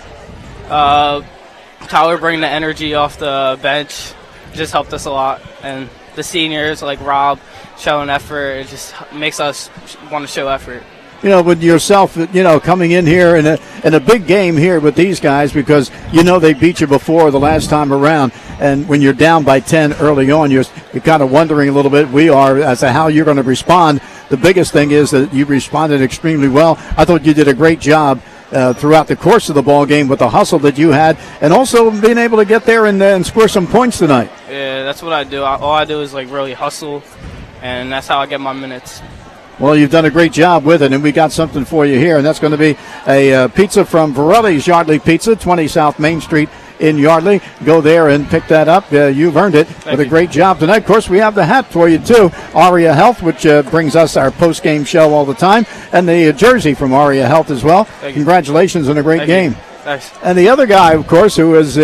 Q: Tyler bringing the energy off the bench just helped us a lot. And the seniors like Rob showing effort, it just makes us want to show effort.
B: With yourself, coming in here in a big game here with these guys, because they beat you before the last time around, and when you're down by 10 early on, you're kind of wondering a little bit, we are, as to how you're going to respond. The biggest thing is that you responded extremely well. I thought you did a great job throughout the course of the ball game with the hustle that you had, and also being able to get there and score some points tonight.
Q: Yeah, that's what I do. All I do is really hustle, and that's how I get my minutes.
B: Well, you've done a great job with it, and we got something for you here, and that's going to be a pizza from Varelli's Yardley Pizza, 20 South Main Street in Yardley. Go there and pick that up. You've earned it. With a great job tonight. Of course, we have the hat for you, too. Aria Health, which brings us our post-game show all the time, and the jersey from Aria Health as well. Congratulations on a great game.
Q: Thanks.
B: And the other guy, of course, who is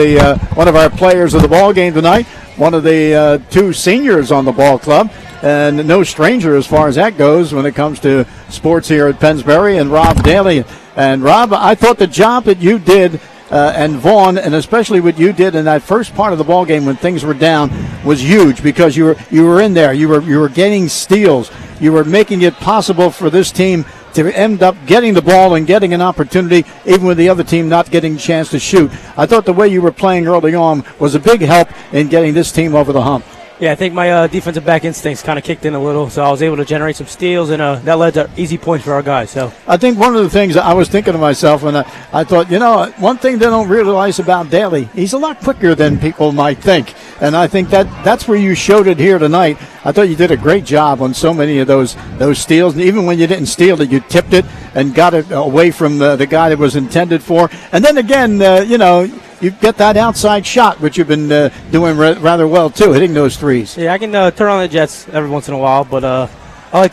B: one of our players of the ball game tonight, one of the two seniors on the ball club, and no stranger as far as that goes when it comes to sports here at Pennsbury, and Rob Daly. And Rob, I thought the job that you did, and Vaughn, and especially what you did in that first part of the ball game when things were down, was huge, because you were in there, you were getting steals, you were making it possible for this team to end up getting the ball and getting an opportunity, even with the other team not getting a chance to shoot. I thought the way you were playing early on was a big help in getting this team over the hump.
R: Yeah, I think my defensive back instincts kind of kicked in a little, so I was able to generate some steals, and that led to easy points for our guys. So
B: I think one of the things I was thinking to myself, and I thought, one thing they don't realize about Daly, he's a lot quicker than people might think. And I think that's where you showed it here tonight. I thought you did a great job on so many of those steals. And even when you didn't steal it, you tipped it and got it away from the guy that was intended for. And then again, you get that outside shot, which you've been doing rather well, too, hitting those threes.
R: Yeah, I can turn on the jets every once in a while, but I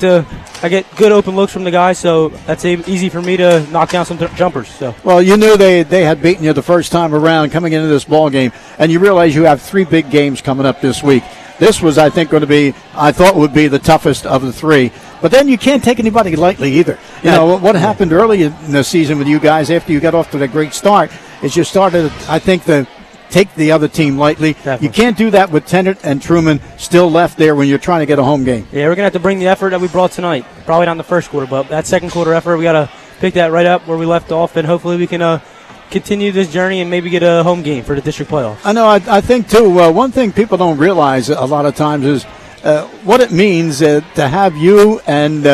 R: get good open looks from the guys, so that's easy for me to knock down some jumpers. So.
B: Well, you knew they had beaten you the first time around coming into this ball game, and you realize you have 3 big games coming up this week. This was, I think, I thought would be the toughest of the 3. But then you can't take anybody lightly either. What happened early in the season with you guys after you got off to a great start is you started, I think, to take the other team lightly. Definitely. You can't do that with Tennant and Truman still left there when you're trying to get a home game.
R: Yeah, we're going to have to bring the effort that we brought tonight. Probably not in the first quarter, but that second quarter effort, we got to pick that right up where we left off, and hopefully we can continue this journey and maybe get a home game for the district playoffs.
B: I know. I think, too, one thing people don't realize a lot of times is what it means to have you and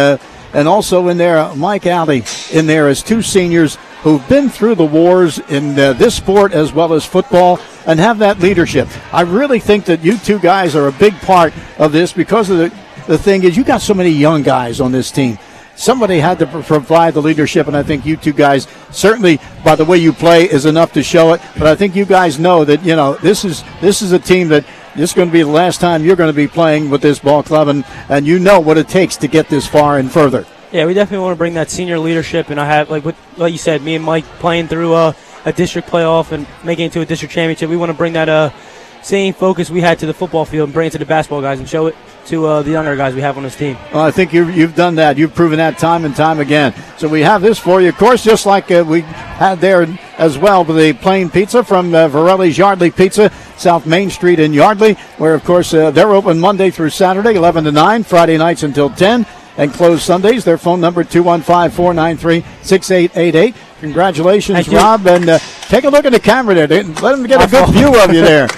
B: also in there Mike Alley in there as 2 seniors who've been through the wars in this sport as well as football and have that leadership. I really think that you 2 guys are a big part of this, because of the thing is you got so many young guys on this team. Somebody had to provide the leadership, and I think you 2 guys, certainly by the way you play, is enough to show it. But I think you guys know that, this is a team that this is going to be the last time you're going to be playing with this ball club, and you know what it takes to get this far and further.
R: Yeah, we definitely want to bring that senior leadership, and I have, like you said, me and Mike playing through a district playoff and making it to a district championship. We want to bring that same focus we had to the football field and bring it to the basketball guys and show it to the younger guys we have on this team.
B: Well, I think you've done that. You've proven that time and time again. So we have this for you, of course, just like we had there as well, with the plain pizza from Varelli's Yardley Pizza, South Main Street in Yardley, where, of course, they're open Monday through Saturday, 11 to 9, Friday nights until 10, and closed Sundays. Their phone number, 215-493-6888. Congratulations, Rob, and take a look at the camera there. Let them get a good view of you there.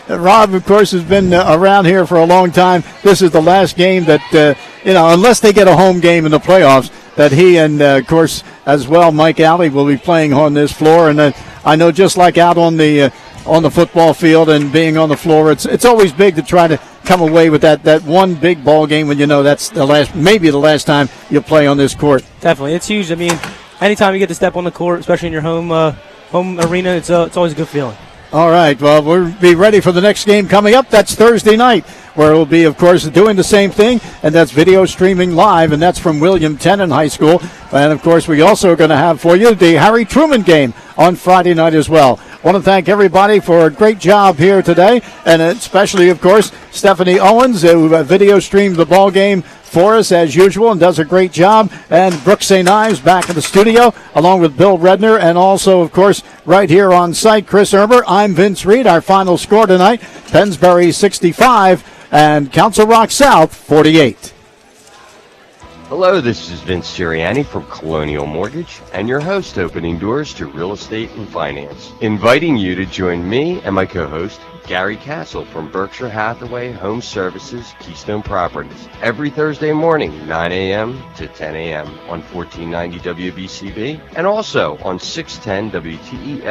B: Rob, of course, has been around here for a long time. This is the last game that, unless they get a home game in the playoffs, that he and, of course, as well, Mike Alley will be playing on this floor. And I know just like out on the football field and being on the floor, it's always big to try to come away with that one big ball game when you know that's maybe the last time you play on this court.
R: Definitely. It's huge. I mean, anytime you get to step on the court, especially in your home arena, it's always a good feeling.
B: All right, well, we'll be ready for the next game coming up. That's Thursday night, where we'll be, of course, doing the same thing, and that's video streaming live, and that's from William Tennant High School. And, of course, we also are going to have for you the Harry Truman game on Friday night as well. I want to thank everybody for a great job here today, and especially, of course, Stephanie Owens, who video streamed the ball game for us as usual and does a great job, and Brooks St. Ives back in the studio along with Bill Redner, and also, of course, right here on site, Chris Erber. I'm Vince Reed. Our final score tonight, Pennsbury 65 and Council Rock South 48.
S: Hello, this is Vince Sirianni from Colonial Mortgage and your host, opening doors to real estate and finance, inviting you to join me and my co-host Gary Castle from Berkshire Hathaway Home Services Keystone Properties every Thursday morning, 9 a.m. to 10 a.m. on 1490 WBCB and also on 610 WTEL.